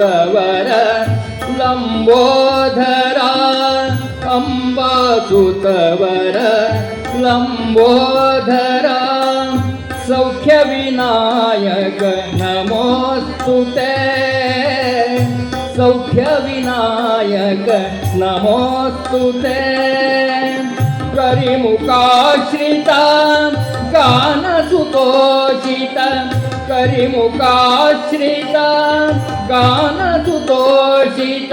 ಅಂಬಾಸುತವರ ಲಂಬೋಧರ ಅಂಬಾಸುತವರ ಲಂಬೋಧರ ಸೌಖ್ಯ ವಿನಾಯಕ ನಮೋಸ್ತುತೆ ಸೌಖ್ಯ ವಿನಾಯಕ ನಮೋಸ್ತುತೆ ಕರಿಮುಖಾಶ್ರಿತ ಗಾನಸುತೋಷಿತ ಕರಿಮುಖಾಶ್ರಿತ ಗಾನಸುತೋಷಿತ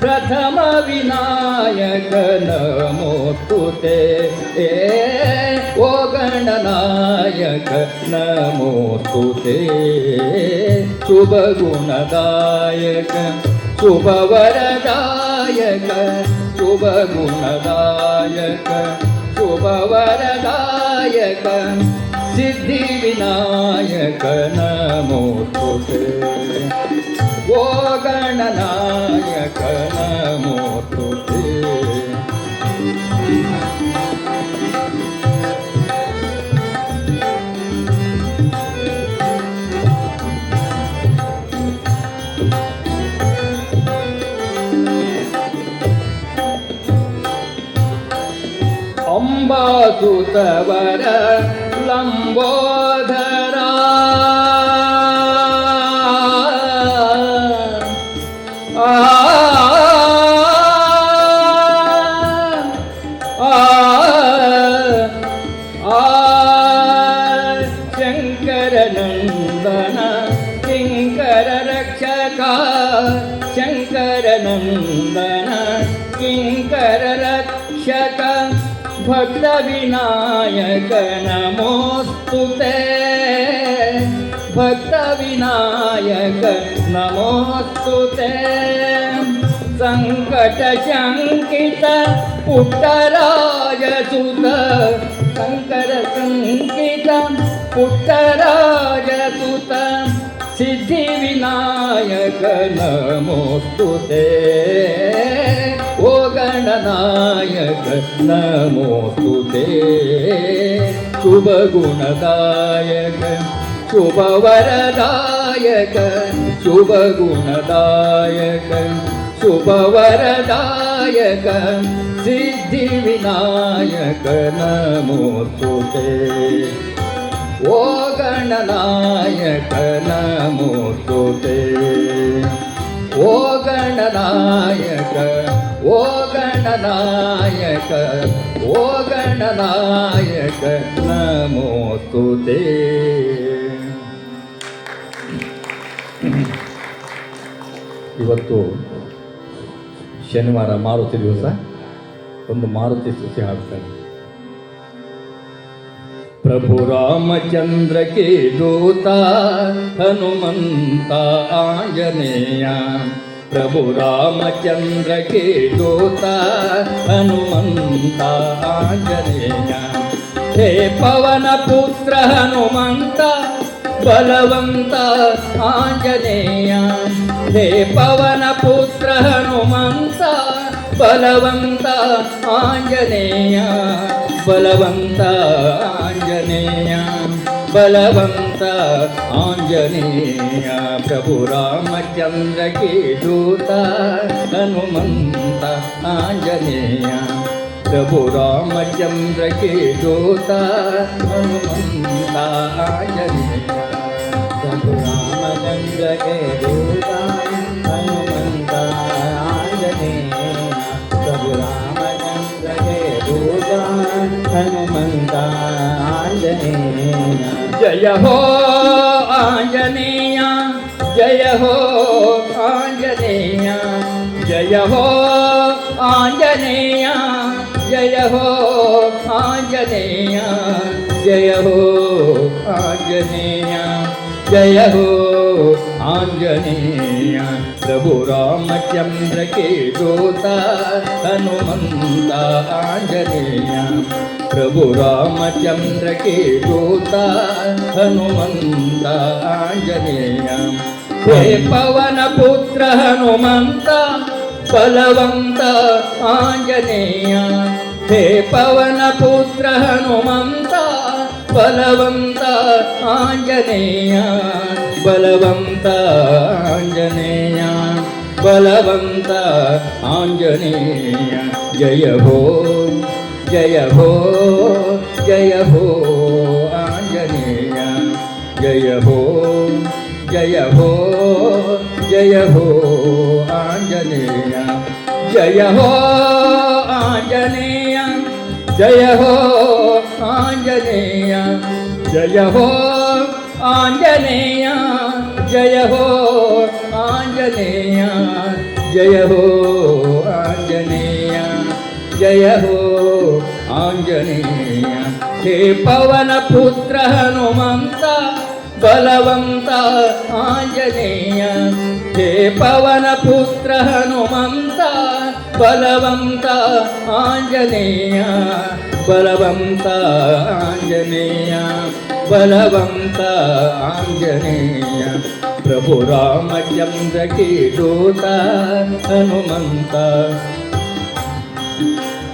ಪ್ರಥಮ ವಿನಾಯಕ ನಮೋಸ್ತುತೆ ಓ ಗಣನಾಯಕ ನಮೋಸ್ತುತೆ ಶುಭ ಗುಣದಾಯಕ ಶುಭ ವರದಾಯಕ ಶುಭ ಗುಣದಾಯಕ ಶುಭ ವರದಾಯಕ ಸಿದ್ಧಿ ವಿನಾಯಕ ನಮೋಸ್ತುತೆ ಓ ಗಣನಾಯಕ ನಮೋಸ್ತುತೆ ಅಂಬಾಸುತವರ ಲಂಬೋಧರ ಶಂಕರ ನಂದನ ಕಿಂಕರ ರಕ್ಷಕ ಶಂಕರ ನಂದನ ಕಿಂಕರ ರಕ್ಷಕ ಭಕ್ತ ವಿನಾಯಕ ನಮೋಸ್ತುತೆ ಭಕ್ತ ವಿನಾಯಕ ನಮೋಸ್ತುತೆ ಸಂಕಟ ಶಂಕಿತ ಪುಟ್ಟರಾಜ ಸುತ ಶಂಕರ ಶಂಕಿತ ಪುಟ್ಟರಾಜ ಸುತ ಸಿದ್ಧಿ ವಿನಾಯಕ ನಮೋಸ್ತುತೆ ಓ ಗಣನಾಯಕ ನಮೋಸ್ತುತೆ ಶುಭ ಗುಣದಾಯಕ ಶುಭ ವರದಾಯಕ ಶುಭ ಗುಣದಾಯಕ ಶುಭ ವರದಾಯಕ ಸಿದ್ಧಿ ವಿನಾಯಕ ನಮೋಸ್ತುತೆ ಓ ಗಣನಾಯಕ ನಮೋಸ್ತುತೆ ಓ ಗಣನಾಯಕ ಓ ಗಣನಾಯಕ ಓ ಗಣನಾಯಕ ನಮೋಸ್ತುತೆ. ಇವತ್ತು ಶನಿವಾರ ಮಾರುತಿ ದಿವಸ ಒಂದು ಮಾರುತಿ ಸ್ತುತಿ ಹಾಡ್ತಾರೆ. ಪ್ರಭು ರಾಮಚಂದ್ರ के दूता हनुमंत आंजनेय प्रभु रामचंद्र के दूता हनुमंत आंजनेय हे पवन पुत्र हनुमंत बलवंत आंजनेय हे पवन पुत्र हनुमंत बलवंत आंजनेय बलवंत आंजनेय बलवंत आंजनेय प्रभु रामचंद्र के दूता हनुमंत आंजनेय प्रभु रामचंद्र के दूता हनुमंत आंजनेय प्रभु रामचंद्र के दूता हनुमंत आंजनेय प्रभु रामचंद्र के दूता हनुमंत आंजनेय जय हो आंजनेय जय हो आंजनेय जय हो आंजनेय जय हो आंजनेय जय हो आंजनेय जय हो आंजनेय प्रभु रामचंद्र के दूता हनुमंत आंजनेय प्रभु रामचंद्र के दूता हनुमंत आंजनेय हे पवन पुत्र हनुमंत बलवंत आंजनेय हे पवन पुत्र हनुमंत बलवंत आंजनेय बलवंत आंजनेय ಬಲವಂತ ಆಂಜನೇಯ ಜಯ ಹೋ ಜಯ ಹೋ ಜಯ ಹೋ ಆಂಜನೇಯ ಜಯ ಹೋ ಜಯ ಹೋ ಜಯ ಹೋ ಆಂಜನೇಯ ಜಯ ಹೋ ಆಂಜನೇಯ ಜಯ ಹೋ ಆಂಜನೇಯ ಜಯ ಹೋ ಆಂಜನೇಯ ಜಯ ಹೋ ಆಂಜನೇಯ ಜಯ ಹೋ ಆಂಜನೇಯ ಜಯ ಹೋ ಆಂಜನೇಯ ಹೇ ಪವನ ಪುತ್ರ ಹನುಮಂತ ಬಲವಂತ ಆಂಜನೇಯ ಹೇ ಪವನ ಪುತ್ರ ಹನುಮಂತ ಬಲವಂತ ಆಂಜನೇಯ ಬಲವಂತ ಆಂಜನೇಯ ಬಲವಂತ ಆಂಜನೇಯ ಪ್ರಭು ರಾಮಚಂದ್ರ ಕಿ ದೂತ ಹನುಮಂತ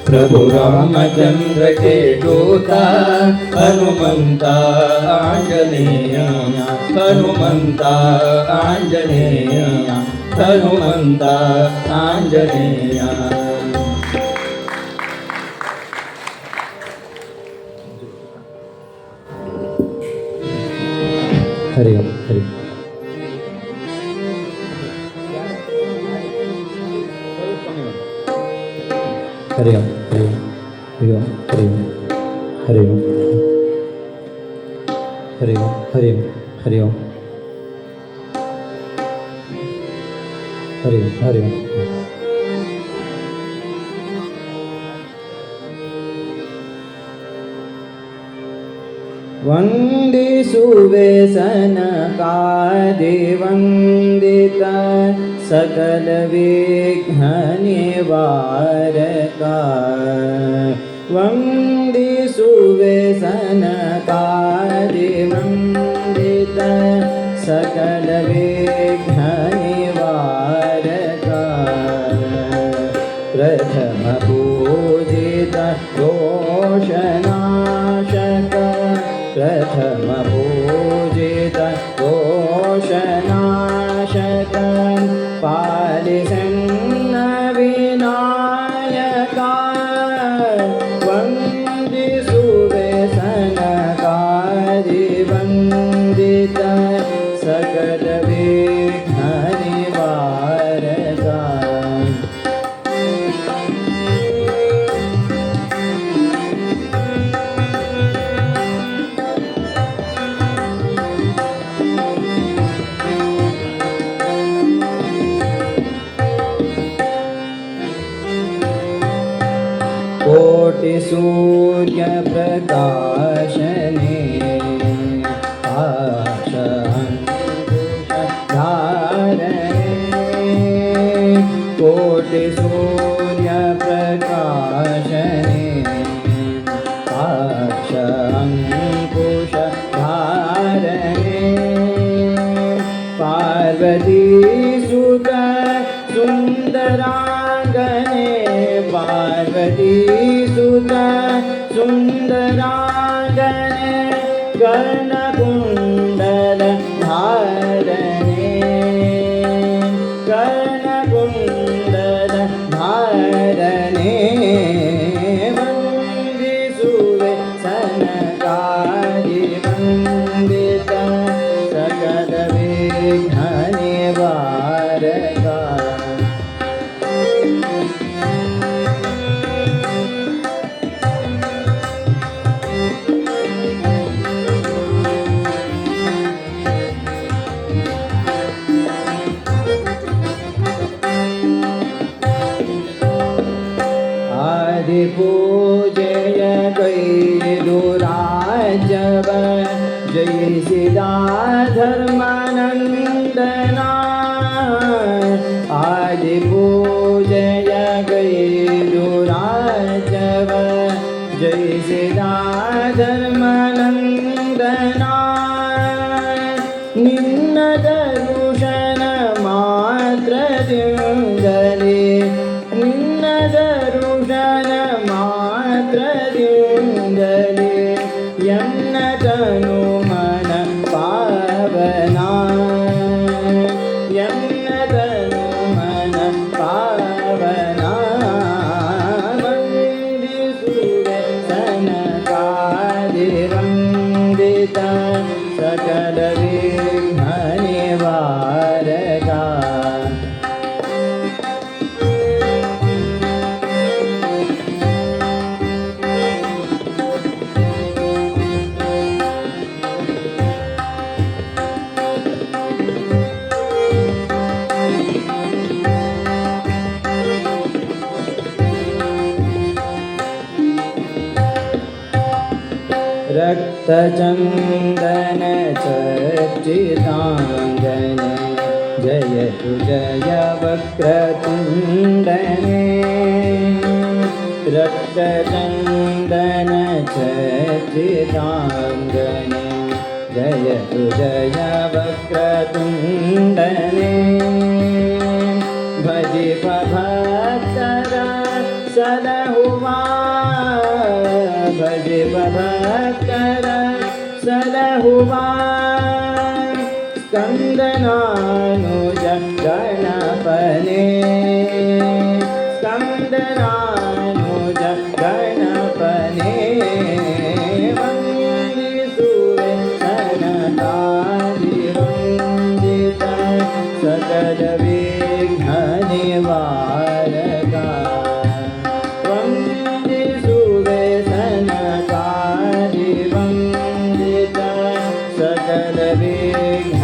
ಪ್ರಭು ರಾಮಚಂದ್ರ के दूत हनुमंत आंजनेय हनुमंत आंजनेय हनुमंत आंजनेय हरि ओम हरि ओम हरि ओम हरि ओम हरि ओम हरि ओम हरि ओम हरि ओम हरि ओम हरि ओम ವಂದಿಸುವೆ ಸನಕಾದಿ ವಂದಿತ सकल विघ्न निवारक वंदिसुवे सनकादि वंदित सकल विघ्न निवारक प्रथम पूजित दोषनाशक प्रथम पूजित दोषनाशक पालिसन्न विनायका वंदिसुवे सनकादि वंदित सकल विघ्न निवारका कोटि सूर्य प्रकाशने धारणे कोटि सूर्य प्रकाशने अंकुश धारणे पार्वती सुत सुंदरांगने पार्वती सुत सुंदरांगने कर्णकुंडल धारणे कर्णकुंडल धारणे वंदिसुवे सनकादि वंदित सकल विघ्न निवारका पूजय गैरुराजव जय सिदा धर्मानंदना आदि पूजय गैरुराजव जय सिदा धर्मानंदना निन्न दर्शन मात्र दिंदले निन्न दर्शन मात्र दिंदले यन्न तनु मन पावना यन्न तनु मन रक्तचन्दन चर्चिताङ्गने जयतु जय वक्रतुण्डने रक्तचन्दन चर्चिताङ्गने जयतु जय वक्रतुण्डने भजि भक्तर सदहुवा भजि भक्तर सदहुवा स्कन्दनानुज गणपने स्कन्दनानुज गणपने वन्दिसुरे सनकादिवन्दित सकल विघ्ननिवारका वन्दिसुरे सनकादिवन्दित सकल विघ्ननिवारका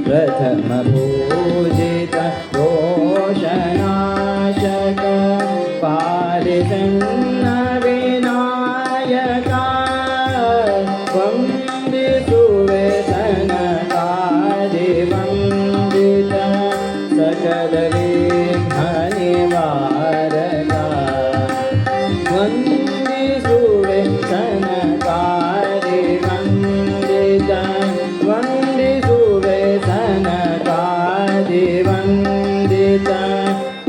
प्रथम पूजित दोषनाशक पारिजन्न विनायका वन्दिसुवे सनकादिवन्दित सकल विघ्ननिवारका वन्दिसुवे सनकादिवन्दित वन्दिसुवे सनकादिवन्दित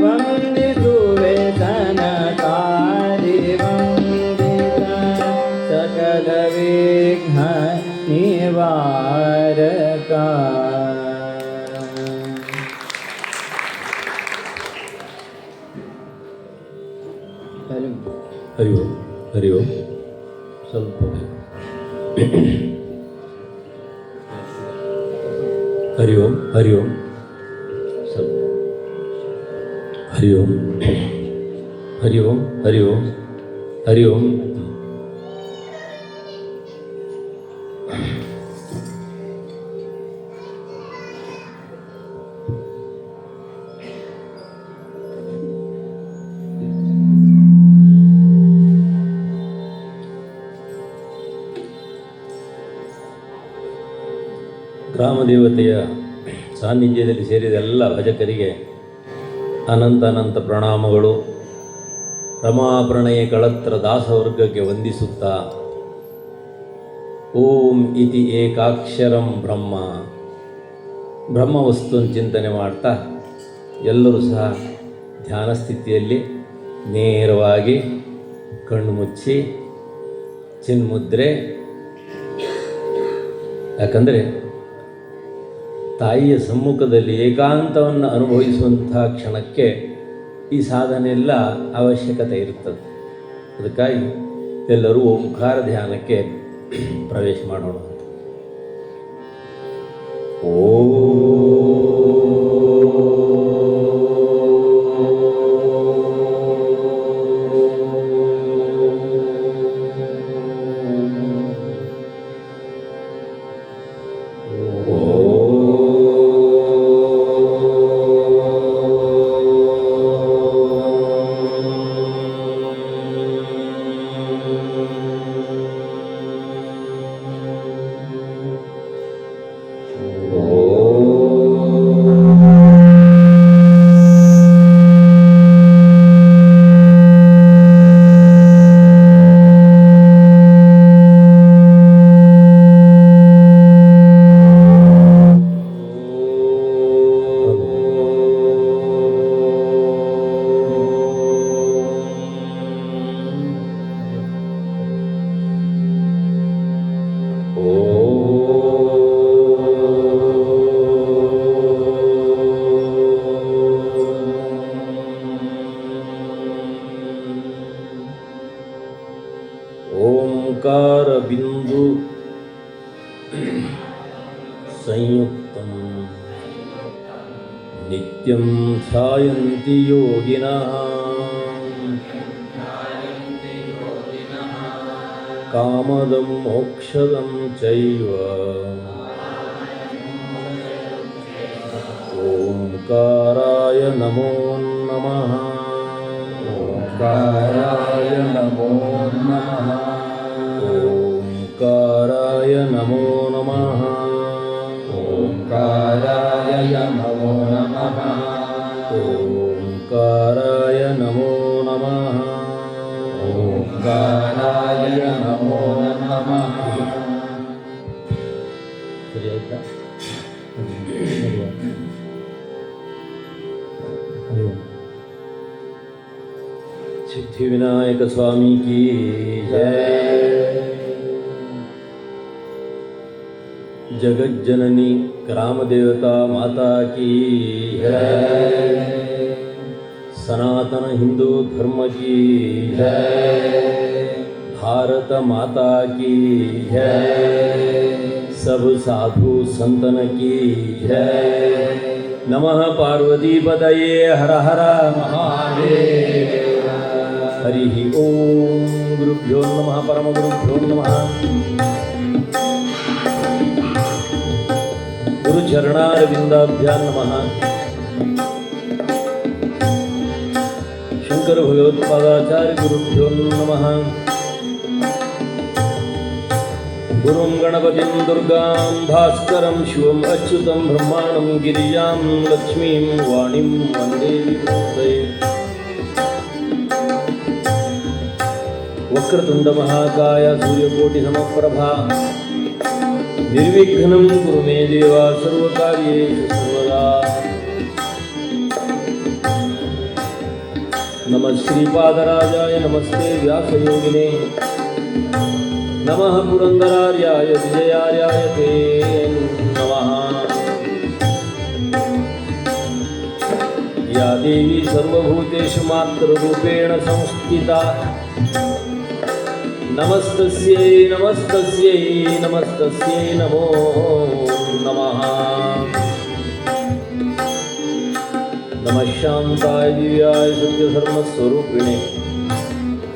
वन्दिसुवे सनकादिवन्दित सकल विघ्न निवारका ಹರಿ ಓಂ ಹರಿ ಓಂ ಸ್ವಲ್ಪ ಹರಿ ಓಂ ಹರಿ ಓಂ ಸ್ವಲ್ಪ ಹರಿ ಓಂ ಹರಿ ಓಂ ಹರಿ ಓಂ ಹರಿ ಓಂ ಗ್ರಾಮದೇವತೆಯ ಸಾನ್ನಿಧ್ಯದಲ್ಲಿ ಸೇರಿದ ಎಲ್ಲ ಭಜಕರಿಗೆ ಅನಂತ ಅನಂತ ಪ್ರಣಾಮಗಳು. ರಮಾಪ್ರಣಯ ಕಳತ್ರ ದಾಸವರ್ಗಕ್ಕೆ ವಂದಿಸುತ್ತಾ ಓಂ ಇತಿ ಏಕಾಕ್ಷರಂ ಬ್ರಹ್ಮ ಬ್ರಹ್ಮವಸ್ತುವನ್ನು ಚಿಂತನೆ ಮಾಡ್ತಾ ಎಲ್ಲರೂ ಸಹ ಧ್ಯಾನ ಸ್ಥಿತಿಯಲ್ಲಿ ನೇರವಾಗಿ ಕಣ್ಣು ಮುಚ್ಚಿ ಚಿನ್ಮುದ್ರೆ. ಯಾಕಂದರೆ ತಾಯಿಯ ಸಮ್ಮುಖದಲ್ಲಿ ಏಕಾಂತವನ್ನು ಅನುಭವಿಸುವಂಥ ಕ್ಷಣಕ್ಕೆ ಈ ಸಾಧನೆಯೆಲ್ಲ ಅವಶ್ಯಕತೆ ಇರುತ್ತದೆ. ಅದಕ್ಕಾಗಿ ಎಲ್ಲರೂ ಓಂಕಾರ ಧ್ಯಾನಕ್ಕೆ ಪ್ರವೇಶ ಮಾಡೋಣ. ಓಂಕಾರ ಬಿಂದು ಸಂಯುಕ್ತಂ ನಿತ್ಯಂ ಧ್ಯಾಯಂತಿ ಯೋಗಿನಃ ಕಾಮದಂ ಮೋಕ್ಷದಂ ಚೈವ ಓಂಕಾರಾಯ ನಮೋ ನಮಃ. ओंकाराय नमो नमः ओंकाराय नमो नमः ओंकाराय नमो नमः ओंकाराय नमो नमः ओंकाराय नमो नमः ಸರಿ ಆಯ್ತಾ? सिद्धिविनायक स्वामी की जय। जगज्जननी ग्रामदेवता माता की जय। सनातन हिंदू धर्म की जय। भारत माता की जय। सब साधु संतन की जय। नमः पार्वती पतये हर हर महादेव। हरि ओम गुरुभ्यो नमः परम गुरुभ्यो नमः। गुरुचरणारविंदाभ्यां नमः। शंकर भगवत्पादाचार्य गुरुभ्यो नमः। गुरुं गणपतिं दुर्गां भास्करं शिवम् अच्युतं ब्रह्माणं गिरिजां लक्ष्मीं वाणीं वन्दे विभूतये। वक्रतुंड महाकाय सूर्यकोटि समप्रभा निर्विघ्नं कुरु मे देव सर्वकार्येषु सर्वदा। नमः श्रीपादराजाय नमस्ते व्यासयोगिने नमः पुरंदरार्याय विजयार्याय ते नमः। या देवी सर्वभूतेषु मातृरूपेण संस्थिता नमस्तस्यै नमस्तस्यै नमस्तस्यै नमो नमः। नमः शान्ताय दिव्याय सत्यधर्मस्वरूपिणे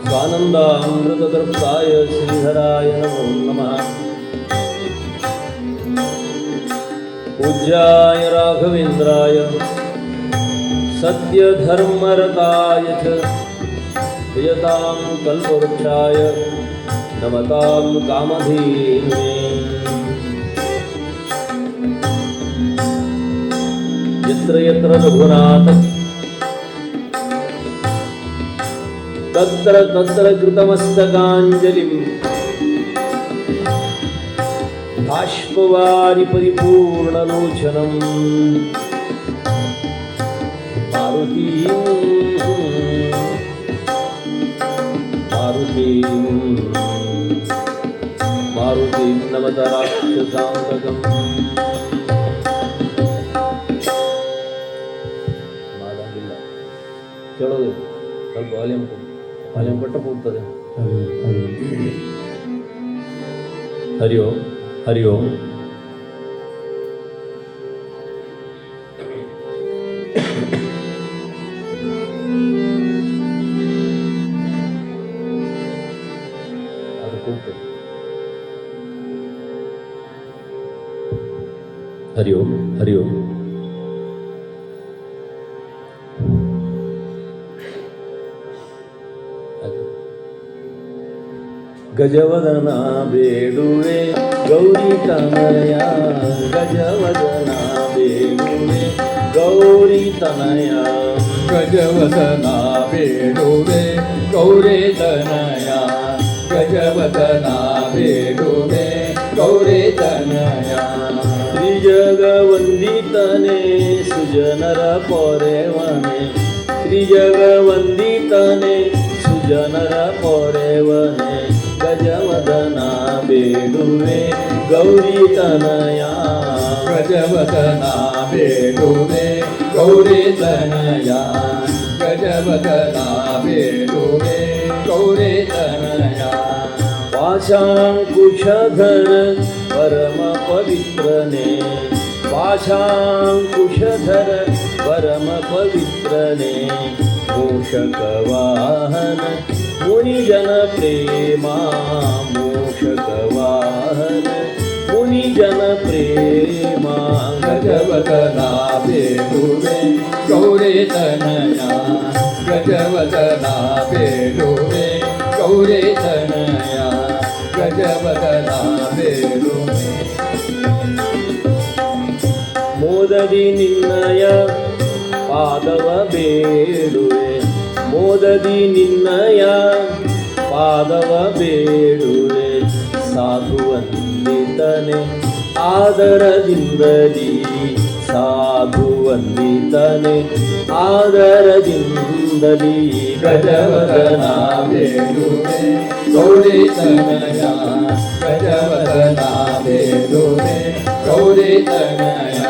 स्वानन्दामृततृप्ताय श्रीधराय नमो नमः। पूज्याय राघवेन्द्राय सत्यधर्मरताय च प्रियतां कल्पवृक्षाय नमतां कामधेनुने। यत्र यत्र रघुनाथ तत्र तत्र कृतमस्तकाञ्जलिं बाष्पवारि परिपूर्णलोचनं मारुतिं नमत राक्षसान्तकम्। ಮಾಡೋದಿಲ್ಲ ಕೇಳೋದು ಸ್ವಲ್ಪ ವಾಲ್ಯೂಮ್ ಕೊಟ್ಟರೆ ಹೋಗ್ತದೆ. ಹರಿ ಓಂ ಹರಿ ಓಂ. हरि ओम हरि ओम. गजवदन बेडुवे गौरी तनया गजवदन बेडुवे गौरी तनया गजवदना बेडुवे गौरे तनया गजवदना बेडुवे गौरे तनया. त्रिजगवंदितने सुजनर पोरेवने त्रिजगवंदितने सुजनर पोरेवने गजवदना बेडुवे गौरी तनया गजवदना बेडुवे गौरे तनया गजवदना बेडुवे गौरे तनया. पाशांकुशधर परम पवित्रने पाशांकुशधर परम पवित्रने मूषकवाहन मुनिजन प्रेमा मूषकवाहन मुनिजन प्रेमा. गजवदना बेडुवे गौरे तनया ಗಜವದನ ಬೇಡುವೆ ಗೌರಿ ತನಯ ಗಜವದನ ಬೇಡುವೆ ಮೋದದಿ ನಿನ್ನಯ ಪಾದವ ಬೇಡುವೆ ಮೋದದಿ ನಿನ್ನಯ ಪಾದವ ಬೇಡುವೆ ಸಾಧು ವಂದಿತನೆ ಆದರದಿಂದಲೀ ಸಾಧು ವಂದಿತನೆ ಆದರದಿಂದಲೀ ಗಜವದನ ಬೇಡುವೆ ಗೌರಿ ತನಯ ಗಜವದನ ಬೇಡುವೆ ಗೌರಿ ತನಯ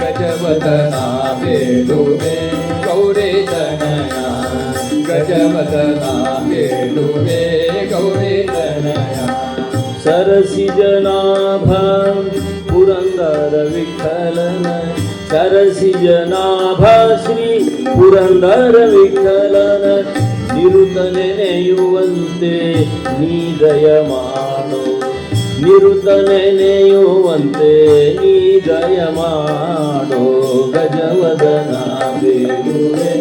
ಗಜವದನ ಬೇಡುವೆ ಗೌರಿ ತನಯ ಗಜವದನ ಬೇಡುವೆ ಗೌರಿ ತನಯ ಸರಸಿಜನಾಭ ಪುರಂದರ ವಿಠಲನ ಸರಸಿಜನಾಭ ಶ್ರೀ ಪುರಂದರ ವಿಠಲನ ನಿರುತ ನೆನೆಯುವಂತೆ ನೀ ದಯ ಮಾಡು ನಿರುತ ನೆನೆಯುವಂತೆ ನೀ ದಯ ಮಾಡು ಗಜವದನ ಬೇಡುವೆ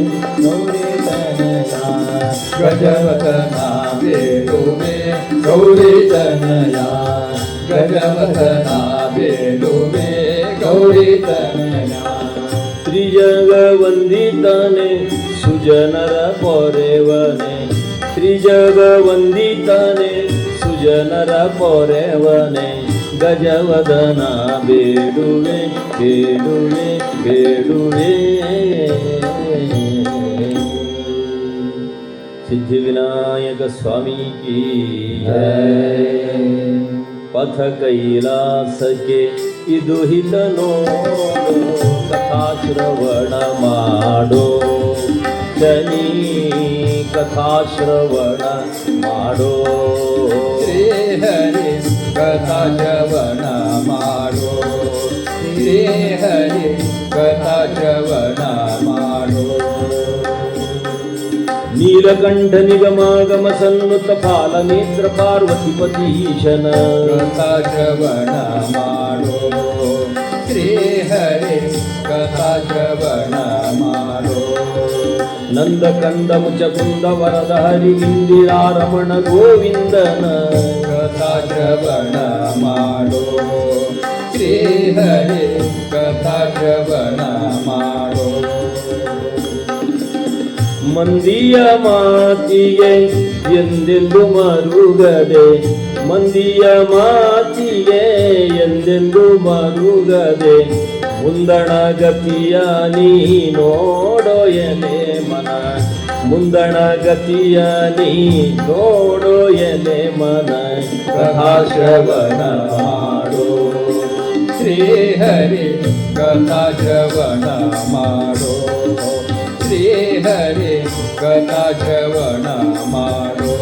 ಗೌರಿ ತನಯ ಗಜವದನ ಬೇಡುವೆ ಗೌರಿ ತನಯ ಗಜವದನ ಬೇಡುವೆ ಗೌರಿ ತನಯ ತ್ರಿಜಗ ವಂದಿತನೆ ಸುಜನರ ಪೊರೆವನೆ ತ್ರಿಜಗ ವಂದಿತನೆ ಸುಜನರ ಪೊರೆವನೆ ಗಜವದನ ಬೇಡುವೆ ಬೇಡುವೆ ಬೇಡುವೆ ಸಿದ್ಧಿವಿನಾಯಕ ಸ್ವಾಮಿ ಕೀ ಜೈ. ಪಥ ಕೈಲಾಸಕ್ಕೆ ಇದು ಹಿತ ನೋಡು ಕಥಾಶ್ರವಣ ಮಾಡೋ ಶನಿ ಕಥಾಶ್ರವಣ ಮಾಡೋ ಶ್ರೀ ಹರಿ ಕಥಾಶ್ರವಣ ಮಾಡೋ ಶ್ರೀ ಹರಿ ಕಥಾಶ್ರವಣ ಮಾಡೋ ನೀಲಕಂಠ ನಿಗಮಾಗಮ ಸನ್ನುತ ಫಾಲ ನೇತ್ರ ಪಾರ್ವತಿಪತೀಶನ ಕಥಾಶ್ರವಣ ಮಾಡೋ ಶ್ರೀ ಹರಿ ಕಥಾಶ್ರವಣ ಮಾಡೋ ನಂದ ಕಂದ ಮುಚಕುಂದ ವರದ ಹರಿ ಇಂದಿರಾರಮಣ ಗೋವಿಂದನ ಕಥಾಶ್ರವಣ ಮಾಡೋ ಶ್ರೀ ಹರಿ ಕಥಾಶ್ರವಣ ಮಾಡೋ ಮಂದಿಯ ಮಾತಿಗೆ ಎಂದೆಂದು ಮರುಗದೆ ಮಂದಿಯ ಮಾತಿಗೆ ಎಂದೆಂದು ಮರುಗದೆ ಮುಂದಣ ಗತಿಯ ನೀ ನೋಡೋ ಎಲೆ ಮನ ಮುಂದಣ ಗತಿಯ ನೀ ನೋಡೋ ಎಲೆ ಮನ ಕಥಾಶ್ರವಣ ಮಾಡೋ ಶ್ರೀ ಹರಿ ಕಥಾಶ್ರವಣ ಮಾಡೋ ಶ್ರೀ ಹರಿ ಕಥಾಶ್ರವಣ ಮಾಡೋ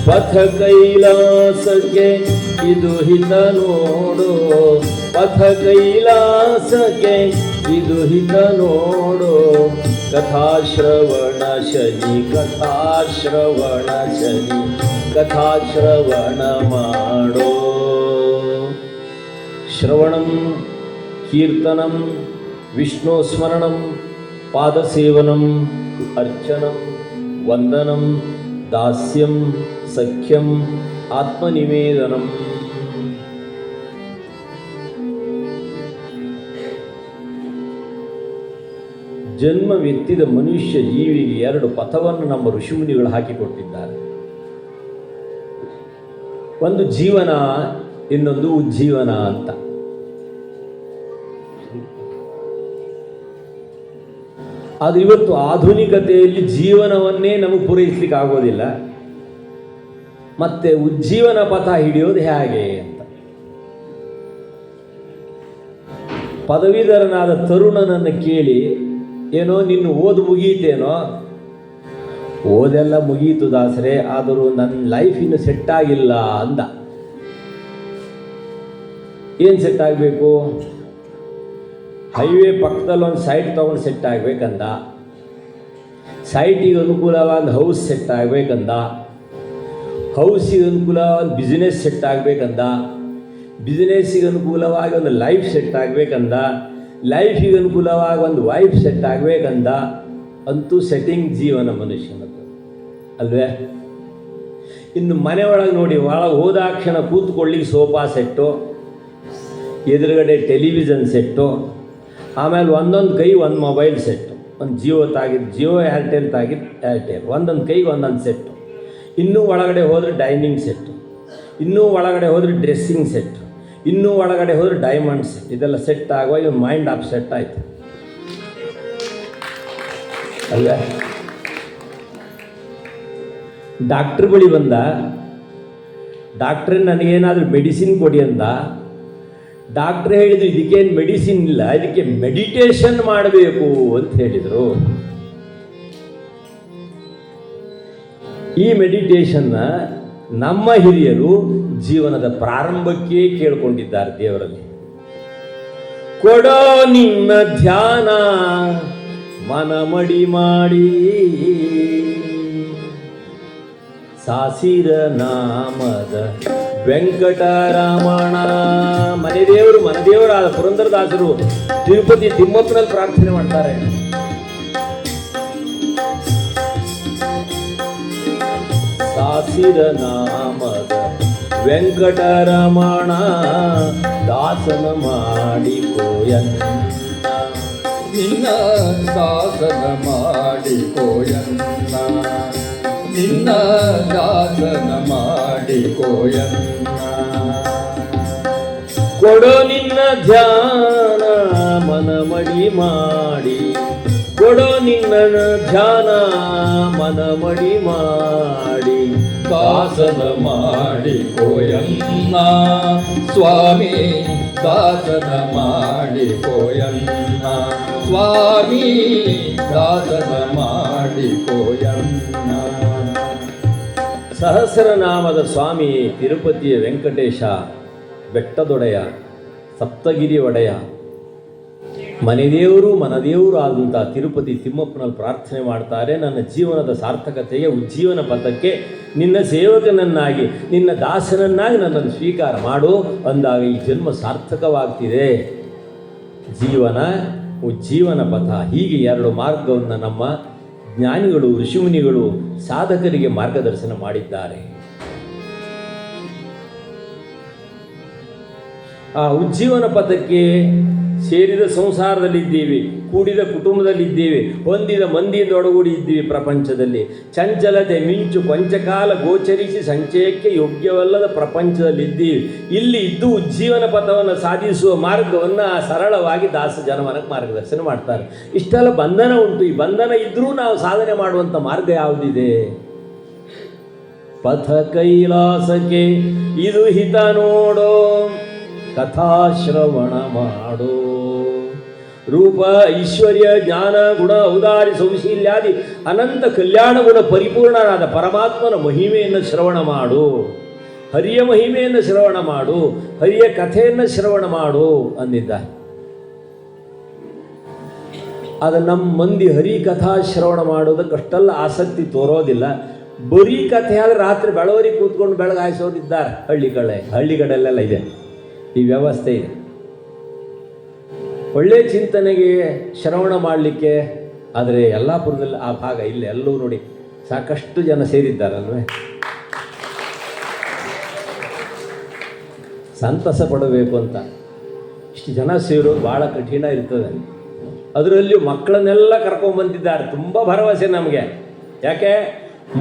ಪಥ ಕೈಲಾಸಕ್ಕೆ ಇದು ಹಿತ ನೋಡು ಪಥ ಕೈಲಾಸಕ್ಕೆ ಇದು ಹಿತ ನೋಡು ಕಥಾಶ್ರವಣ ಶನಿ ಕಥಾಶ್ರವಣ ಶನಿ ಕಥಾಶ್ರವಣ ಮಾಡೋ ಶ್ರವಣಂ ಕೀರ್ತನಂ ವಿಷ್ಣು ಸ್ಮರಣಂ ಪಾದಸೇವನಂ ಅರ್ಚನಂ ವಂದನಂ ದಾಸ್ಯಂ ಸಖ್ಯಂ ಆತ್ಮನಿವೇದನಂ ಜನ್ಮವೆತ್ತಿದ ಮನುಷ್ಯ ಜೀವಿಗೆ ಎರಡು ಪಥವನ್ನು ನಮ್ಮ ಋಷಿಮುನಿಗಳು ಹಾಕಿಕೊಟ್ಟಿದ್ದಾರೆ. ಒಂದು ಜೀವನ, ಇನ್ನೊಂದು ಉಜ್ಜೀವನ ಅಂತ. ಅದು ಇವತ್ತು ಆಧುನಿಕತೆಯಲ್ಲಿ ಜೀವನವನ್ನೇ ನಮಗೆ ಪೂರೈಸಲಿಕ್ಕೆ ಆಗೋದಿಲ್ಲ. ಮತ್ತೆ ಉಜ್ಜೀವನ ಪಥ ಹಿಡಿಯೋದು ಹೇಗೆ ಅಂತ. ಪದವೀಧರನಾದ ತರುಣನನ್ನು ಕೇಳಿ, ಏನೋ ನಿನ್ನ ಓದು ಮುಗೀತೇನೋ? ಓದೆಲ್ಲ ಮುಗೀತು ದಾಸರೇ, ಆದರೂ ನನ್ನ ಲೈಫ್ ಇನ್ನು ಸೆಟ್ ಆಗಿಲ್ಲ ಅಂದ. ಏನು ಸೆಟ್ ಆಗಬೇಕು? ಹೈವೇ ಪಕ್ಕದಲ್ಲಿ ಒಂದು ಸೈಟ್ ತೊಗೊಂಡು ಸೆಟ್ ಆಗಬೇಕಂದ. ಸೈಟಿಗೆ ಅನುಕೂಲವಾದ ಹೌಸ್ ಸೆಟ್ ಆಗಬೇಕಂದ. ಹೌಸಿಗೆ ಅನುಕೂಲವಾದ ಬಿಸ್ನೆಸ್ ಸೆಟ್ ಆಗಬೇಕಂದ. ಬಿಸ್ನೆಸ್ಸಿಗೆ ಅನುಕೂಲವಾಗಿ ಒಂದು ಲೈಫ್ ಸೆಟ್ ಆಗಬೇಕಂದ. ಲೈಫಿಗೆ ಅನುಕೂಲವಾಗಿ ಒಂದು ವೈಫ್ ಸೆಟ್ ಆಗಬೇಕಂದ ಅಂತೂ ಸೆಟ್ಟಿಂಗ್ ಜೀವನ ಮನುಷ್ಯನದ್ದು ಅಲ್ವೇ. ಇನ್ನು ಮನೆ ಒಳಗೆ ನೋಡಿ, ಒಳಗೆ ಹೋದಾಕ್ಷಣ ಕೂತ್ಕೊಳ್ಳಿ ಸೋಫಾ ಸೆಟ್ಟು, ಎದುರುಗಡೆ ಟೆಲಿವಿಷನ್ ಸೆಟ್ಟು, ಆಮೇಲೆ ಒಂದೊಂದು ಕೈ ಒಂದು ಮೊಬೈಲ್ ಸೆಟ್ಟು, ಒಂದು ಜಿಯೋ ಏರ್ಟೆಲ್ ತಾಗಿದ್ದು ಏರ್ಟೆಲ್, ಒಂದೊಂದು ಕೈಗೆ ಒಂದೊಂದು ಸೆಟ್ಟು. ಇನ್ನೂ ಒಳಗಡೆ ಹೋದರೆ ಡೈನಿಂಗ್ ಸೆಟ್ಟು, ಇನ್ನೂ ಒಳಗಡೆ ಹೋದರೆ ಡ್ರೆಸ್ಸಿಂಗ್ ಸೆಟ್ಟು, ಇನ್ನೂ ಒಳಗಡೆ ಹೋದರೆ ಡೈಮಂಡ್ ಸೆಟ್. ಇದೆಲ್ಲ ಸೆಟ್ ಆಗುವಾಗ ಇವ್ನು ಮೈಂಡ್ ಅಪ್ಸೆಟ್ ಆಯಿತು ಅಲ್ವೇ. ಡಾಕ್ಟ್ರ್ ಬಳಿ ಬಂದ, ಡಾಕ್ಟ್ರೇ ನನಗೇನಾದರೂ ಮೆಡಿಸಿನ್ ಕೊಡಿ ಅಂದ. ಡಾಕ್ಟ್ರ್ ಹೇಳಿದ್ರು ಇದಕ್ಕೇನು ಮೆಡಿಸಿನ್ ಇಲ್ಲ, ಇದಕ್ಕೆ ಮೆಡಿಟೇಷನ್ ಮಾಡಬೇಕು ಅಂತ ಹೇಳಿದರು. ಈ ಮೆಡಿಟೇಷನ್ನ ನಮ್ಮ ಹಿರಿಯರು ಜೀವನದ ಪ್ರಾರಂಭಕ್ಕೆ ಕೇಳ್ಕೊಂಡಿದ್ದಾರೆ ದೇವರಲ್ಲಿ. ಕೊಡೋ ನಿನ್ನ ಧ್ಯಾನ ಮನ ಮಡಿ ಮಾಡಿ, ಸಾಸಿರ ನಾಮದ ವೆಂಕಟರಮಣ. ಮನೆದೇವರಾದ ಪುರಂದರದಾಸರು ತಿರುಪತಿ ತಿಮ್ಮಪ್ಪನಲ್ಲಿ ಪ್ರಾರ್ಥನೆ ಮಾಡ್ತಾರೆ. ಸಾಸಿರ ನಾಮದ ವೆಂಕಟರಮಣ, ದಾಸನ ಮಾಡಿಕೋಯನ್ನ, ನಿನ್ನ ದಾಸನ ಮಾಡಿಕೋಯನ್ನ, ನಿನ್ನ ದಾಸನ ಮಾಡಿಕೋಯನ್ನ. ಕೊಡೋ ನಿನ್ನ ಧ್ಯಾನ ಮನ ಮಡಿ ಮಾಡಿ, ಕೊಡೋ ನಿನ್ನ ಧ್ಯಾನ ಮನ ಮಡಿ ಮಾಡಿ, ದಾಸನ ಮಾಡಿಕೋಯನ್ನ ಸ್ವಾಮಿ, ದಾಸನ ಮಾಡಿಕೋಯನ್ನ ಸ್ವಾಮಿ, ದಾಸನ ಮಾಡಿಕೋಯನ್ನ. ಸಹಸ್ರನಾಮದ ಸ್ವಾಮಿ ತಿರುಪತಿಯ ವೆಂಕಟೇಶ, ಬೆಟ್ಟದೊಡೆಯ, ಸಪ್ತಗಿರಿ ಒಡೆಯ, ಮನೆದೇವರು ಮನದೇವರು ಆದಂಥ ತಿರುಪತಿ ತಿಮ್ಮಪ್ಪನಲ್ಲಿ ಪ್ರಾರ್ಥನೆ ಮಾಡ್ತಾರೆ. ನನ್ನ ಜೀವನದ ಸಾರ್ಥಕತೆಗೆ, ಉಜ್ಜೀವನ ಪಥಕ್ಕೆ ನಿನ್ನ ಸೇವಕನನ್ನಾಗಿ, ನಿನ್ನ ದಾಸನನ್ನಾಗಿ ನನ್ನನ್ನು ಸ್ವೀಕಾರ ಮಾಡು ಅಂದಾಗ ಈ ಜನ್ಮ ಸಾರ್ಥಕವಾಗ್ತಿದೆ. ಜೀವನ ಉಜ್ಜೀವನ ಪಥ, ಹೀಗೆ ಎರಡು ಮಾರ್ಗವನ್ನು ನಮ್ಮ ಜ್ಞಾನಿಗಳು, ಋಷಿಮುನಿಗಳು ಸಾಧಕರಿಗೆ ಮಾರ್ಗದರ್ಶನ ಮಾಡಿದ್ದಾರೆ. ಆ ಉಜ್ಜೀವನ ಪಥಕ್ಕೆ ಸೇರಿದ ಸಂಸಾರದಲ್ಲಿದ್ದೀವಿ, ಕೂಡಿದ ಕುಟುಂಬದಲ್ಲಿದ್ದೀವಿ, ಹೊಂದಿದ ಮಂದಿಯಿಂದ ಒಡಗೂಡಿ ಇದ್ದೀವಿ. ಪ್ರಪಂಚದಲ್ಲಿ ಚಂಚಲತೆ ಮಿಂಚು ಕೊಂಚಕಾಲ ಗೋಚರಿಸಿ ಸಂಚಯಕ್ಕೆ ಯೋಗ್ಯವಲ್ಲದ ಪ್ರಪಂಚದಲ್ಲಿದ್ದೀವಿ. ಇಲ್ಲಿ ಇದ್ದು ಉಜ್ಜೀವನ ಪಥವನ್ನು ಸಾಧಿಸುವ ಮಾರ್ಗವನ್ನು ಸರಳವಾಗಿ ದಾಸ ಜನಮನಕ್ಕೆ ಮಾರ್ಗದರ್ಶನ ಮಾಡ್ತಾರೆ. ಇಷ್ಟೆಲ್ಲ ಬಂಧನ ಉಂಟು. ಈ ಬಂಧನ ಇದ್ದರೂ ನಾವು ಸಾಧನೆ ಮಾಡುವಂಥ ಮಾರ್ಗ ಯಾವುದಿದೆ? ಪಥ ಕೈಲಾಸಕ್ಕೆ ಇದು ಹಿತ ನೋಡೋ, ಕಥಾಶ್ರವಣ ಮಾಡೋ. ರೂಪ ಐಶ್ವರ್ಯ ಜ್ಞಾನ ಗುಣ ಔದಾರಿ ಸೌಶೀಲ್ಯಾದಿ ಅನಂತ ಕಲ್ಯಾಣ ಗುಣ ಪರಿಪೂರ್ಣನಾದ ಪರಮಾತ್ಮನ ಮಹಿಮೆಯನ್ನು ಶ್ರವಣ ಮಾಡು, ಹರಿಯ ಮಹಿಮೆಯನ್ನು ಶ್ರವಣ ಮಾಡು, ಹರಿಯ ಕಥೆಯನ್ನು ಶ್ರವಣ ಮಾಡು ಅಂದಿದ್ದ. ಅದು ನಮ್ಮ ಮಂದಿ ಹರಿ ಕಥಾ ಶ್ರವಣ ಮಾಡೋದಕ್ಕಷ್ಟೆಲ್ಲ ಆಸಕ್ತಿ ತೋರೋದಿಲ್ಲ. ಬರೀ ಕಥೆ ಆದರೆ ರಾತ್ರಿ ಬೆಳವರಿಗೆ ಕೂತ್ಕೊಂಡು ಬೆಳಗಾಯಿಸೋರಿದ್ದಾರೆ. ಹಳ್ಳಿಗಳಲ್ಲೆಲ್ಲ ಇದೆ ಈ ವ್ಯವಸ್ಥೆ ಇದೆ. ಒಳ್ಳೆ ಚಿಂತನೆಗೆ ಶ್ರವಣ ಮಾಡಲಿಕ್ಕೆ. ಆದರೆ ಯಲ್ಲಾಪುರದಲ್ಲಿ ಆ ಭಾಗ ಇಲ್ಲ, ಎಲ್ಲೂ ನೋಡಿ ಸಾಕಷ್ಟು ಜನ ಸೇರಿದ್ದಾರಲ್ವೇ. ಸಂತಸ ಪಡಬೇಕು ಅಂತ ಇಷ್ಟು ಜನ ಸೇರೋದು ಭಾಳ ಕಠಿಣ ಇರ್ತದೆ. ಅದರಲ್ಲಿಯೂ ಮಕ್ಕಳನ್ನೆಲ್ಲ ಕರ್ಕೊಂಡ್ಬಂದಿದ್ದಾರೆ. ತುಂಬ ಭರವಸೆ ನಮಗೆ. ಯಾಕೆ?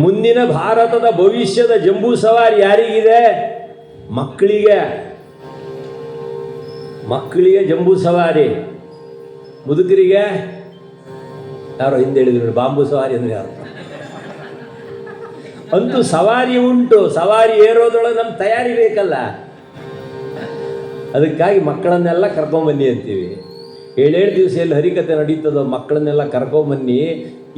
ಮುಂದಿನ ಭಾರತದ ಭವಿಷ್ಯದ ಜಂಬೂ ಸವಾರಿ ಯಾರಿಗಿದೆ? ಮಕ್ಕಳಿಗೆ ಜಂಬೂ ಸವಾರಿ, ಮುದುಕರಿಗೆ ಯಾರೋ ಹಿಂದೆ ಹೇಳಿದ್ರು ಬಾಂಬು ಸವಾರಿ ಅಂದರೆ ಯಾರು. ಅಂತೂ ಸವಾರಿ ಉಂಟು. ಸವಾರಿ ಏರೋದ್ರೊಳಗೆ ನಮ್ಮ ತಯಾರಿ ಬೇಕಲ್ಲ. ಅದಕ್ಕಾಗಿ ಮಕ್ಕಳನ್ನೆಲ್ಲ ಕರ್ಕೊಂಬನ್ನಿ ಅಂತೀವಿ. 7 ದಿವಸ ಎಲ್ಲಿ ಹರಿಕತೆ ನಡೀತದೋ ಮಕ್ಕಳನ್ನೆಲ್ಲ ಕರ್ಕೊಂಬನ್ನಿ.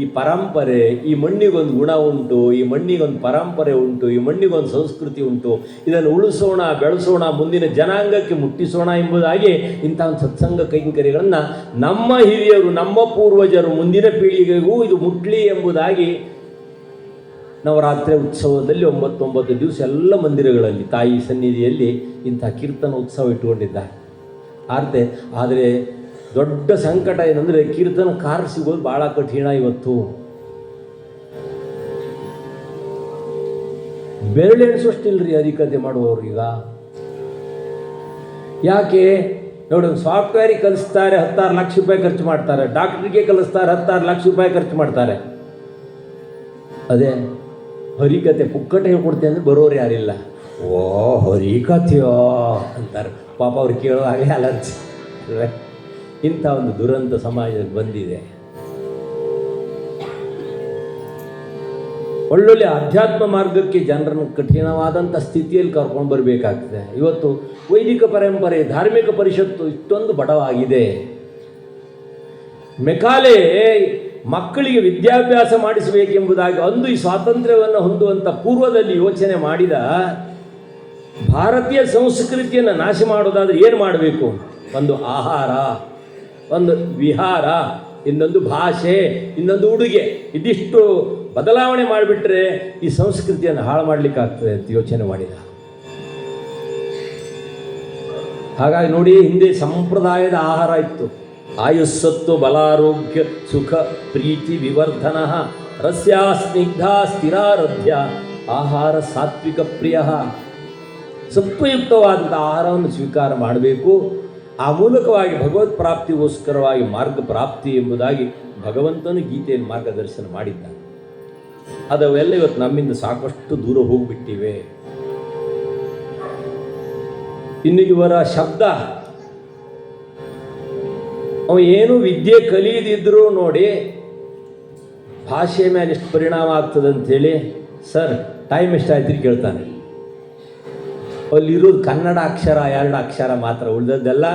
ಈ ಪರಂಪರೆ, ಈ ಮಣ್ಣಿಗೊಂದು ಗುಣ ಉಂಟು, ಈ ಮಣ್ಣಿಗೊಂದು ಪರಂಪರೆ ಉಂಟು, ಈ ಮಣ್ಣಿಗೊಂದು ಸಂಸ್ಕೃತಿ ಉಂಟು. ಇದನ್ನು ಉಳಿಸೋಣ, ಬೆಳೆಸೋಣ, ಮುಂದಿನ ಜನಾಂಗಕ್ಕೆ ಮುಟ್ಟಿಸೋಣ ಎಂಬುದಾಗಿ ಇಂಥ ಒಂದು ಸತ್ಸಂಗ ಕೈಂಕರ್ಯಗಳನ್ನು ನಮ್ಮ ಹಿರಿಯರು, ನಮ್ಮ ಪೂರ್ವಜರು ಮುಂದಿನ ಪೀಳಿಗೆಗೂ ಇದು ಮುಟ್ಲಿ ಎಂಬುದಾಗಿ ನವರಾತ್ರಿ ಉತ್ಸವದಲ್ಲಿ 9 ದಿವಸ ಎಲ್ಲ ಮಂದಿರಗಳಲ್ಲಿ ತಾಯಿ ಸನ್ನಿಧಿಯಲ್ಲಿ ಇಂಥ ಕೀರ್ತನ ಉತ್ಸವ ಇಟ್ಟುಕೊಂಡಿದ್ದಾರೆ. ಆದರೆ ದೊಡ್ಡ ಸಂಕಟ ಏನಂದರೆ ಕೀರ್ತನಕಾರ ಸಿಗೋದು ಭಾಳ ಕಠಿಣ ಇವತ್ತು. ಬೆರಳೆಣಿಸೋಷ್ಟಿಲ್ರಿ ಹರಿಕತೆ ಮಾಡುವವರು ಈಗ. ಯಾಕೆ ನೋಡಿ, ಸಾಫ್ಟ್ವೇರಿಗೆ ಕಲಿಸ್ತಾರೆ, 16 ಲಕ್ಷ ರೂಪಾಯಿ ಖರ್ಚು ಮಾಡ್ತಾರೆ. ಡಾಕ್ಟ್ರಿಗೆ ಕಲಿಸ್ತಾರೆ, 16 ಲಕ್ಷ ರೂಪಾಯಿ ಖರ್ಚು ಮಾಡ್ತಾರೆ. ಅದೇ ಹರಿಕತೆ ಪುಕ್ಕಟೆ ಹೇಳ್ಕೊಡ್ತೀನಿ ಅಂದರೆ ಬರೋರು ಯಾರಿಲ್ಲ. ಓ ಹರಿಕತೆಯೋ ಅಂತಾರೆ. ಪಾಪ ಅವ್ರು ಕೇಳೋ ಹಾಗೆ ಅಲರ್ಜಿ. ಇಂಥ ಒಂದು ದುರಂತ ಸಮಾಜದಲ್ಲಿ ಬಂದಿದೆ. ಒಳ್ಳೊಳ್ಳೆ ಆಧ್ಯಾತ್ಮ ಮಾರ್ಗಕ್ಕೆ ಜನರನ್ನು ಕಠಿಣವಾದಂಥ ಸ್ಥಿತಿಯಲ್ಲಿ ಕರ್ಕೊಂಡು ಬರಬೇಕಾಗ್ತದೆ. ಇವತ್ತು ವೈದಿಕ ಪರಂಪರೆ, ಧಾರ್ಮಿಕ ಪರಿಷತ್ತು ಇಷ್ಟೊಂದು ಬಡವಾಗಿದೆ. ಮೆಕಾಲೆ ಮಕ್ಕಳಿಗೆ ವಿದ್ಯಾಭ್ಯಾಸ ಮಾಡಿಸಬೇಕೆಂಬುದಾಗಿ ಅಂದು ಈ ಸ್ವಾತಂತ್ರ್ಯವನ್ನು ಹೊಂದುವಂಥ ಪೂರ್ವದಲ್ಲಿ ಯೋಚನೆ ಮಾಡಿದ ಭಾರತೀಯ ಸಂಸ್ಕೃತಿಯನ್ನು ನಾಶ ಮಾಡೋದಾದರೆ ಏನು ಮಾಡಬೇಕು? ಒಂದು ಆಹಾರ, ಒಂದು ವಿಹಾರ, ಇನ್ನೊಂದು ಭಾಷೆ, ಇನ್ನೊಂದು ಉಡುಗೆ, ಇದಿಷ್ಟು ಬದಲಾವಣೆ ಮಾಡಿಬಿಟ್ರೆ ಈ ಸಂಸ್ಕೃತಿಯನ್ನು ಹಾಳು ಮಾಡಲಿಕ್ಕಾಗ್ತದೆ ಅಂತ ಯೋಚನೆ ಮಾಡಿದ. ಹಾಗಾಗಿ ನೋಡಿ, ಹಿಂದೆ ಸಂಪ್ರದಾಯದ ಆಹಾರ ಇತ್ತು. ಆಯುಸ್ಸತ್ತು ಬಲಾರೋಗ್ಯ ಸುಖ ಪ್ರೀತಿ ವಿವರ್ಧನ ರಸ್ಯ ಸ್ನಿಗ್ಧ ಸ್ಥಿರಾರಧ್ಯ ಆಹಾರ ಸಾತ್ವಿಕ ಪ್ರಿಯ. ಸತ್ವಯುಕ್ತವಾದಂಥ ಆಹಾರವನ್ನು ಸ್ವೀಕಾರ ಮಾಡಬೇಕು. ಆ ಮೂಲಕವಾಗಿ ಭಗವತ್ ಪ್ರಾಪ್ತಿಗೋಸ್ಕರವಾಗಿ ಮಾರ್ಗ ಪ್ರಾಪ್ತಿ ಎಂಬುದಾಗಿ ಭಗವಂತನು ಗೀತೆಯಲ್ಲಿ ಮಾರ್ಗದರ್ಶನ ಮಾಡಿದ್ದಾನೆ. ಅದವೆಲ್ಲ ಇವತ್ತು ನಮ್ಮಿಂದ ಸಾಕಷ್ಟು ದೂರ ಹೋಗಿಬಿಟ್ಟಿವೆ. ಇನ್ನು ಇವರ ಶಬ್ದ, ಅವ ಏನು ವಿದ್ಯೆ ಕಲಿಯದಿದ್ರೂ ನೋಡಿ ಭಾಷೆ ಮೇಲೆ ಎಷ್ಟು ಪರಿಣಾಮ ಆಗ್ತದೆ ಅಂಥೇಳಿ, ಸರ್ ಟೈಮ್ ಎಷ್ಟಾಯ್ತು ಕೇಳ್ತಾನೆ. ಅಲ್ಲಿರೋದು ಕನ್ನಡ ಅಕ್ಷರ 2 ಅಕ್ಷರ ಮಾತ್ರ, ಉಳಿದದ್ದೆಲ್ಲ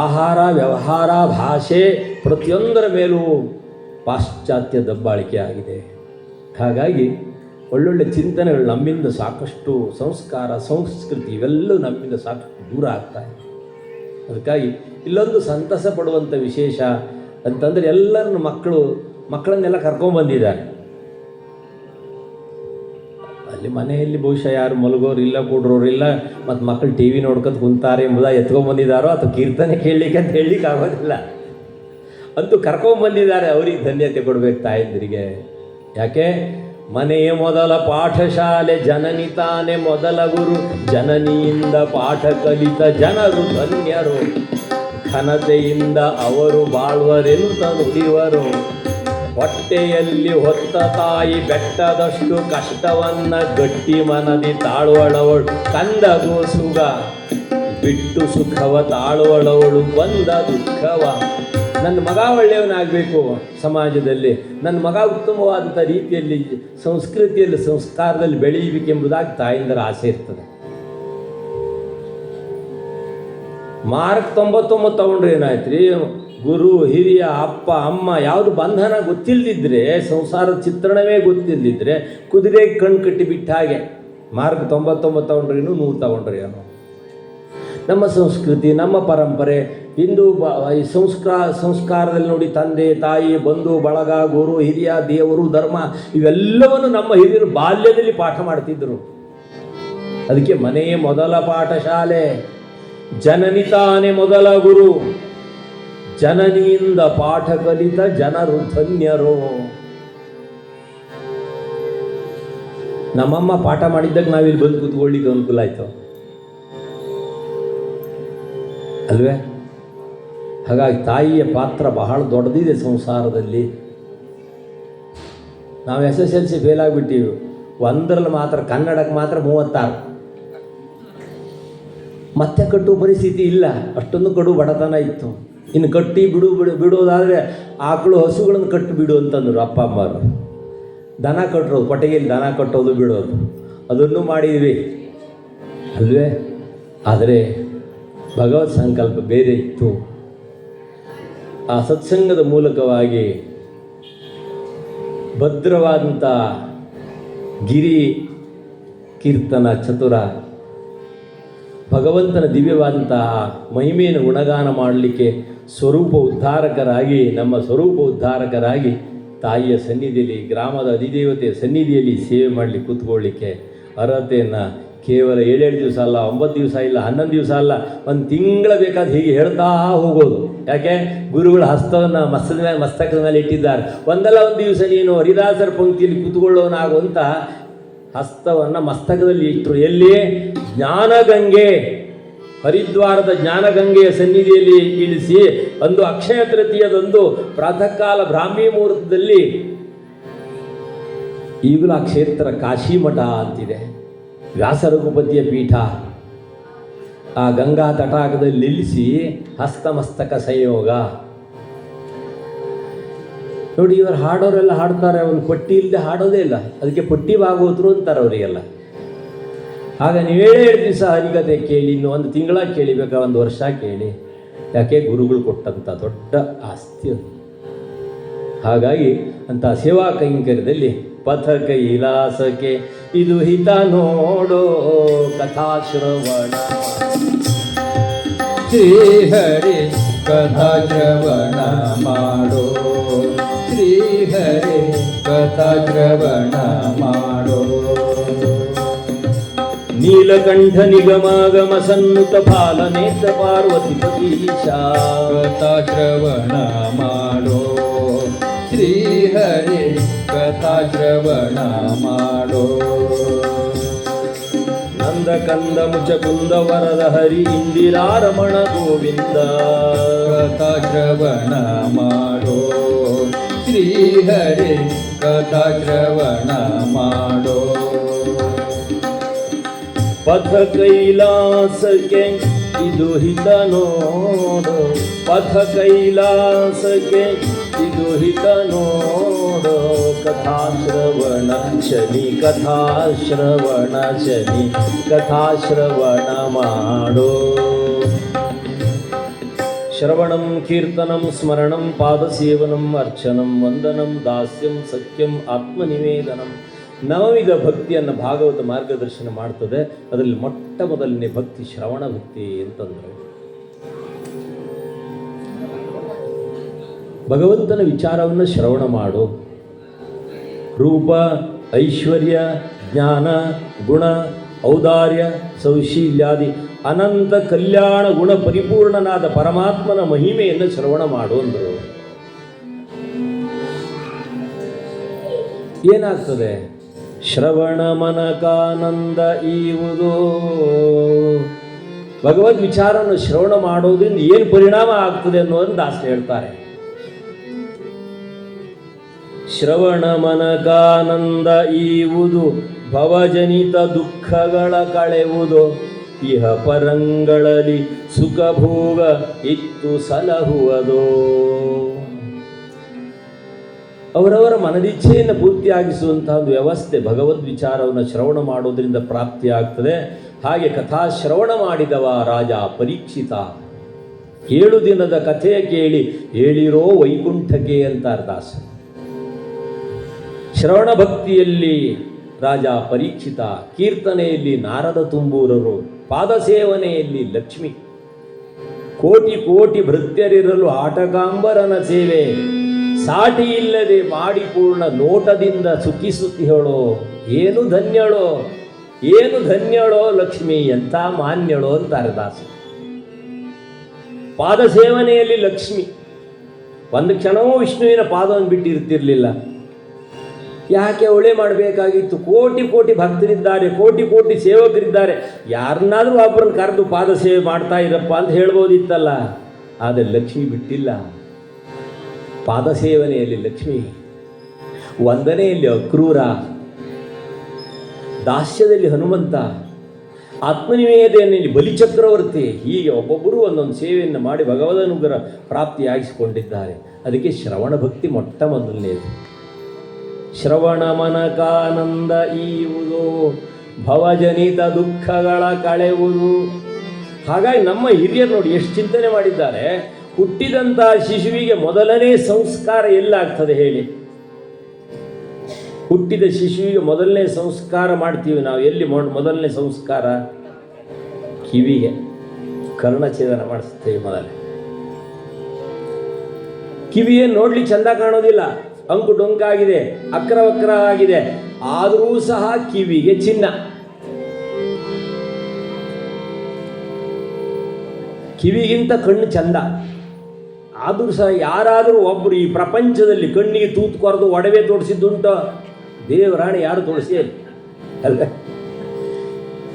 ಆಹಾರ, ವ್ಯವಹಾರ, ಭಾಷೆ ಪ್ರತಿಯೊಂದರ ಮೇಲೂ ಪಾಶ್ಚಾತ್ಯ ದಬ್ಬಾಳಿಕೆ ಆಗಿದೆ. ಹಾಗಾಗಿ ಒಳ್ಳೊಳ್ಳೆ ಚಿಂತನೆಗಳು ನಮ್ಮಿಂದ ಸಾಕಷ್ಟು, ಸಂಸ್ಕಾರ ಸಂಸ್ಕೃತಿ ಇವೆಲ್ಲವೂ ನಮ್ಮಿಂದ ಸಾಕಷ್ಟು ದೂರ ಆಗ್ತಾಯಿದೆ. ಅದಕ್ಕಾಗಿ ಇಲ್ಲೊಂದು ಸಂತಸ ಪಡುವಂಥ ವಿಶೇಷ ಅಂತಂದರೆ ಎಲ್ಲರನ್ನು ಮಕ್ಕಳನ್ನೆಲ್ಲ ಕರ್ಕೊಂಡ್ಬಂದಿದ್ದಾರೆ. ಅಲ್ಲಿ ಮನೆಯಲ್ಲಿ ಬಹುಶಃ ಯಾರು ಮಲಗೋರಿಲ್ಲ, ಕೂಡ್ರೋರಿಲ್ಲ, ಮತ್ತು ಮಕ್ಕಳು ಟಿ ವಿ ನೋಡ್ಕೊಂಡು ಕುಂತಾರೆ ಎಂಬುದಾಗಿ ಎತ್ಕೊಂಡ್ಬಂದಿದ್ದಾರೋ ಅಥವಾ ಕೀರ್ತನೆ ಕೇಳಲಿಕ್ಕೆ ಅಂತ ಹೇಳಲಿಕ್ಕೆ ಆಗೋದಿಲ್ಲ. ಅಂತೂ ಕರ್ಕೊಂಡ್ಬಂದಿದ್ದಾರೆ. ಅವ್ರಿಗೆ ಧನ್ಯತೆ ಕೊಡಬೇಕು ತಾಯಂದಿರಿಗೆ. ಯಾಕೆ? ಮನೆಯೇ ಮೊದಲ ಪಾಠಶಾಲೆ, ಜನನಿ ತಾನೇ ಮೊದಲ ಗುರು, ಜನನಿಯಿಂದ ಪಾಠ ಕಲಿತ ಜನರು ಧನ್ಯರು, ಘನತೆಯಿಂದ ಅವರು ಬಾಳ್ವರೆಂತ ನುಡಿವರು. ಹೊಟ್ಟೆಯಲ್ಲಿ ಹೊತ್ತ ತಾಯಿ ಬೆಟ್ಟದಷ್ಟು ಕಷ್ಟವನ್ನ ಗಟ್ಟಿ ಮನದಿ ತಾಳುವಳವಳು, ಕಂದಗೋ ಸುಗ ಬಿಟ್ಟು ಸುಖವ ತಾಳುವಳವಳು, ಬಂದ ದುಃಖವ. ನನ್ನ ಮಗ ಒಳ್ಳೆಯವನಾಗಬೇಕು ಸಮಾಜದಲ್ಲಿ, ನನ್ನ ಮಗ ಉತ್ತಮವಾದಂಥ ರೀತಿಯಲ್ಲಿ ಸಂಸ್ಕೃತಿಯಲ್ಲಿ ಸಂಸ್ಕಾರದಲ್ಲಿ ಬೆಳೆಯಬೇಕೆಂಬುದಾಗಿ ತಾಯಿಂದರ ಆಸೆ ಇರ್ತದೆ. ಮಾರ್ಕ್ 99 ತಗೊಂಡ್ರೆ ಏನಾಯ್ತು ರೀ? ಗುರು ಹಿರಿಯ ಅಪ್ಪ ಅಮ್ಮ ಯಾವುದು ಬಂಧನ ಗೊತ್ತಿಲ್ಲದಿದ್ದರೆ, ಸಂಸಾರದ ಚಿತ್ರಣವೇ ಗೊತ್ತಿಲ್ಲದಿದ್ದರೆ ಕುದುರೆ ಕಣ್ಣು ಕಟ್ಟಿ ಬಿಟ್ಟ ಹಾಗೆ. ಮಾರ್ಕ್ 99 ತಗೊಂಡ್ರೇನು 100 ತಗೊಂಡ್ರೇನು? ನಮ್ಮ ಸಂಸ್ಕೃತಿ, ನಮ್ಮ ಪರಂಪರೆ, ಹಿಂದೂ ಈ ಸಂಸ್ಕಾರದಲ್ಲಿ ನೋಡಿ ತಂದೆ ತಾಯಿ ಬಂಧು ಬಳಗ ಗುರು ಹಿರಿಯ ದೇವರು ಧರ್ಮ ಇವೆಲ್ಲವನ್ನು ನಮ್ಮ ಹಿರಿಯರು ಬಾಲ್ಯದಲ್ಲಿ ಪಾಠ ಮಾಡ್ತಿದ್ದರು. ಅದಕ್ಕೆ ಮನೆಯೇ ಮೊದಲ ಪಾಠಶಾಲೆ, ಜನನಿ ತಾನೇ ಮೊದಲ ಗುರು, ಜನನಿಯಿಂದ ಪಾಠ ಕಲಿತ ಜನರು ಧನ್ಯರು. ನಮ್ಮಮ್ಮ ಪಾಠ ಮಾಡಿದ್ದಾಗ ನಾವಿಲ್ಲಿ ಬಂದು ಕೂತ್ಕೊಳ್ಳಿಕ್ಕೆ ಅನುಕೂಲ ಆಯಿತು ಅಲ್ವೇ? ಹಾಗಾಗಿ ತಾಯಿಯ ಪಾತ್ರ ಬಹಳ ದೊಡ್ಡದಿದೆ ಸಂಸಾರದಲ್ಲಿ. ನಾವು SSLC ಫೇಲ್ ಆಗಿಬಿಟ್ಟಿವಿ. 1ರಲ್ಲಿ ಮಾತ್ರ ಕನ್ನಡಕ್ಕೆ ಮಾತ್ರ 36. ಮತ್ತೆ ಕಟ್ಟುವ ಪರಿಸ್ಥಿತಿ ಇಲ್ಲ, ಅಷ್ಟೊಂದು ಕಡು ಬಡತನ ಇತ್ತು. ಇನ್ನು ಕಟ್ಟಿ ಬಿಡೋದಾದರೆ ಆಕಳು ಹಸುಗಳನ್ನು ಕಟ್ಟಿ ಬಿಡು ಅಂತಂದರು ಅಪ್ಪ ಅಮ್ಮರು. ದನ ಕಟ್ಟೋದು, ಕೊಟ್ಟಿಗೆಯಲ್ಲಿ ದನ ಕಟ್ಟೋದು ಬಿಡೋದು ಅದನ್ನು ಮಾಡಿದ್ವಿ ಅಲ್ವೇ? ಆದರೆ ಭಗವತ್ ಸಂಕಲ್ಪ ಬೇರೆ ಇತ್ತು. ಆ ಸತ್ಸಂಗದ ಮೂಲಕವಾಗಿ ಭದ್ರವಾದಂಥ ಗಿರಿ ಕೀರ್ತನ ಚತುರ ಭಗವಂತನ ದಿವ್ಯವಾದಂತಹ ಮಹಿಮೆಯನ್ನು ಗುಣಗಾನ ಮಾಡಲಿಕ್ಕೆ ಸ್ವರೂಪ ಉದ್ಧಾರಕರಾಗಿ, ನಮ್ಮ ಸ್ವರೂಪ ಉದ್ಧಾರಕರಾಗಿ ತಾಯಿಯ ಸನ್ನಿಧಿಯಲ್ಲಿ, ಗ್ರಾಮದ ಅಧಿದೇವತೆಯ ಸನ್ನಿಧಿಯಲ್ಲಿ ಸೇವೆ ಮಾಡಲಿಕ್ಕೆ ಕೂತ್ಕೊಳ್ಳಿಕ್ಕೆ ಅರ್ಹತೆಯನ್ನು ಕೇವಲ 7 ದಿವಸ ಅಲ್ಲ, 9 ದಿವಸ ಇಲ್ಲ, 11 ದಿವಸ ಅಲ್ಲ, 1 ತಿಂಗಳ ಬೇಕಾದ ಹೀಗೆ ಹೇಳ್ತಾ ಹೋಗೋದು. ಯಾಕೆ? ಗುರುಗಳ ಹಸ್ತವನ್ನು ಮಸ್ತಕದ ಮೇಲೆ ಇಟ್ಟಿದ್ದಾರೆ. ಒಂದಲ್ಲ ಒಂದು ದಿವಸ ನೀನು ಹರಿದಾಸರ ಪಂಕ್ತಿಯಲ್ಲಿ ಕೂತ್ಕೊಳ್ಳೋನಾಗುವಂಥ ಹಸ್ತವನ್ನು ಮಸ್ತಕದಲ್ಲಿ ಇಟ್ಟರು. ಎಲ್ಲಿ? ಜ್ಞಾನಗಂಗೆ, ಹರಿದ್ವಾರದ ಜ್ಞಾನಗಂಗೆಯ ಸನ್ನಿಧಿಯಲ್ಲಿ ಇಳಿಸಿ ಒಂದು ಅಕ್ಷಯ ತೃತೀಯದಂದು ಪ್ರಾತಃ ಕಾಲ ಬ್ರಾಹ್ಮಿ ಮುಹೂರ್ತದಲ್ಲಿ, ಈಗಲೂ ಆ ಕ್ಷೇತ್ರ ಕಾಶಿ ಮಠ ಅಂತಿದೆ, ವ್ಯಾಸ ರಘುಪತಿಯ ಪೀಠ, ಆ ಗಂಗಾ ತಟಾಕದಲ್ಲಿ ನಿಲ್ಲಿಸಿ ಹಸ್ತಮಸ್ತಕ ಸಂಯೋಗ ನೋಡಿ. ಇವರು ಹಾಡೋರೆಲ್ಲ ಹಾಡ್ತಾರೆ, ಒಂದು ಪಟ್ಟಿ ಇಲ್ಲದೆ ಹಾಡೋದೇ ಇಲ್ಲ, ಅದಕ್ಕೆ ಪಟ್ಟಿ ಭಾಗವತರು ಅಂತಾರೆ ಅವರಿಗೆಲ್ಲ. ಆಗ ನೀವು 7 ದಿವಸ ಹರಿಕತೆ ಕೇಳಿ, ಇನ್ನು 1 ತಿಂಗಳ ಕೇಳಿಬೇಕಾ, 1 ವರ್ಷ ಕೇಳಿ. ಯಾಕೆ? ಗುರುಗಳು ಕೊಟ್ಟಂಥ ದೊಡ್ಡ ಆಸ್ತಿ ಅದು. ಹಾಗಾಗಿ ಅಂಥ ಸೇವಾ ಕೈಂಕರ್ಯದಲ್ಲಿ ಪಥ ಕೈಲಾಸಕ್ಕೆ ಇದು ಹಿತ ನೋಡೋ ಕಥಾಶ್ರವಣ. ಶ್ರೀಹರಿ ಕಥಾ ಶ್ರವಣ ಮಾಡೋ, ಶ್ರೀಹರಿ ಕಥಾ ಶ್ರವಣ ಮಾಡೋ. ನೀಲಕಂಠ ನಿಗಮಾಗಮ ಸನ್ನುತ ಪಾಲನೇತ ಪಾರ್ವತಿ ಪತೀಶ ಕಥಾ ಶ್ರವಣ ಮಾಡೋ, ಶ್ರೀಹರಿ ಕಥಾ ಶ್ರವಣ ಮಾಡೋ. ನಂದ ಕಂದ ಮುಚಕುಂದ ವರದ ಹರಿ ಇಂದಿರಾರಮಣ ಗೋವಿಂದ ಕಥಾ ಶ್ರವಣ ಮಾಡೋ, ಶ್ರೀಹರಿ ಕಥಾ ಶ್ರವಣ ಮಾಡೋ. ಪಥ ಕೈಲಾಸಕ್ಕೆ ಇದು ಹಿತ ನೋಡು, ಪಥ ಕೈಲಾಸಕ್ಕೆ ಇದು ಹಿತ ನೋಡು ಕಥಾಶ್ರವಣ ಶನಿ, ಕಥಾಶ್ರವಣ ಶನಿ, ಕಥಾಶ್ರವಣ ಮಾಡೋ. ಶ್ರವಣಂ ಕೀರ್ತನಂ ಸ್ಮರಣಂ ಪಾದಸೇವನಂ ಅರ್ಚನಂ ವಂದನಂ ದಾಸ್ಯಂ ಸಖ್ಯಂ ಆತ್ಮನಿವೇದನಂ. ನವವಿಧ ಭಕ್ತಿಯನ್ನು ಭಾಗವತ ಮಾರ್ಗದರ್ಶನ ಮಾಡ್ತದೆ. ಅದರಲ್ಲಿ ಮೊಟ್ಟ ಮೊದಲನೇ ಭಕ್ತಿ ಶ್ರವಣ ಭಕ್ತಿ ಅಂತಂದರು. ಭಗವಂತನ ವಿಚಾರವನ್ನು ಶ್ರವಣ ಮಾಡು. ರೂಪ, ಐಶ್ವರ್ಯ, ಜ್ಞಾನ, ಗುಣ, ಔದಾರ್ಯ, ಸೌಶೀಲ್ಯಾದಿ ಅನಂತ ಕಲ್ಯಾಣ ಗುಣ ಪರಿಪೂರ್ಣನಾದ ಪರಮಾತ್ಮನ ಮಹಿಮೆಯನ್ನು ಶ್ರವಣ ಮಾಡು ಅಂದರು. ಏನಾಗ್ತದೆ? ಶ್ರವಣ ಮನಕಾನಂದ ಈವುದು. ಭಗವದ್ ವಿಚಾರವನ್ನು ಶ್ರವಣ ಮಾಡೋದ್ರಿಂದ ಏನು ಪರಿಣಾಮ ಆಗ್ತದೆ ಅನ್ನೋದನ್ನು ದಾಸರು ಹೇಳ್ತಾರೆ. ಶ್ರವಣ ಮನಕಾನಂದ ಈವುದು, ಭವಜನಿತ ದುಃಖಗಳ ಕಳೆಯುವುದು, ಇಹ ಪರಂಗಳಲ್ಲಿ ಸುಖ ಭೋಗ ಇತ್ತು ಸಲಹುವುದೋ. ಅವರವರ ಮನದಿಚ್ಛೆಯನ್ನು ಪೂರ್ತಿಯಾಗಿಸುವಂತಹ ಒಂದು ವ್ಯವಸ್ಥೆ ಭಗವದ್ ವಿಚಾರವನ್ನು ಶ್ರವಣ ಮಾಡೋದ್ರಿಂದ ಪ್ರಾಪ್ತಿಯಾಗ್ತದೆ. ಹಾಗೆ ಕಥಾ ಶ್ರವಣ ಮಾಡಿದವ ರಾಜ ಪರೀಕ್ಷಿತ. 7 ದಿನದ ಕಥೆಯ ಕೇಳಿ ಹೇಳಿರೋ ವೈಕುಂಠಕ್ಕೆ ಅಂತಾರೆ ದಾಸರು. ಶ್ರವಣ ಭಕ್ತಿಯಲ್ಲಿ ರಾಜ ಪರೀಕ್ಷಿತ, ಕೀರ್ತನೆಯಲ್ಲಿ ನಾರದ ತುಂಬೂರರು, ಪಾದಸೇವನೆಯಲ್ಲಿ ಲಕ್ಷ್ಮಿ, ಕೋಟಿ ಕೋಟಿ ಭೃತ್ಯರಿರಲು ಆಟಗಾಂಬರನ ಸೇವೆ, ಸಾಟಿ ಇಲ್ಲದೆ ಮಾಡಿ ಪೂರ್ಣ ನೋಟದಿಂದ ಸುಖಿಸುತ್ತಿಹಳೋ. ಏನು ಧನ್ಯಳೋ, ಏನು ಧನ್ಯಳೋ ಲಕ್ಷ್ಮಿ, ಎಂಥ ಮಾನ್ಯಳೋ ಅಂತಾರೆ ದಾಸರು. ಪಾದಸೇವನೆಯಲ್ಲಿ ಲಕ್ಷ್ಮಿ. 1 ಕ್ಷಣವೂ ವಿಷ್ಣುವಿನ ಪಾದವನ್ನು ಬಿಟ್ಟಿರ್ತಿರ್ಲಿಲ್ಲ. ಯಾಕೆ ಒಳ್ಳೆ ಮಾಡಬೇಕಾಗಿತ್ತು? ಕೋಟಿ ಕೋಟಿ ಭಕ್ತರಿದ್ದಾರೆ, ಕೋಟಿ ಕೋಟಿ ಸೇವಕರಿದ್ದಾರೆ, ಯಾರನ್ನಾದರೂ ಒಬ್ಬರನ್ನು ಕರೆದು ಪಾದ ಸೇವೆ ಮಾಡ್ತಾ ಇರಪ್ಪ ಅಂತ ಹೇಳ್ಬೋದಿತ್ತಲ್ಲ. ಆದರೆ ಲಕ್ಷ್ಮಿ ಬಿಟ್ಟಿಲ್ಲ. ಪಾದಸೇವನೆಯಲ್ಲಿ ಲಕ್ಷ್ಮಿ, ವಂದನೆಯಲ್ಲಿ ಅಕ್ರೂರ, ದಾಸ್ಯದಲ್ಲಿ ಹನುಮಂತ, ಆತ್ಮನಿವೇದನೆಯಲ್ಲಿ ಬಲಿಚಕ್ರವರ್ತಿ. ಹೀಗೆ ಒಬ್ಬೊಬ್ಬರು ಒಂದೊಂದು ಸೇವೆಯನ್ನು ಮಾಡಿ ಭಗವದನುಗ್ರಹ ಪ್ರಾಪ್ತಿಯಾಗಿಸಿಕೊಂಡಿದ್ದಾರೆ. ಅದಕ್ಕೆ ಶ್ರವಣ ಭಕ್ತಿ ಮೊಟ್ಟ ಮೊದಲನೇದು. ಶ್ರವಣ ಮನಕಾನಂದ ಈವುದು, ಭವಜನಿತ ದುಃಖಗಳ ಕಳೆಯುವುದು. ಹಾಗಾಗಿ ನಮ್ಮ ಹಿರಿಯರು ನೋಡಿ ಎಷ್ಟು ಚಿಂತನೆ ಮಾಡಿದ್ದಾರೆ. ಹುಟ್ಟಿದಂಥ ಶಿಶುವಿಗೆ ಮೊದಲನೇ ಸಂಸ್ಕಾರ ಎಲ್ಲಾಗ್ತದೆ ಹೇಳಿ? ಹುಟ್ಟಿದ ಶಿಶುವಿಗೆ ಮೊದಲನೇ ಸಂಸ್ಕಾರ ಮಾಡ್ತೀವಿ ನಾವು. ಎಲ್ಲಿ ಮೊದಲನೇ ಸಂಸ್ಕಾರ? ಕಿವಿಗೆ ಕರ್ಣಛೇದನ ಮಾಡಿಸ್ತೇವೆ ಮೊದಲೇ. ಕಿವಿಯನ್ನು ನೋಡ್ಲಿಕ್ಕೆ ಚಂದ ಕಾಣೋದಿಲ್ಲ, ಅಂಕು ಡೊಂಕಾಗಿದೆ, ಅಕ್ರವಕ್ರ ಆಗಿದೆ, ಆದರೂ ಸಹ ಕಿವಿಗೆ ಚಿನ್ನ. ಕಿವಿಗಿಂತ ಕಣ್ಣು ಚಂದ. ಆದರೂ ಸಹ ಯಾರಾದರೂ ಒಬ್ಬರು ಈ ಪ್ರಪಂಚದಲ್ಲಿ ಕಣ್ಣಿಗೆ ತೂತು ಕೊರೆದು ಒಡವೆ ತೋರಿಸಿದ್ದುಂಟು? ದೇವರಾಣಿ ಯಾರು ತೋರಿಸಿ ಅಲ್ವೇ?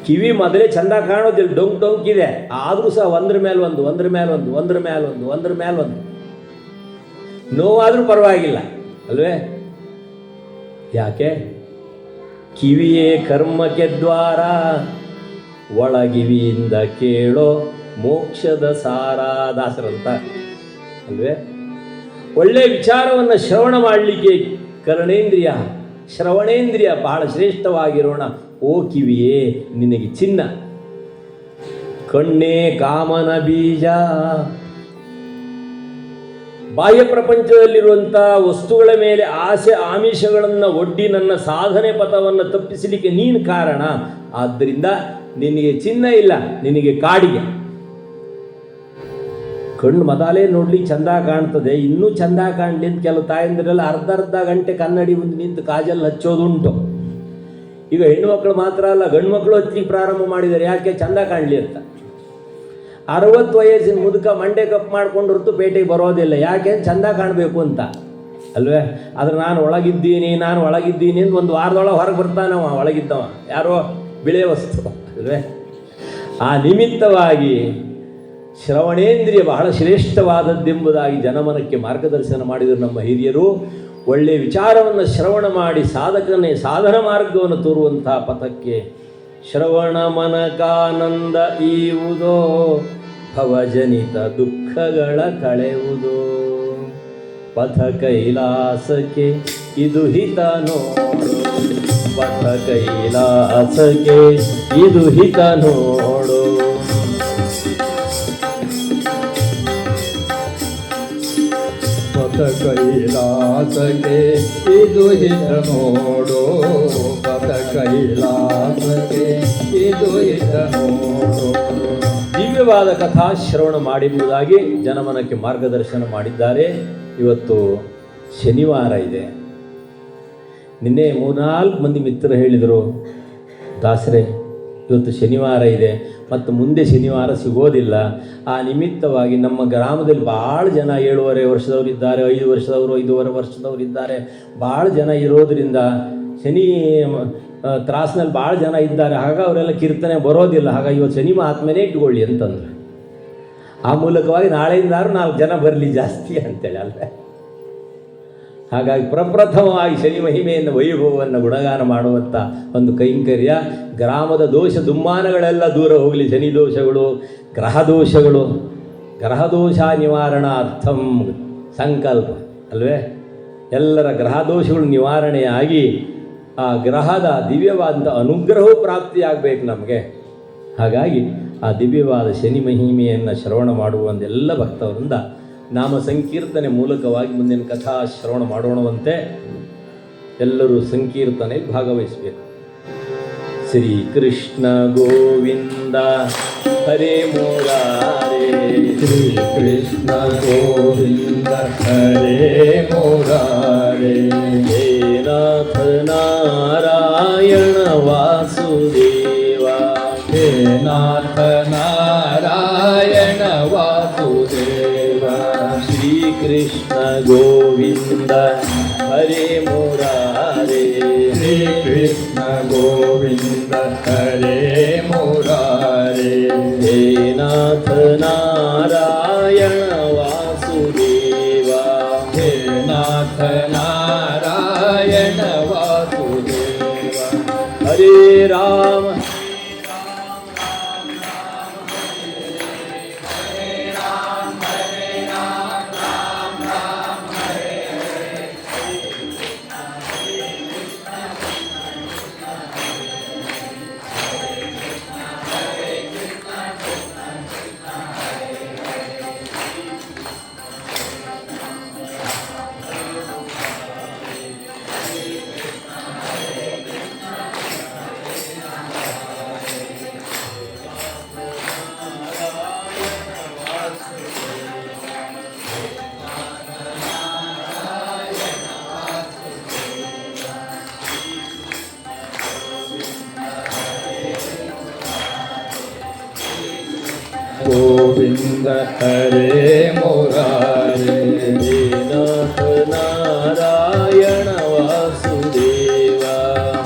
ಕಿವಿ ಮೊದಲೇ ಚಂದ ಕಾಣೋದಿಲ್ಲ, ಡೊಂಕ್ ಡೊಂಕ್ ಇದೆ. ಆದರೂ ಸಹ ಒಂದ್ರ ಮೇಲೆ ಒಂದು, ಒಂದ್ರ ಮೇಲೆ ಒಂದು, ಒಂದ್ರ ಮೇಲೆ ಒಂದು, ಒಂದ್ರ ಮೇಲೆ ಒಂದು. ನೋವಾದರೂ ಪರವಾಗಿಲ್ಲ ಅಲ್ವೇ? ಯಾಕೆ? ಕಿವಿಯೇ ಕರ್ಮಕ್ಕೆ ದ್ವಾರ, ಒಳಗಿವಿಯಿಂದ ಕೇಳೋ ಮೋಕ್ಷದ ಸಾರ, ದಾಸರಂತ ಅಲ್ವೇ? ಒಳ್ಳೆಯ ವಿಚಾರವನ್ನು ಶ್ರವಣ ಮಾಡಲಿಕ್ಕೆ ಕರ್ಣೇಂದ್ರಿಯ, ಶ್ರವಣೇಂದ್ರಿಯ ಬಹಳ ಶ್ರೇಷ್ಠವಾಗಿರೋಣ. ಓ ಕಿವಿಯೇ ನಿನಗೆ ಚಿನ್ನ. ಕಣ್ಣೇ ಕಾಮನ ಬೀಜ. ಬಾಹ್ಯ ಪ್ರಪಂಚದಲ್ಲಿರುವಂಥ ವಸ್ತುಗಳ ಮೇಲೆ ಆಸೆ ಆಮಿಷಗಳನ್ನು ಒಡ್ಡಿ ನನ್ನ ಸಾಧನೆ ಪಥವನ್ನು ತಪ್ಪಿಸಲಿಕ್ಕೆ ನೀನು ಕಾರಣ. ಆದ್ದರಿಂದ ನಿನಗೆ ಚಿನ್ನ ಇಲ್ಲ, ನಿನಗೆ ಕಾಡಿಗೆ. ಕಣ್ಣು ಮೊದಲೇ ನೋಡ್ಲಿಕ್ಕೆ ಚಂದ ಕಾಣ್ತದೆ, ಇನ್ನೂ ಚಂದ ಕಾಣಲಿ ಅಂತ ಕೆಲವು ತಾಯಂದಿರೆಲ್ಲ ಅರ್ಧ ಗಂಟೆ ಕನ್ನಡಿ ಮುಂದೆ ನಿಂತು ಕಾಜಲ್ ಹಚ್ಚೋದುಂಟು. ಈಗ ಹೆಣ್ಣುಮಕ್ಕಳು ಮಾತ್ರ ಅಲ್ಲ, ಗಂಡು ಮಕ್ಕಳು ಹಚ್ಚಲಿಕ್ಕೆ ಪ್ರಾರಂಭ ಮಾಡಿದ್ದಾರೆ. ಯಾಕೆ? ಚಂದ ಕಾಣಲಿ ಅಂತ. 60 ವಯಸ್ಸಿನ ಮುದುಕ ಮಂಡೆ ಕಪ್ ಮಾಡ್ಕೊಂಡು ಹೊರತು ಪೇಟೆಗೆ ಬರೋದಿಲ್ಲ. ಯಾಕೆ? ಚಂದ ಕಾಣಬೇಕು ಅಂತ ಅಲ್ವೇ? ಆದ್ರೆ ನಾನು ಒಳಗಿದ್ದೀನಿ ಅಂತ ಒಂದು ವಾರದೊಳಗೆ ಹೊರಗೆ ಬರ್ತಾನವ, ಒಳಗಿದ್ದವ ಯಾರೋ ಬಿಳೆ ವಸ್ತು ಅಲ್ವೇ? ಆ ನಿಮಿತ್ತವಾಗಿ ಶ್ರವಣೇಂದ್ರಿಯ ಬಹಳ ಶ್ರೇಷ್ಠವಾದದ್ದೆಂಬುದಾಗಿ ಜನಮನಕ್ಕೆ ಮಾರ್ಗದರ್ಶನ ಮಾಡಿದರು ನಮ್ಮ ಹಿರಿಯರು. ಒಳ್ಳೆಯ ವಿಚಾರವನ್ನು ಶ್ರವಣ ಮಾಡಿ ಸಾಧನ ಮಾರ್ಗವನ್ನು ತೋರುವಂತಹ ಪಥಕ್ಕೆ ಶ್ರವಣ ಮನಕಾನಂದ ಈವುದೋ, ಭವಜನಿತ ದುಃಖಗಳ ಕಳೆಯುವುದೋ. ಪಥ ಕೈಲಾಸಕ್ಕೆ ಇದು ಹಿತ ನೋಡು, ಪಥ ಕೈಲಾಸಕ್ಕೆ ಇದು ಹಿತ ನೋಡು. ಪಥ ಕೈಲಾಸಕ್ಕೆ ಇದು ಹಿತ ನೋಡು, ಪಥ ಕೈಲಾಸಕ್ಕೆ ಇದು ಹಿತ ನೋಡು. ದಿವ್ಯವಾದ ಕಥಾಶ್ರವಣ ಮಾಡಿರುವುದಾಗಿ ಜನಮನಕ್ಕೆ ಮಾರ್ಗದರ್ಶನ ಮಾಡಿದ್ದಾರೆ. ಇವತ್ತು ಶನಿವಾರ ಇದೆ. ನಿನ್ನೆ 3-4 ಮಂದಿ ಮಿತ್ರರು ಹೇಳಿದರು, ದಾಸರೇ ಇವತ್ತು ಶನಿವಾರ ಇದೆ ಮತ್ತು ಮುಂದೆ ಶನಿವಾರ ಸಿಗೋದಿಲ್ಲ. ಆ ನಿಮಿತ್ತವಾಗಿ ನಮ್ಮ ಗ್ರಾಮದಲ್ಲಿ ಭಾಳ ಜನ 7.5 ವರ್ಷದವರಿದ್ದಾರೆ, 5 ವರ್ಷದವರು, 5.5 ವರ್ಷದವರಿದ್ದಾರೆ. ಭಾಳ ಜನ ಇರೋದರಿಂದ ಶನಿ ತ್ರಾಸಿನಲ್ಲಿ ಭಾಳ ಜನ ಇದ್ದಾರೆ. ಹಾಗಾಗಿ ಅವರೆಲ್ಲ ಕೀರ್ತನೆ ಬರೋದಿಲ್ಲ. ಹಾಗಾಗಿ ಇವತ್ತು ಶನಿ ಮಹಾತ್ಮನೇ ಇಟ್ಕೊಳ್ಳಿ ಅಂತಂದ್ರೆ, ಆ ಮೂಲಕವಾಗಿ ನಾಳೆಯಿಂದಾರು 4 ಜನ ಬರಲಿ ಜಾಸ್ತಿ ಅಂತೇಳಿ ಅಲ್ವೇ? ಹಾಗಾಗಿ ಪ್ರಪ್ರಥಮವಾಗಿ ಶನಿ ಮಹಿಮೆಯನ್ನು, ವೈಭವವನ್ನು ಗುಣಗಾನ ಮಾಡುವಂಥ ಒಂದು ಕೈಂಕರ್ಯ. ಗ್ರಾಮದ ದೋಷ ದುಮ್ಮಾನಗಳೆಲ್ಲ ದೂರ ಹೋಗಲಿ. ಶನಿ ದೋಷಗಳು, ಗ್ರಹ ದೋಷ ನಿವಾರಣಾರ್ಥಂ ಸಂಕಲ್ಪ ಅಲ್ವೇ? ಎಲ್ಲರ ಗ್ರಹ ದೋಷಗಳು ನಿವಾರಣೆಯಾಗಿ ಆ ಗ್ರಹದ ದಿವ್ಯವಾದ ಅನುಗ್ರಹವು ಪ್ರಾಪ್ತಿಯಾಗಬೇಕು ನಮಗೆ. ಹಾಗಾಗಿ ಆ ದಿವ್ಯವಾದ ಶನಿ ಮಹಿಮೆಯನ್ನು ಶ್ರವಣ ಮಾಡುವಂತೆಲ್ಲ ಭಕ್ತವರಿಂದ ನಾಮ ಸಂಕೀರ್ತನೆ ಮೂಲಕವಾಗಿ ಮುಂದಿನ ಕಥಾ ಶ್ರವಣ ಮಾಡೋಣವಂತೆ. ಎಲ್ಲರೂ ಸಂಕೀರ್ತನೆಯಲ್ಲಿ ಭಾಗವಹಿಸಬೇಕು. ಶ್ರೀ ಕೃಷ್ಣ ಗೋವಿಂದ ಹರೇ ಮುರಾರೇ, ಶ್ರೀ ಕೃಷ್ಣ ಗೋವಿಂದ ಹರೇ ಮುರಾರೇ. ಹೇ ನಾಥ ನಾರಾಯಣ ವಾಸುದೇವ, ಹೇ ನಾಥ ನಾರಾಯಣ ವಾಸುದೇವ. ಶ್ರೀ ಕೃಷ್ಣ ಗೋವಿಂದ ಹರೇ ಮುರಾರೇ, ಶ್ರೀ ಕೃಷ್ಣ ಗೋವಿಂದ ಹರೇ ಮುರಾರೇ. ಹೇ ನಾಥ ನಾರಾಯಣ ವಾಸುದೇವ, ಹೇ ನಾಥ ನಾರಾಯಣ ವಾಸುದೇವ. ಹರೇ ರಾಮ ಹರೇ ಮುರಾರೇ. ಹೇ ನಾಥ ನಾರಾಯಣ ವಾಸುದೇವ.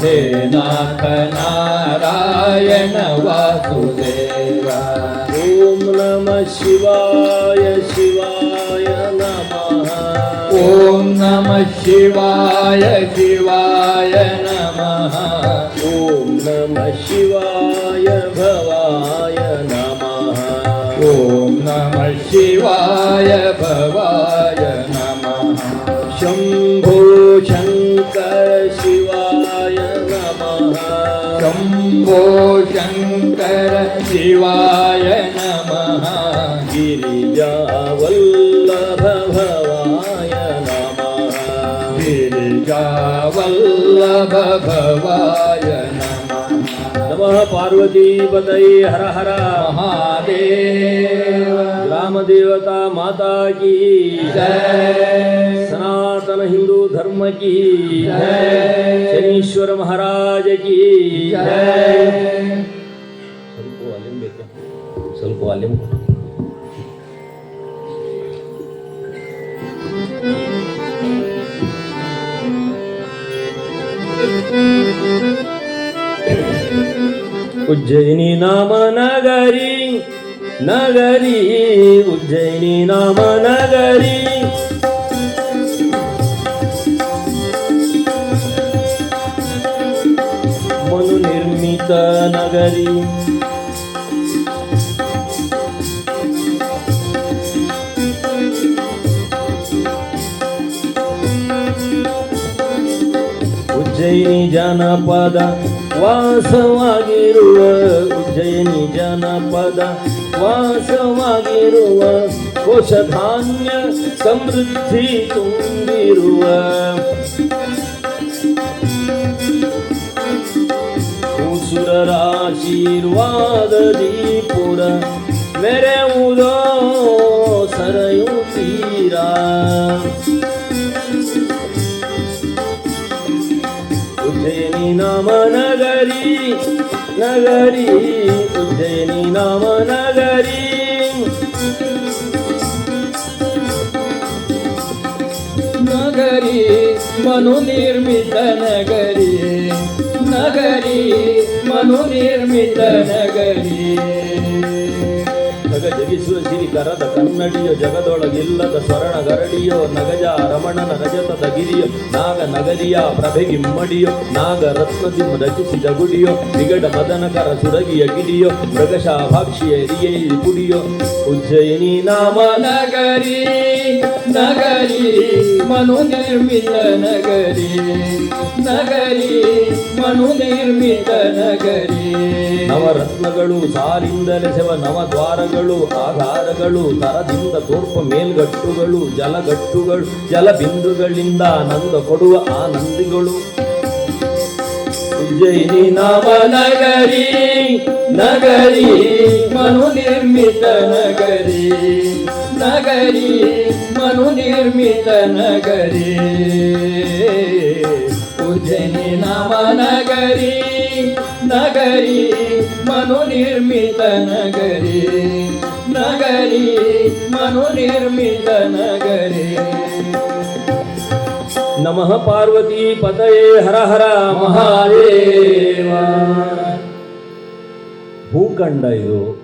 ಹೇ ನಾಥ ನಾರಾಯಣ ವಾಸುದೇವ. ಓಂ ನಮಃ ಶಿವಾಯ ಶಿವಾಯ ನಮಃ. ಓಂ ನಮಃ ಶಿವಾಯ ಶಿವಾಯ ನಮಃ. ಓಂ ನಮಃ ಶಿವಾಯ ಭವಾಯ ನಮಃ. ಓಂ ನಮಃ ಶಿವಾಯ ಭವಾಯ ನಮಃ. ಶಂಭೋ ಶಂಕರ ಶಿವಾಯ ನಮಃ. ಶಂಭೋ ಶಂಕರ ಶಿವಾಯ ನಮಃ. ಗಿರಿಜಾವಲ್ಲಭ ಭವಾಯ ನಮಃ. ಗಿರಿಜಾವಲ್ಲಭ ಭವಾಯ ನಮಃ. ನಮಃ ಪಾರ್ವತೀಪತಯೇ ಹರ ಹರ ಮಹಾದೇವ. ಗ್ರಾಮ ದೇವತಾ ಮಾತಾ ಕೀ ಜಯ. ಸನಾತನ ಹಿಂದೂ ಧರ್ಮ ಕೀ ಜಯ. ಶನೀಶ್ವರ ಮಹಾರಾಜ ಕೀ ಜಯ. ಸ್ವಲ್ಪ ವಾಲ್ಯೂಮ್ ಬೇಕಾ? ಸ್ವಲ್ಪ ವಾಲ್ಯೂಮ್. उज्जयिनी नाम नगरी नगरी उज्जयिनी नाम नगरी. मनु निर्मित नगरी. ಉಜ್ಜಯಿನಿ ಜನಪದ ವಾಸವಾಗಿರುವ ಉಜ್ಜಯಿನಿ ಜನಪದ ವಾಸವಾಗಿರುವ ಕೋಶಧಾನ್ಯ ಸಮೃದ್ಧಿ ತುಂಬಿರುವ ಸುರರ ಆಶೀರ್ವಾದದಿ ಪುರ ಮೆರೆಯುವುದೋ ಸರಯು ತೀರ. उज्जयिनी नाम नगरी नगरी उज्जयिनी नाम नगरी. नगरी मनुनिर्मित नगरी. नगरी मनुनिर्मित नगरी. ಜಗ ಜಗಿಸುವ ಸಿರಿಕರದ ಕನ್ನಡಿಯೋ ಜಗದೊಳಗಿಲ್ಲದ ಸ್ವರ್ಣ ಗರಡಿಯೋ ನಗಜ ರಮಣನ ರಜತದ ಗಿರಿಯೋ ನಾಗ ನಗರಿಯ ಪ್ರಭೆಗಿಮ್ಮಡಿಯೋ ನಾಗ ರತ್ನದಿ ರಚಿಸಿದ ಗುಡಿಯೋ ನಿಗಡ ಮದನಕರ ಸುರಗಿಯ ಗಿಡಿಯೋ ಮೃಗಶಾಭಾಕ್ಷಿಯ ಎರಿಯೈ ಪುಡಿಯೋ. ಉಜ್ಜಯಿನಿ ನಾಮ ನಗರಿ ನಗರಿ ಮನುನಿರ್ಮಿತ ನಗರಿ. ನಗರಿ ಮನುನಿರ್ಮಿತ ನಗರಿ. ನವರತ್ನಗಳು ಸಾಲಿಂದಲೆಸೆವ ನವದ್ವಾರಗಳು ಆಧಾರಗಳು ತರದಿಂದ ತೋರ್ಪ ಮೇಲ್ಗಟ್ಟುಗಳು ಜಲಗಟ್ಟುಗಳು ಜಲಬಿಂದುಗಳಿಂದ ಆನಂದ ಕೊಡುವ ಆನಂದಿಗಳು. ಉಜ್ಜಯಿನಿ ನಾಮ ನಗರಿ ನಗರಿ ಮನುನಿರ್ಮಿತ ನಗರಿ. ನಗರಿ ಮನುನಿರ್ಮಿತ ನಗರಿ. ಉಜ್ಜಯಿನಿ ನಾಮ ನಗರಿ ನಗರಿ ಮನುನಿರ್ಮಿತ ನಗರಿ. ನಗರಿ ಮನುನಿರ್ಮಿತ ನಗರಿ. ನಮಃ ಪಾರ್ವತಿ ಪತಯೇ ಹರ ಹರ ಮಹಾದೇವ. ಭೂಖಂಡ ಇದು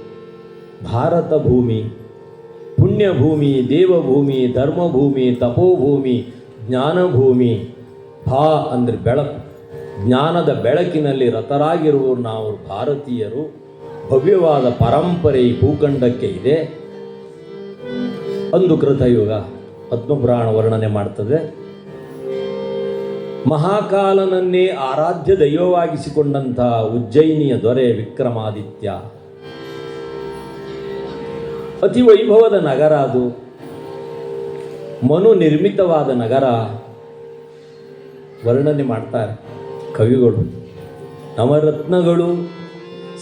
ಭಾರತ ಭೂಮಿ, ಪುಣ್ಯಭೂಮಿ, ದೇವಭೂಮಿ, ಧರ್ಮಭೂಮಿ, ತಪೋಭೂಮಿ, ಜ್ಞಾನಭೂಮಿ. ಭಾ ಅಂದರೆ ಬೆಳಕು, ಜ್ಞಾನದ ಬೆಳಕಿನಲ್ಲಿ ರತರಾಗಿರುವರು ನಾವು ಭಾರತೀಯರು. ಭವ್ಯವಾದ ಪರಂಪರೆ ಈ ಭೂಖಂಡಕ್ಕೆ ಇದೆ. ಅಂದು ಕೃತಯುಗ ಪದ್ಮಪುರಾಣ ವರ್ಣನೆ ಮಾಡ್ತದೆ. ಮಹಾಕಾಲನನ್ನೇ ಆರಾಧ್ಯ ದೈವವಾಗಿಸಿಕೊಂಡಂತಹ ಉಜ್ಜಯಿನಿಯ ದೊರೆ ವಿಕ್ರಮಾದಿತ್ಯ ಅತಿ ವೈಭವದ ನಗರ. ಅದು ಮನು ನಿರ್ಮಿತವಾದ ನಗರ ವರ್ಣನೆ ಮಾಡ್ತಾರೆ ಕವಿಗಳು. ನವರತ್ನಗಳು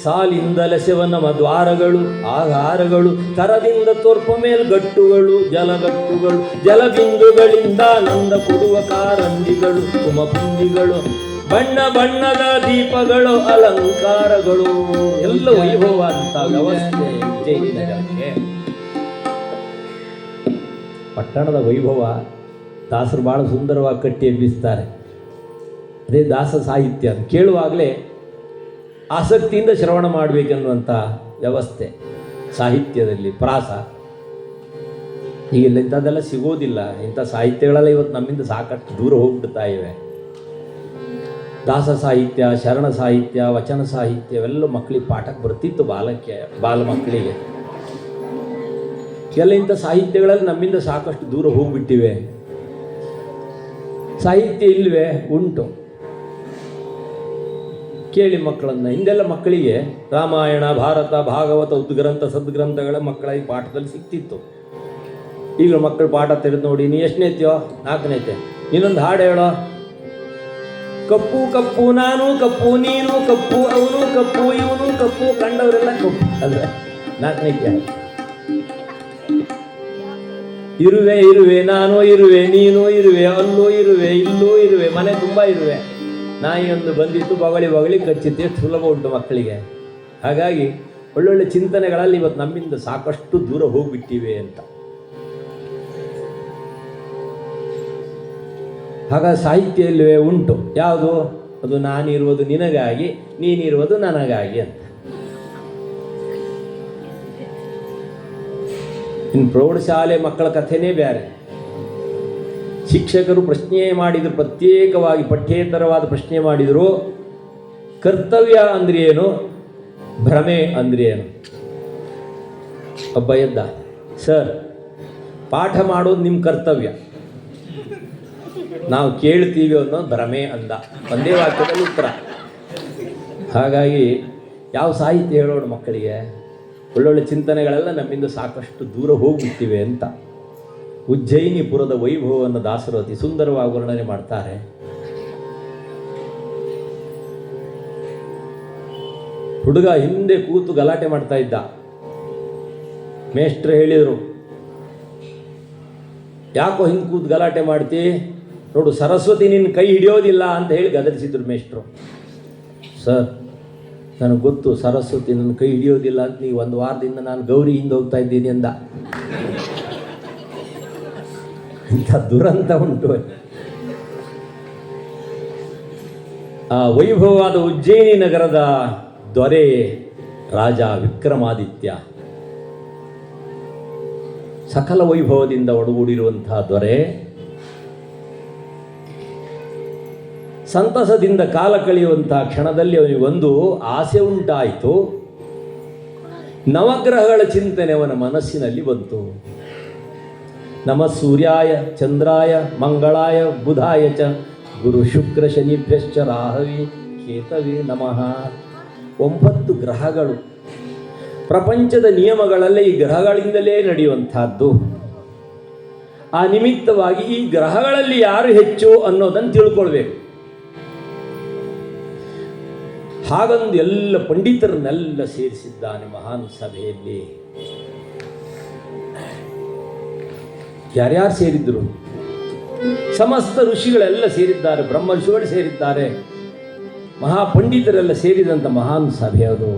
ಸಾಲಿಂದಲೆಸೆವ ನವ ದ್ವಾರಗಳು ಆಧಾರಗಳು ತರದಿಂದ ತೋರ್ಪ ಮೇಲ್ಗಟ್ಟುಗಳು ಜಲಗಟ್ಟುಗಳು ಜಲಬಿಂದುಗಳಿಂದ ಆನಂದ ಕೊಡುವ ಕಾರಂಜಿಗಳು ಕುಮಪುಂಜಿಗಳು ಬಣ್ಣ ಬಣ್ಣದ ದೀಪಗಳು ಅಲಂಕಾರಗಳು ಎಲ್ಲ ವೈಭವವಾದಂಥ ವ್ಯವಸ್ಥೆ ಉಜ್ಜಯಿನಿ ನಗರಕ್ಕೆ. ಪಟ್ಟಣದ ವೈಭವ ದಾಸರು ಭಾಳ ಸುಂದರವಾಗಿ ಕಟ್ಟಿ ಎಬ್ಬಿಸ್ತಾರೆ. ಅದೇ ದಾಸ ಸಾಹಿತ್ಯ ಕೇಳುವಾಗಲೇ ಆಸಕ್ತಿಯಿಂದ ಶ್ರವಣ ಮಾಡಬೇಕೆನ್ನುವಂಥ ವ್ಯವಸ್ಥೆ ಸಾಹಿತ್ಯದಲ್ಲಿ. ಪ್ರಾಸ ಈಗೆಲ್ಲ ಇಂಥದ್ದೆಲ್ಲ ಸಿಗೋದಿಲ್ಲ. ಇಂಥ ಸಾಹಿತ್ಯಗಳೆಲ್ಲ ಇವತ್ತು ನಮ್ಮಿಂದ ಸಾಕಷ್ಟು ದೂರ ಹೋಗ್ಬಿಡ್ತಾ ಇವೆ. ದಾಸ ಸಾಹಿತ್ಯ, ಶರಣ ಸಾಹಿತ್ಯ, ವಚನ ಸಾಹಿತ್ಯ ಇವೆಲ್ಲ ಮಕ್ಕಳಿಗೆ ಪಾಠಕ್ಕೆ ಬರ್ತಿತ್ತು. ಬಾಲ ಮಕ್ಕಳಿಗೆ ಎಲ್ಲ ಇಂಥ ಸಾಹಿತ್ಯಗಳಲ್ಲಿ ನಮ್ಮಿಂದ ಸಾಕಷ್ಟು ದೂರ ಹೋಗ್ಬಿಟ್ಟಿವೆ. ಸಾಹಿತ್ಯ ಇಲ್ವೇ? ಉಂಟು. ಕೇಳಿ ಮಕ್ಕಳನ್ನು. ಹಿಂದೆಲ್ಲ ಮಕ್ಕಳಿಗೆ ರಾಮಾಯಣ, ಭಾರತ, ಭಾಗವತ, ಉದ್ಗ್ರಂಥ, ಸದ್ಗ್ರಂಥಗಳ ಮಕ್ಕಳಿಗೆ ಪಾಠದಲ್ಲಿ ಸಿಕ್ತಿತ್ತು. ಈಗ ಮಕ್ಕಳು ಪಾಠ ತೆರೆದು ನೋಡಿ, ನೀ ಎಷ್ಟನೇತ್ಯೋ? 4ನೇತೆ. ಇನ್ನೊಂದು ಹಾಡು ಹೇಳೋ. ಕಪ್ಪು ಕಪ್ಪು ನಾನು ಕಪ್ಪು, ನೀನು ಕಪ್ಪು, ಅವನು ಕಪ್ಪು, ಇವನು ಕಪ್ಪು, ಕಂಡವರೆಲ್ಲ ಕಪ್ಪು ಅಲ್ವೇ? 4ನೇತ್ಯ. ಇರುವೆ ನಾನು ಇರುವೆ, ನೀನು ಇರುವೆ, ಅಲ್ಲೂ ಇರುವೆ, ಇಲ್ಲೂ ಇರುವೆ, ಮನೆ ತುಂಬ ಇರುವೆ. ನಾಯಿಯೊಂದು ಬಂದಿತ್ತು, ಬಗಳಿ ಕಚ್ಚಿತ್ತು. ಎಷ್ಟು ಸುಲಭ ಉಂಟು ಮಕ್ಕಳಿಗೆ. ಹಾಗಾಗಿ ಒಳ್ಳೊಳ್ಳೆ ಚಿಂತನೆಗಳಲ್ಲಿ ಇವತ್ತು ನಮ್ಮಿಂದ ಸಾಕಷ್ಟು ದೂರ ಹೋಗ್ಬಿಟ್ಟಿವೆ ಅಂತ. ಹಾಗಾಗಿ ಸಾಹಿತ್ಯ ಇಲ್ಲವೇ? ಉಂಟು. ಯಾವುದು? ಅದು ನಾನಿರುವುದು ನಿನಗಾಗಿ, ನೀನಿರುವುದು ನನಗಾಗಿ ಅಂತ. ಇನ್ನು ಪ್ರೌಢಶಾಲೆ ಮಕ್ಕಳ ಕಥೆನೇ ಬೇರೆ. ಶಿಕ್ಷಕರು ಪ್ರಶ್ನೆ ಮಾಡಿದರು, ಪ್ರತ್ಯೇಕವಾಗಿ ಪಠ್ಯೇತರವಾದ ಪ್ರಶ್ನೆ ಮಾಡಿದರು. ಕರ್ತವ್ಯ ಅಂದ್ರೆ ಏನು, ಭ್ರಮೆ ಅಂದ್ರೆ ಏನು? ಒಬ್ಬ ಎದ್ದ, ಸರ್ ಪಾಠ ಮಾಡೋದು ನಿಮ್ಮ ಕರ್ತವ್ಯ, ನಾವು ಕೇಳ್ತೀವಿ ಅನ್ನೋ ಭ್ರಮೆ ಅಂದ. ಒಂದೇ ವಾಕ್ಯದಲ್ಲಿ ಉತ್ತರ. ಹಾಗಾಗಿ ಯಾವ ಸಾಹಿತ್ಯ ಹೇಳೋಣ ಮಕ್ಕಳಿಗೆ? ಒಳ್ಳೊಳ್ಳೆ ಚಿಂತನೆಗಳೆಲ್ಲ ನಮ್ಮಿಂದ ಸಾಕಷ್ಟು ದೂರ ಹೋಗ್ಬಿಟ್ಟಿವೆ ಅಂತ. ಉಜ್ಜಯಿನಿಪುರದ ವೈಭವವನ್ನು ದಾಸರು ಅತಿ ಸುಂದರವಾಗಿ ವರ್ಣನೆ ಮಾಡ್ತಾರೆ. ಹುಡುಗ ಹಿಂದೆ ಕೂತು ಗಲಾಟೆ ಮಾಡ್ತಾ ಇದ್ದ. ಮೇಷ್ಟ್ರು ಹೇಳಿದರು, ಯಾಕೋ ಹಿಂದೆ ಕೂತು ಗಲಾಟೆ ಮಾಡ್ತಿ? ನೋಡು, ಸರಸ್ವತಿ ನಿನ್ನ ಕೈ ಹಿಡಿಯೋದಿಲ್ಲ ಅಂತ ಹೇಳಿ ಗದರಿಸಿದ್ರು ಮೇಷ್ಟ್ರು. ಸರ್, ನನಗೆ ಗೊತ್ತು ಸರಸ್ವತಿ ನನ್ನ ಕೈ ಹಿಡಿಯೋದಿಲ್ಲ ಅಂತ. ನೀವು 1 ವಾರದಿಂದ ನಾನು ಗೌರಿ ಹಿಂದೆ ಹೋಗ್ತಾ ಇದ್ದೀನಿ ಅಂದ. ಇಂಥ ದುರಂತ ಉಂಟು. ಆ ವೈಭವವಾದ ಉಜ್ಜಯಿನಿ ನಗರದ ದೊರೆ ರಾಜ ವಿಕ್ರಮಾದಿತ್ಯ, ಸಕಲ ವೈಭವದಿಂದ ಒಡಗೂಡಿರುವಂತಹ ದೊರೆ, ಸಂತಸದಿಂದ ಕಾಲ ಕಳೆಯುವಂತಹ ಕ್ಷಣದಲ್ಲಿ ಅವನಿಗೆ ಒಂದು ಆಸೆ ಉಂಟಾಯಿತು. ನವಗ್ರಹಗಳ ಚಿಂತನೆ ಅವನ ಮನಸ್ಸಿನಲ್ಲಿ ಬಂತು. ನಮ ಸೂರ್ಯಾಯ ಚಂದ್ರಾಯ ಮಂಗಳಾಯ ಬುಧಾಯ ಚ ಗುರು ಶುಕ್ರ ಶನಿಭ್ಯಶ್ಚ ರಾಹವೇ ಕೇತವೇ ನಮಃ. 9 ಗ್ರಹಗಳು. ಪ್ರಪಂಚದ ನಿಯಮಗಳಲ್ಲೇ ಈ ಗ್ರಹಗಳಿಂದಲೇ ನಡೆಯುವಂತಹದ್ದು. ಆ ನಿಮಿತ್ತವಾಗಿ ಈ ಗ್ರಹಗಳಲ್ಲಿ ಯಾರು ಹೆಚ್ಚು ಅನ್ನೋದನ್ನು ತಿಳ್ಕೊಳ್ಬೇಕು. ಹಾಗಂದು ಎಲ್ಲ ಪಂಡಿತರನ್ನೆಲ್ಲ ಸೇರಿಸಿದ್ದಾನೆ ಮಹಾನ್ ಸಭೆಯಲ್ಲಿ. ಯಾರ್ಯಾರು ಸೇರಿದ್ರು? ಸಮಸ್ತ ಋಷಿಗಳೆಲ್ಲ ಸೇರಿದ್ದಾರೆ, ಬ್ರಹ್ಮ ಋಷಿಗಳು ಸೇರಿದ್ದಾರೆ, ಮಹಾಪಂಡಿತರೆಲ್ಲ ಸೇರಿದಂಥ ಮಹಾನ್ ಸಭೆ ಅದು.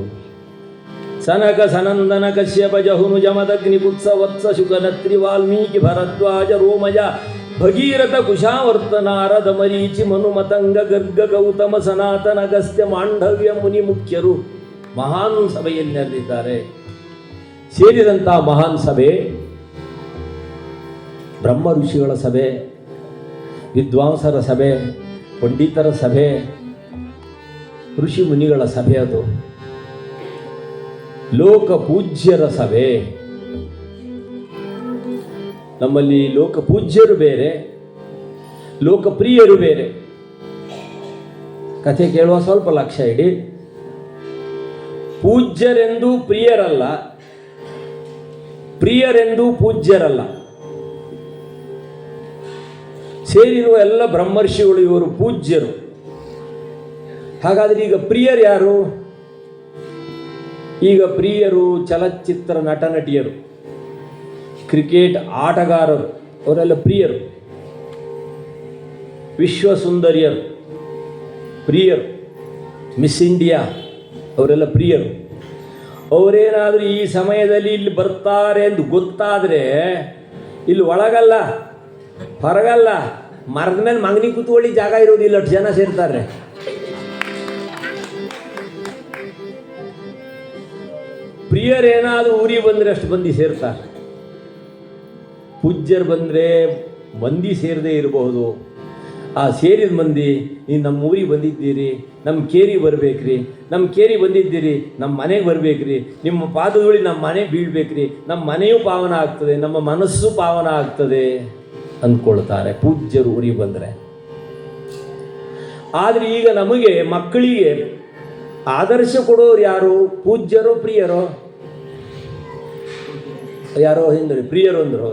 ಸನಕ ಸನಂದನ ಕಶ್ಯಪ ಜಹುನು ಜಮದಗ್ನಿ ಪುತ್ಸ ವತ್ಸ ಶುಕನತ್ರಿ ವಾಲ್ಮೀಕಿ ಭರದ್ವಾಜ ರೋಮಜ ಭಗೀರಥ ಕುಶಾವರ್ತ ನಾರದ ಮರೀಚಿ ಮನು ಮತಂಗ ಗರ್ಗ ಗೌತಮ ಸನಾತನ ಅಗಸ್ತ್ಯ ಮಾಂಡವ್ಯ ಮುನಿ ಮುಖ್ಯರು ಮಹಾನ್ ಸಭೆಯಲ್ಲಿದ್ದಾರೆ. ಸೇರಿದಂಥ ಮಹಾನ್ ಸಭೆ ಬ್ರಹ್ಮ ಋಷಿಗಳ ಸಭೆ, ವಿದ್ವಾಂಸರ ಸಭೆ, ಪಂಡಿತರ ಸಭೆ, ಋಷಿ ಮುನಿಗಳ ಸಭೆ. ಅದು ಲೋಕ ಪೂಜ್ಯರ ಸಭೆ. ನಮ್ಮಲ್ಲಿ ಲೋಕಪೂಜ್ಯರು ಬೇರೆ, ಲೋಕಪ್ರಿಯರು ಬೇರೆ. ಕಥೆ ಕೇಳುವ ಸ್ವಲ್ಪ ಲಕ್ಷ್ಯ ಇಡಿ. ಪೂಜ್ಯರೆಂದು ಪ್ರಿಯರಲ್ಲ, ಪ್ರಿಯರೆಂದು ಪೂಜ್ಯರಲ್ಲ. ಸೇರಿರುವ ಎಲ್ಲ ಬ್ರಹ್ಮರ್ಷಿಗಳು ಇವರು ಪೂಜ್ಯರು. ಹಾಗಾದರೆ ಈಗ ಪ್ರಿಯರು ಯಾರು? ಈಗ ಪ್ರಿಯರು ಚಲಚ್ಚಿತ್ರ ನಟ ನಟಿಯರು, ಕ್ರಿಕೆಟ್ ಆಟಗಾರರು, ಅವರೆಲ್ಲ ಪ್ರಿಯರು. ವಿಶ್ವಸುಂದರಿಯರು ಪ್ರಿಯರು, ಮಿಸ್ ಇಂಡಿಯಾ ಅವರೆಲ್ಲ ಪ್ರಿಯರು. ಅವರೇನಾದರೂ ಈ ಸಮಯದಲ್ಲಿ ಇಲ್ಲಿ ಬರ್ತಾರೆ ಎಂದು ಗೊತ್ತಾದರೆ ಇಲ್ಲಿ ಒಳಗಲ್ಲ ಹೊರಗಲ್ಲ, ಮರದ ಮೇಲೆ ಮಂಗನಿ ಕೂತ್ಕೊಳ್ಳಿ ಜಾಗ ಇರೋದಿಲ್ಲ, ಅಷ್ಟು ಜನ ಸೇರ್ತಾರೆ. ಪ್ರಿಯರೇನಾದರೂ ಊರಿಗೆ ಬಂದರೆ ಅಷ್ಟು ಮಂದಿ ಸೇರ್ತಾರೆ. ಪೂಜ್ಯರು ಬಂದರೆ ಮಂದಿ ಸೇರದೇ ಇರಬಹುದು. ಆ ಸೇರಿದ ಮಂದಿ, ನೀವು ನಮ್ಮ ಊರಿಗೆ ಬಂದಿದ್ದೀರಿ, ನಮ್ಮ ಕೇರಿಗೆ ಬರ್ಬೇಕ್ರಿ, ನಮ್ಮ ಕೇರಿಗೆ ಬಂದಿದ್ದೀರಿ, ನಮ್ಮ ಮನೆಗೆ ಬರ್ಬೇಕ್ರಿ, ನಿಮ್ಮ ಪಾದಧೂಳಿ ನಮ್ಮ ಮನೆ ಬೀಳ್ಬೇಕ್ರಿ, ನಮ್ಮ ಮನೆಯೂ ಪಾವನ ಆಗ್ತದೆ, ನಮ್ಮ ಮನಸ್ಸು ಪಾವನ ಆಗ್ತದೆ ಅಂದ್ಕೊಳ್ತಾರೆ ಪೂಜ್ಯರು ಊರಿಗೆ ಬಂದರೆ. ಆದರೆ ಈಗ ನಮಗೆ ಮಕ್ಕಳಿಗೆ ಆದರ್ಶ ಕೊಡೋರು ಯಾರು? ಪೂಜ್ಯರೋ ಪ್ರಿಯರೋ? ಯಾರೋ ಹಿಂದೆ ಪ್ರಿಯರು ಅಂದರು.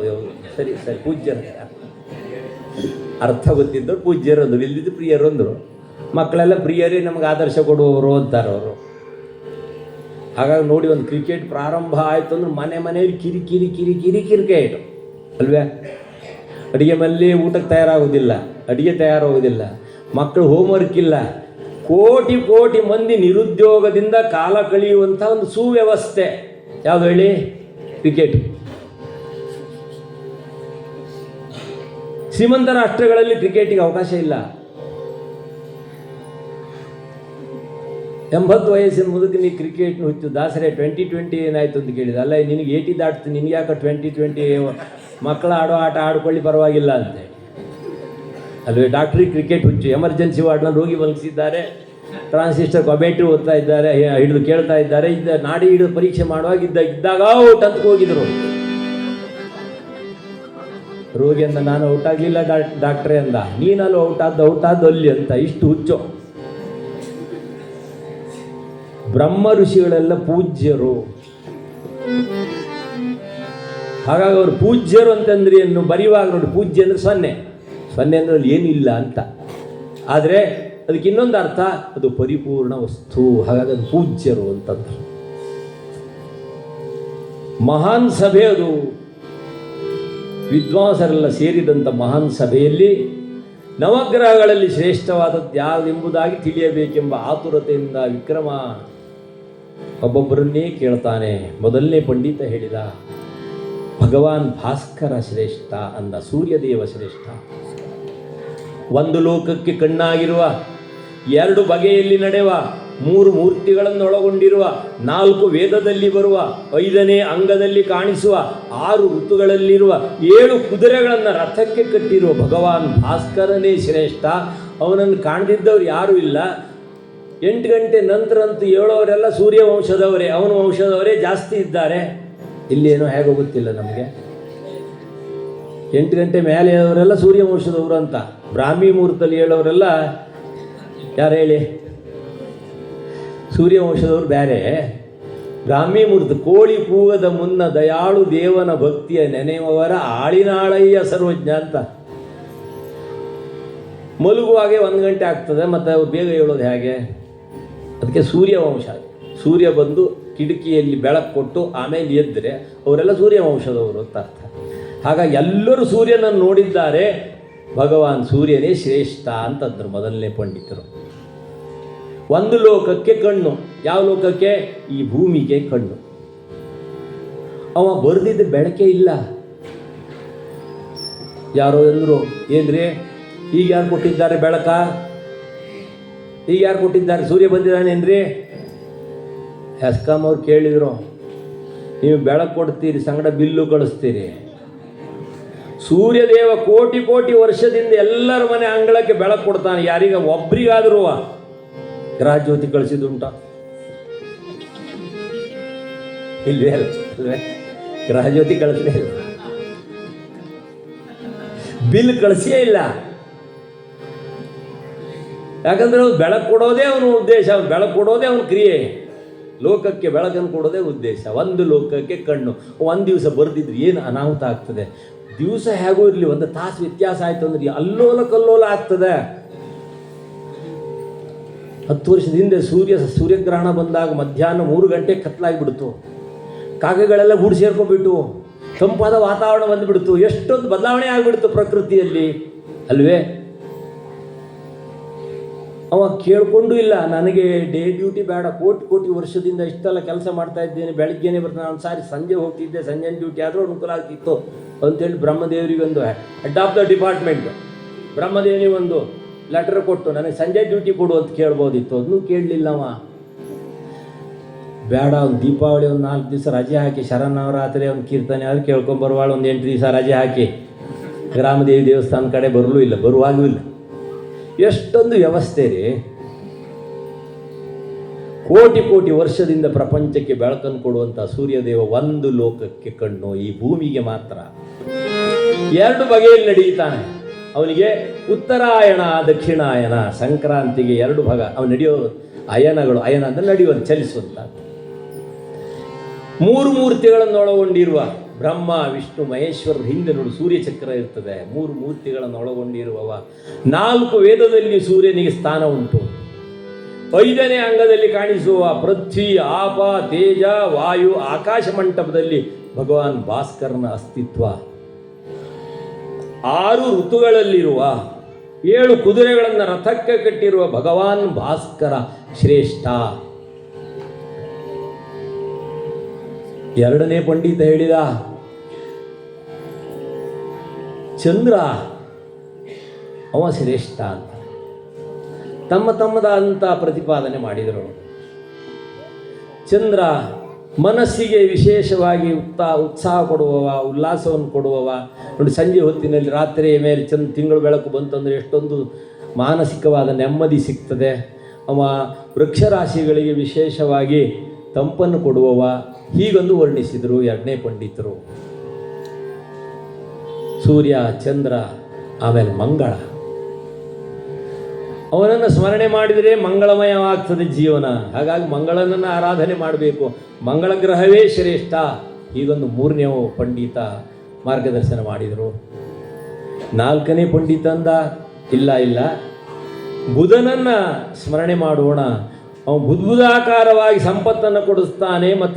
ಸರಿ ಸರಿ, ಪೂಜ್ಯರು ಅರ್ಥ ಗೊತ್ತಿದ್ದರು, ಪೂಜ್ಯರು ಅಂದರು, ಇಲ್ಲಿದ್ದು ಪ್ರಿಯರು ಅಂದರು. ಮಕ್ಕಳೆಲ್ಲ ಪ್ರಿಯರೇ ನಮಗೆ ಆದರ್ಶ ಕೊಡುವವರು ಅಂತಾರೆ ಅವರು. ಹಾಗಾಗಿ ನೋಡಿ, ಒಂದು ಕ್ರಿಕೆಟ್ ಪ್ರಾರಂಭ ಆಯಿತು ಅಂದ್ರೆ ಮನೆಯಲ್ಲಿ ಕಿರಿ ಕಿರಿ ಕಿರಿ ಕಿರಿ ಕ್ರಿಕೆಟ್ ಅಲ್ವೇ? ಅಡುಗೆ ಮನೇಲಿ ಊಟಕ್ಕೆ ತಯಾರಾಗೋದಿಲ್ಲ, ಮಕ್ಕಳು ಹೋಮ್ವರ್ಕ್ ಇಲ್ಲ. ಕೋಟಿ ಕೋಟಿ ಮಂದಿ ನಿರುದ್ಯೋಗದಿಂದ ಕಾಲ ಕಳೆಯುವಂಥ ಒಂದು ಸುವ್ಯವಸ್ಥೆ ಯಾವುದು ಹೇಳಿ? ಕ್ರಿಕೆಟ್. ಶ್ರೀಮಂತ ರಾಷ್ಟ್ರಗಳಲ್ಲಿ ಕ್ರಿಕೆಟಿಗೆ ಅವಕಾಶ ಇಲ್ಲ. 80 ವಯಸ್ಸಿನ ಮುದುಕ ನೀ ಕ್ರಿಕೆಟ್ನ ಹುಚ್ಚು ದಾಸರೇ 2020 ಏನಾಯ್ತು ಅಂತ ಕೇಳಿದ. ಅಲ್ಲ, ನಿನಗೆ 80 ದಾಟ್ತು, ನಿನಗೆ ಯಾಕೆ 2020? ಮಕ್ಕಳ ಆಡೋ ಆಟ ಆಡ್ಕೊಳ್ಳಿ, ಪರವಾಗಿಲ್ಲ ಅಂತೆ ಅಲ್ವೇ? ಡಾಕ್ಟ್ರಿಗೆ ಕ್ರಿಕೆಟ್ ಹುಚ್ಚು. ಎಮರ್ಜೆನ್ಸಿ ವಾರ್ಡ್ನಲ್ಲಿ ರೋಗಿ ಮಲಗಿಸಿದ್ದಾರೆ, ಟ್ರಾನ್ಸಿಸ್ಟರ್ ಕೊಬೇಟ್ರಿ ಓದ್ತಾ ಇದ್ದಾರೆ, ಹಿಡಿದು ಕೇಳ್ತಾ ಇದ್ದಾರೆ. ನಾಡಿ ಹಿಡಿದು ಪರೀಕ್ಷೆ ಮಾಡುವಾಗ ಇದ್ದಾಗ ಔಟ್ ಅಂತ ಹೋಗಿದ್ರು. ರೋಗಿ ಅಂದ, ನಾನು ಔಟ್ ಆಗಲಿಲ್ಲ ಡಾಕ್ಟ್ರೇ ಅಂದ. ನೀನಲ್ಲೂ ಔಟ್ ಆದ್ದು ಅಲ್ಲಿ ಅಂತ. ಇಷ್ಟು ಹುಚ್ಚು. ಬ್ರಹ್ಮ ಋಷಿಗಳೆಲ್ಲ ಪೂಜ್ಯರು. ಹಾಗಾಗಿ ಅವರು ಪೂಜ್ಯರು ಅಂತಂದ್ರೆ ಏನು ಬರೆಯುವಾಗ ನೋಡಿ, ಪೂಜ್ಯ ಅಂದರೆ 0 ಅಂದರೆ ಅಲ್ಲಿ ಏನಿಲ್ಲ ಅಂತ. ಆದರೆ ಅದಕ್ಕೆ ಇನ್ನೊಂದು ಅರ್ಥ, ಅದು ಪರಿಪೂರ್ಣ ವಸ್ತು. ಹಾಗಾಗಿ ಅದು ಪೂಜ್ಯರು ಅಂತಂದ್ರು. ಮಹಾನ್ ಸಭೆ ಅದು. ವಿದ್ವಾಂಸರೆಲ್ಲ ಸೇರಿದಂಥ ಮಹಾನ್ ಸಭೆಯಲ್ಲಿ ನವಗ್ರಹಗಳಲ್ಲಿ ಶ್ರೇಷ್ಠವಾದದ್ದು ಯಾವುದೆಂಬುದಾಗಿ ತಿಳಿಯಬೇಕೆಂಬ ಆತುರತೆಯಿಂದ ವಿಕ್ರಮ ಒಬ್ಬೊಬ್ಬರನ್ನೇ ಕೇಳ್ತಾನೆ. ಮೊದಲನೇ ಪಂಡಿತ ಹೇಳಿದ, ಭಗವಾನ್ ಭಾಸ್ಕರ ಶ್ರೇಷ್ಠ ಅಂದ, ಸೂರ್ಯದೇವ ಶ್ರೇಷ್ಠ. ಒಂದು ಲೋಕಕ್ಕೆ ಕಣ್ಣಾಗಿರುವ, 2 ಬಗೆಯಲ್ಲಿ ನಡೆಯುವ, 3 ಮೂರ್ತಿಗಳನ್ನು ಒಳಗೊಂಡಿರುವ, 4 ವೇದದಲ್ಲಿ ಬರುವ, 5ನೇ ಅಂಗದಲ್ಲಿ ಕಾಣಿಸುವ, 6 ಋತುಗಳಲ್ಲಿರುವ, 7 ಕುದುರೆಗಳನ್ನು ರಥಕ್ಕೆ ಕಟ್ಟಿರುವ ಭಗವಾನ್ ಭಾಸ್ಕರನೇ ಶ್ರೇಷ್ಠ. ಅವನನ್ನು ಕಾಣದಿದ್ದವ್ರು ಯಾರೂ ಇಲ್ಲ. 8 ಗಂಟೆ ನಂತರ ಅಂತೂ ಹೇಳೋರೆಲ್ಲ ಸೂರ್ಯ ವಂಶದವರೇ, ಅವನ ವಂಶದವರೇ ಜಾಸ್ತಿ ಇದ್ದಾರೆ. ಇಲ್ಲೇನೋ ಹೇಗೋ ಗೊತ್ತಿಲ್ಲ ನಮಗೆ. 8 ಗಂಟೆ ಮೇಲೆ ಹೇಳೋರೆಲ್ಲ ಸೂರ್ಯ ವಂಶದವರು ಅಂತ. ಬ್ರಾಹ್ಮಿ ಮುಹೂರ್ತದಲ್ಲಿ ಹೇಳೋರೆಲ್ಲ ಯಾರು ಹೇಳಿ? ಸೂರ್ಯ ವಂಶದವರು ಬೇರೆ. ಬ್ರಾಹ್ಮಿ ಮುಹೂರ್ತ ಕೋಳಿ ಕೂಗದ ಮುನ್ನ ದಯಾಳು ದೇವನ ಭಕ್ತಿಯ ನೆನೆಯುವವರ ಆಳಿನಾಳಯ್ಯ ಸರ್ವಜ್ಞ ಅಂತ. ಮಲಗುವಾಗೆ 1 ಗಂಟೆ ಆಗ್ತದೆ, ಮತ್ತು ಅವ್ರು ಬೇಗ ಹೇಳೋದು ಹೇಗೆ? ಅದಕ್ಕೆ ಸೂರ್ಯವಂಶ. ಸೂರ್ಯ ಬಂದು ಕಿಟಕಿಯಲ್ಲಿ ಬೆಳಕು ಕೊಟ್ಟು ಆಮೇಲೆ ಎದ್ದರೆ ಅವರೆಲ್ಲ ಸೂರ್ಯವಂಶದವರು ಅಂತ ಅರ್ಥ. ಹಾಗಾಗಿ ಎಲ್ಲರೂ ಸೂರ್ಯನನ್ನು ನೋಡಿದ್ದಾರೆ. ಭಗವಾನ್ ಸೂರ್ಯನೇ ಶ್ರೇಷ್ಠ ಅಂತಂದರು ಮೊದಲನೇ ಪಂಡಿತರು. ಒಂದು ಲೋಕಕ್ಕೆ ಕಣ್ಣು. ಯಾವ ಲೋಕಕ್ಕೆ? ಈ ಭೂಮಿಗೆ ಕಣ್ಣು. ಅವ ಬರೆದಿದ್ದ ಬೆಳಕೆ ಇಲ್ಲ. ಯಾರೋ ಅಂದರು, ಏನ್ರಿ ಈಗ ಯಾರು ಕೊಟ್ಟಿದ್ದಾರೆ ಬೆಳಕ? ಈಗ ಯಾರು ಕೊಟ್ಟಿದ್ದಾರೆ? ಸೂರ್ಯ ಬಂದಿದ್ದಾನೇನ್ರಿ? ಹೆಸ್ಕಾಂ ಅವ್ರು ಕೇಳಿದರು, ನೀವು ಬೆಳಕು ಕೊಡ್ತೀರಿ, ಸಂಗಡ ಬಿಲ್ಲು ಕಳಿಸ್ತೀರಿ. ಸೂರ್ಯದೇವ ಕೋಟಿ ಕೋಟಿ ವರ್ಷದಿಂದ ಎಲ್ಲರ ಮನೆ ಅಂಗಳಕ್ಕೆ ಬೆಳಕು ಕೊಡ್ತಾನೆ. ಯಾರೀಗ ಒಬ್ರಿಗಾದರೂ ಗ್ರಹ ಜ್ಯೋತಿ ಕಳಿಸಿದುಂಟ? ಇಲ್ವೇ ಅಲ್ವೇ? ಗ್ರಹ ಜ್ಯೋತಿ ಕಳಿಸಲೇ ಇಲ್ಲ, ಬಿಲ್ ಕಳಿಸೇ ಇಲ್ಲ. ಯಾಕಂದ್ರೆ ಅವ್ನು ಬೆಳಕು ಕೊಡೋದೇ ಅವನ ಉದ್ದೇಶ, ಅವ್ನು ಬೆಳಕು ಕೊಡೋದೇ ಅವನ ಕ್ರಿಯೆ. ಲೋಕಕ್ಕೆ ಬೆಳಕನ್ನು ಕೊಡೋದೇ ಉದ್ದೇಶ. ಒಂದು ಲೋಕಕ್ಕೆ ಕಣ್ಣು. ಒಂದು ದಿವಸ ಬರೆದಿದ್ರೆ ಏನು ಅನಾಹುತ ಆಗ್ತದೆ? ದಿವಸ ಹೇಗೂ ಇರಲಿ, 1 ತಾಸು ವ್ಯತ್ಯಾಸ ಆಯಿತು ಅಂದ್ರೆ ಅಲ್ಲೋಲ ಕಲ್ಲೋಲ ಆಗ್ತದೆ. 10 ವರ್ಷದ ಹಿಂದೆ ಸೂರ್ಯಗ್ರಹಣ ಬಂದಾಗ ಮಧ್ಯಾಹ್ನ 3 ಗಂಟೆ ಕತ್ತಲಾಗಿಬಿಡ್ತು. ಕಾಗೆಗಳೆಲ್ಲ ಗೂಡು ಸೇರ್ಕೊಂಡ್ಬಿಟ್ಟು, ತಂಪಾದ ವಾತಾವರಣ ಬಂದುಬಿಡ್ತು. ಎಷ್ಟೊಂದು ಬದಲಾವಣೆ ಆಗಿಬಿಡ್ತು ಪ್ರಕೃತಿಯಲ್ಲಿ ಅಲ್ವೇ? ಅವ ಕೇಳಿಕೊಂಡು ಇಲ್ಲ, ನನಗೆ ಡೇ ಡ್ಯೂಟಿ ಬೇಡ, ಕೋಟಿ ವರ್ಷದಿಂದ ಇಷ್ಟೆಲ್ಲ ಕೆಲಸ ಮಾಡ್ತಾ ಇದ್ದೇನೆ, ಬೆಳಗ್ಗೆನೇ ಬರ್ತಾನೆ, ನಾನು ಸಾರಿ ಸಂಜೆ ಹೋಗ್ತಿದ್ದೆ, ಸಂಜೆ ಡ್ಯೂಟಿ ಆದರೂ ಅನುಕೂಲ ಆಗ್ತಿತ್ತು ಅಂತೇಳಿ ಬ್ರಹ್ಮದೇವರಿಗೊಂದು ಹೆಡ್ ಆಫ್ ದ ಡಿಪಾರ್ಟ್ಮೆಂಟ್ ಬ್ರಹ್ಮದೇವನಿಗೆ ಒಂದು ಲೆಟರ್ ಕೊಟ್ಟು ನನಗೆ ಸಂಜೆ ಡ್ಯೂಟಿ ಕೊಡು ಅಂತ ಕೇಳ್ಬೋದಿತ್ತು. ಅದನ್ನೂ ಕೇಳಲಿಲ್ಲವ. ಬೇಡ, ಒಂದು ದೀಪಾವಳಿ ಒಂದು 4 ದಿವಸ ರಜೆ ಹಾಕಿ, ಶರನ್ನವರಾತ್ರಿ ಒಂದು ಕೀರ್ತನೆ ಆದರೂ ಕೇಳ್ಕೊಂಬರುವಾಳ, ಒಂದು 8 ದಿವಸ ರಜೆ ಹಾಕಿ ಗ್ರಾಮದೇವಿ ದೇವಸ್ಥಾನ ಕಡೆ ಬರಲೂ ಇಲ್ಲ, ಬರುವಾಗೂ ಇಲ್ಲ. ಎಷ್ಟೊಂದು ವ್ಯವಸ್ಥೆ ರೀ. ಕೋಟಿ ವರ್ಷದಿಂದ ಪ್ರಪಂಚಕ್ಕೆ ಬೆಳಕನ್ನು ಕೊಡುವಂಥ ಸೂರ್ಯದೇವ ಒಂದು ಲೋಕಕ್ಕೆ ಕಣ್ಣು, ಈ ಭೂಮಿಗೆ ಮಾತ್ರ. 2 ಬಗೆಯಲ್ಲಿ ನಡೆಯುತ್ತಾನೆ. ಅವನಿಗೆ ಉತ್ತರಾಯಣ, ದಕ್ಷಿಣಾಯನ, ಸಂಕ್ರಾಂತಿಗೆ 2 ಭಾಗ ಅವನು ನಡೆಯೋ ಅಯನಗಳು. ಅಯನ ಅಂದರೆ ನಡೆಯುವಂಥ, ಚಲಿಸುವಂಥ. 3 ಮೂರ್ತಿಗಳನ್ನು ಒಳಗೊಂಡಿರುವ ಬ್ರಹ್ಮ, ವಿಷ್ಣು, ಮಹೇಶ್ವರರ ಹಿಂದೆ ನೋಡಿ ಸೂರ್ಯಚಕ್ರ ಇರ್ತದೆ. 3 ಮೂರ್ತಿಗಳನ್ನು ಒಳಗೊಂಡಿರುವವ. 4 ವೇದದಲ್ಲಿ ಸೂರ್ಯನಿಗೆ ಸ್ಥಾನ ಉಂಟು. 5ನೇ ಅಂಗದಲ್ಲಿ ಕಾಣಿಸುವ ಪೃಥ್ವಿ, ಆಪ, ತೇಜ, ವಾಯು, ಆಕಾಶ ಮಂಟಪದಲ್ಲಿ ಭಗವಾನ್ ಭಾಸ್ಕರನ ಅಸ್ತಿತ್ವ. 6 ಋತುಗಳಲ್ಲಿರುವ 7 ಕುದುರೆಗಳನ್ನು ರಥಕ್ಕೆ ಕಟ್ಟಿರುವ ಭಗವಾನ್ ಭಾಸ್ಕರ ಶ್ರೇಷ್ಠ. 2ನೇ ಪಂಡಿತ ಹೇಳಿದ ಚಂದ್ರ ಅವ ಶ್ರೇಷ್ಠ ಅಂತ ತಮ್ಮದಾದಂಥ ಪ್ರತಿಪಾದನೆ ಮಾಡಿದರು. ಚಂದ್ರ ಮನಸ್ಸಿಗೆ ವಿಶೇಷವಾಗಿ ಉತ್ಸಾಹ ಕೊಡುವವ, ಉಲ್ಲಾಸವನ್ನು ಕೊಡುವವ. ನೋಡಿ, ಸಂಜೆ ಹೊತ್ತಿನಲ್ಲಿ ರಾತ್ರಿಯ ಮೇಲೆ ತಿಂಗಳು ಬೆಳಕು ಬಂತಂದರೆ ಎಷ್ಟೊಂದು ಮಾನಸಿಕವಾದ ನೆಮ್ಮದಿ ಸಿಗ್ತದೆ. ಅವ ವೃಕ್ಷರಾಶಿಗಳಿಗೆ ವಿಶೇಷವಾಗಿ ತಂಪನ್ನು ಕೊಡುವವ. ಹೀಗೊಂದು ವರ್ಣಿಸಿದರು 2ನೇ ಪಂಡಿತರು. ಸೂರ್ಯ, ಚಂದ್ರ, ಆಮೇಲೆ ಮಂಗಳ. ಅವನನ್ನು ಸ್ಮರಣೆ ಮಾಡಿದರೆ ಮಂಗಳಮಯವಾಗ್ತದೆ ಜೀವನ. ಹಾಗಾಗಿ ಮಂಗಳನನ್ನು ಆರಾಧನೆ ಮಾಡಬೇಕು. ಮಂಗಳ ಗ್ರಹವೇ ಶ್ರೇಷ್ಠ. ಹೀಗೊಂದು 3ನೇ ಪಂಡಿತ ಮಾರ್ಗದರ್ಶನ ಮಾಡಿದರು. 4ನೇ ಪಂಡಿತ ಅಂದ, ಇಲ್ಲ, ಬುಧನನ್ನು ಸ್ಮರಣೆ ಮಾಡೋಣ. ಅವನು ಬುದ್ಬುದಾಕಾರವಾಗಿ ಸಂಪತ್ತನ್ನು ಕೊಡಿಸ್ತಾನೆ ಮತ್ತು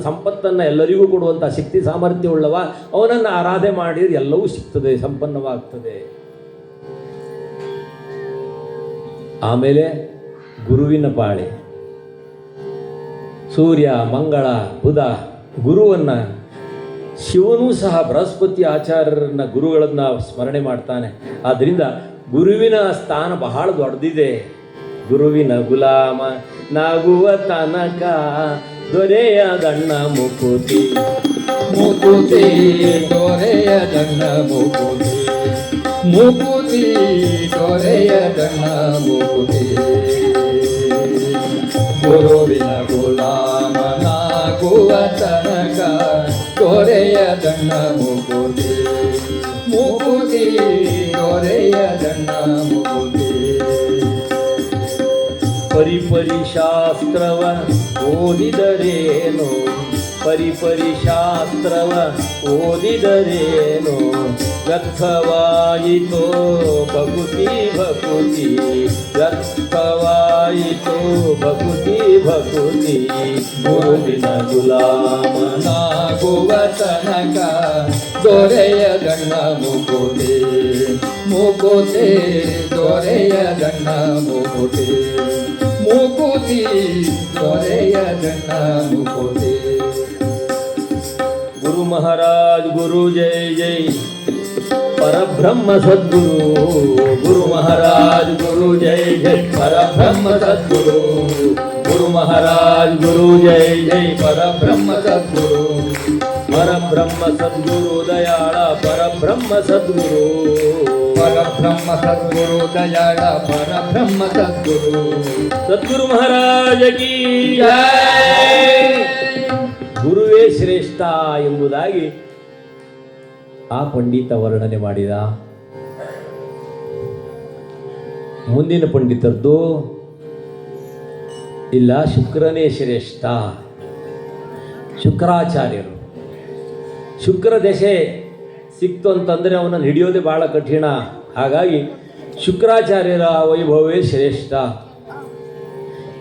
ಸಂಪತ್ತನ್ನು ಎಲ್ಲರಿಗೂ ಕೊಡುವಂಥ ಶಕ್ತಿ ಸಾಮರ್ಥ್ಯವುಳ್ಳವ. ಅವನನ್ನು ಆರಾಧನೆ ಮಾಡಿದರೆ ಎಲ್ಲವೂ ಸಿಗ್ತದೆ, ಸಂಪನ್ನವಾಗ್ತದೆ. ಆಮೇಲೆ ಗುರುವಿನ ಪಾಳೆ. ಸೂರ್ಯ, ಮಂಗಳ, ಬುಧ, ಗುರುವನ್ನು, ಶಿವನೂ ಸಹ ಬೃಹಸ್ಪತಿ ಆಚಾರ್ಯರನ್ನ ಗುರುಗಳನ್ನು ಸ್ಮರಣೆ ಮಾಡ್ತಾನೆ. ಆದ್ದರಿಂದ ಗುರುವಿನ ಸ್ಥಾನ ಬಹಳ ದೊಡ್ಡದಿದೆ. ಗುರುವಿನ ಗುಲಾಮ ನಾಗುವ ತನಕ ದೊರೆಯ ದಣ್ಣ ಮುಕುತಿ, ಮುಕುತಿ ದೊರೆಯ ದಣ್ಣ ಮುಕುತಿ, ಮುಕುತಿ ದೊರೆಯ ದಣ್ಣ ಮುಕುತಿ. ಗುರುವಿನ ಗುಲಾಮನಾಗುವ ತನಕ ದೊರೆಯ ದಣ್ಣ ಮುಕುತಿ, ಮುಕುತಿ ದೊರೆಯ ದಣ್ಣ ಮುಕುತಿ. ಪರಿಪರಿ ಶಾಸ್ತ್ರವ ಓದಿದರೇನು, ಪರಿಪರಿ ಶಾಸ್ತ್ರವ ಓದಿದರೇನು, ವ್ಯರ್ಥವಾಯಿತೋ ಭಕುತಿ ಭಕುತಿ, ವ್ಯರ್ಥವಾಯಿತೋ ಭಕುತಿ ಭಕುತಿ. ಗುರುವಿನ ಗುಲಾಮನಾಗುವ ತನಕ ದೊರೆಯ ದಣ್ಣ ಮುಕುತಿ, ಮುಕುತಿ ದೊರೆಯ ದಣ್ಣ ಮುಕುತಿ, ಮುಕುತಿ ದೊರೆಯ ದಣ್ಣ ಮುಕುತಿ. ಗುರು ಮಹಾರಾಜ್ ಗುರು ಜೈ ಜೈ ಪರಬ್ರಹ್ಮ ಸದ್ಗುರು. ಗುರು ಮಹಾರಾಜ್ ಗುರು ಜೈ ಜೈ ಪರಬ್ರಹ್ಮ ಸದ್ಗುರು. ಗುರು ಮಹಾರಾಜ್ ಗುರು ಜೈ ಜೈ ಪರಬ್ರಹ್ಮ ಸದ್ಗುರು. ಪರಬ್ರಹ್ಮ ಸದ್ಗುರು ದಯಾಳ ಪರಬ್ರಹ್ಮ ಸದ್ಗುರು. ಪರಬ್ರಹ್ಮ ಸದ್ಗುರು ದಯಾಳ ಪರಬ್ರಹ್ಮ ಸದ್ಗುರು. ಸದ್ಗುರು ಮಹಾರಾಜ ಕೀ ಜೈ. ಗುರುವೇ ಶ್ರೇಷ್ಠ ಎಂಬುದಾಗಿ ಆ ಪಂಡಿತ ವರ್ಣನೆ ಮಾಡಿದ. ಮುಂದಿನ ಪಂಡಿತರದ್ದು ಇಲ್ಲ, ಶುಕ್ರನೇ ಶ್ರೇಷ್ಠ. ಶುಕ್ರಾಚಾರ್ಯರು. ಶುಕ್ರ ದಶೆ ಸಿಕ್ತು ಅಂತಂದರೆ ಅವನನ್ನು ಹಿಡಿಯೋದೇ ಭಾಳ ಕಠಿಣ. ಹಾಗಾಗಿ ಶುಕ್ರಾಚಾರ್ಯರ ವೈಭವವೇ ಶ್ರೇಷ್ಠ.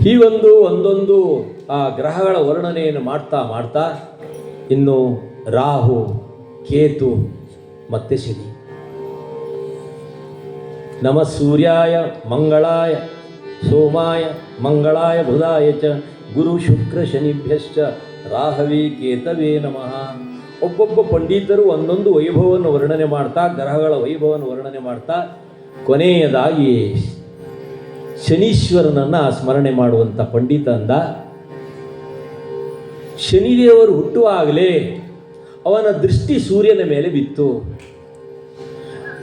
ಹೀಗೊಂದು ಒಂದೊಂದು ಆ ಗ್ರಹಗಳ ವರ್ಣನೆಯನ್ನು ಮಾಡ್ತಾ ಇನ್ನು ರಾಹು, ಕೇತು ಮತ್ತು ಶನಿ. ನಮ ಸೂರ್ಯಾಯ ಮಂಗಳಾಯ ಸೋಮಾಯ ಮಂಗಳಾಯ ಬುಧಾಯ ಚ ಗುರು ಶುಕ್ರ ಶನಿಭ್ಯಶ್ಚ ರಾಹವೇ ಕೇತವೇ ನಮಃ. ಒಬ್ಬೊಬ್ಬ ಪಂಡಿತರು ಒಂದೊಂದು ವೈಭವವನ್ನು ವರ್ಣನೆ ಮಾಡ್ತಾ, ಗ್ರಹಗಳ ವೈಭವವನ್ನು ವರ್ಣನೆ ಮಾಡ್ತಾ, ಕೊನೆಯದಾಗಿ ಶನೀಶ್ವರನನ್ನು ಸ್ಮರಣೆ ಮಾಡುವಂಥ ಪಂಡಿತ ಅಂದ, ಶನಿದೇವರು ಹುಟ್ಟುವಾಗಲೇ ಅವನ ದೃಷ್ಟಿ ಸೂರ್ಯನ ಮೇಲೆ ಬಿತ್ತು.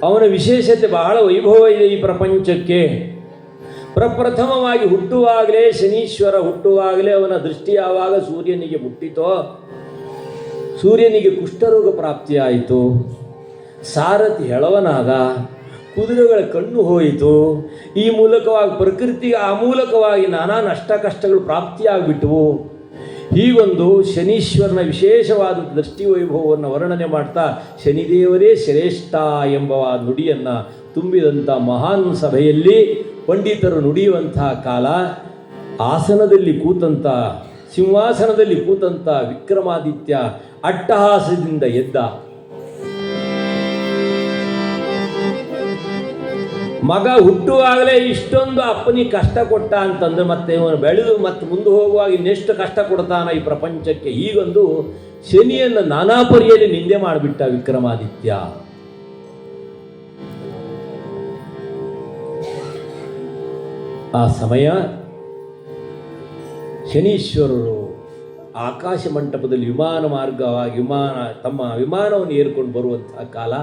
ಅವನ ವಿಶೇಷತೆ ಬಹಳ ವೈಭವ ಇದೆ ಈ ಪ್ರಪಂಚಕ್ಕೆ. ಪ್ರಪ್ರಥಮವಾಗಿ ಹುಟ್ಟುವಾಗಲೇ ಶನೀಶ್ವರ ಹುಟ್ಟುವಾಗಲೇ ಅವನ ದೃಷ್ಟಿ ಯಾವಾಗ ಸೂರ್ಯನಿಗೆ ಮುಟ್ಟಿತೋ, ಸೂರ್ಯನಿಗೆ ಕುಷ್ಠರೋಗ ಪ್ರಾಪ್ತಿಯಾಯಿತು. ಸಾರಥಿ ಹೆಳವನಾದ, ಕುದುರೆಗಳ ಕಣ್ಣು ಹೋಯಿತು. ಈ ಮೂಲಕವಾಗಿ ಪ್ರಕೃತಿಗೆ ಆ ಮೂಲಕವಾಗಿ ನಾನಾ ನಷ್ಟ ಕಷ್ಟಗಳು ಪ್ರಾಪ್ತಿಯಾಗಿಬಿಟ್ಟವು. ಹೀಗೊಂದು ಶನೀಶ್ವರನ ವಿಶೇಷವಾದ ದೃಷ್ಟಿ ವೈಭವವನ್ನು ವರ್ಣನೆ ಮಾಡ್ತಾ ಶನಿದೇವರೇ ಶ್ರೇಷ್ಠ ಎಂಬ ನುಡಿಯನ್ನು ತುಂಬಿದಂಥ ಮಹಾನ್ ಸಭೆಯಲ್ಲಿ ಪಂಡಿತರು ನುಡಿಯುವಂತಹ ಕಾಲ, ಆಸನದಲ್ಲಿ ಕೂತಂಥ, ಸಿಂಹಾಸನದಲ್ಲಿ ಕೂತಂಥ ವಿಕ್ರಮಾದಿತ್ಯ ಅಟ್ಟಹಾಸದಿಂದ ಎದ್ದ. ಮಗ ಹುಟ್ಟುವಾಗಲೇ ಇಷ್ಟೊಂದು ಅಪ್ಪನಿಗೆ ಕಷ್ಟ ಕೊಟ್ಟ ಅಂತಂದ್ರೆ ಮತ್ತೆ ಇವನು ಬೆಳೆದು ಮತ್ತೆ ಮುಂದೆ ಹೋಗುವಾಗ ಇನ್ನೆಷ್ಟು ಕಷ್ಟ ಕೊಡ್ತಾನ ಈ ಪ್ರಪಂಚಕ್ಕೆ. ಈಗೊಂದು ಶನಿಯನ್ನು ನಾನಾ ಪರಿಯಲ್ಲಿ ನಿಂದೆ ಮಾಡಿಬಿಟ್ಟ ವಿಕ್ರಮಾದಿತ್ಯ. ಆ ಸಮಯ ಶನೀಶ್ವರರು ಆಕಾಶ ಮಂಟಪದಲ್ಲಿ ವಿಮಾನ ಮಾರ್ಗವಾಗಿ ತಮ್ಮ ವಿಮಾನವನ್ನು ಏರ್ಕೊಂಡು ಬರುವಂತಹ ಕಾಲ.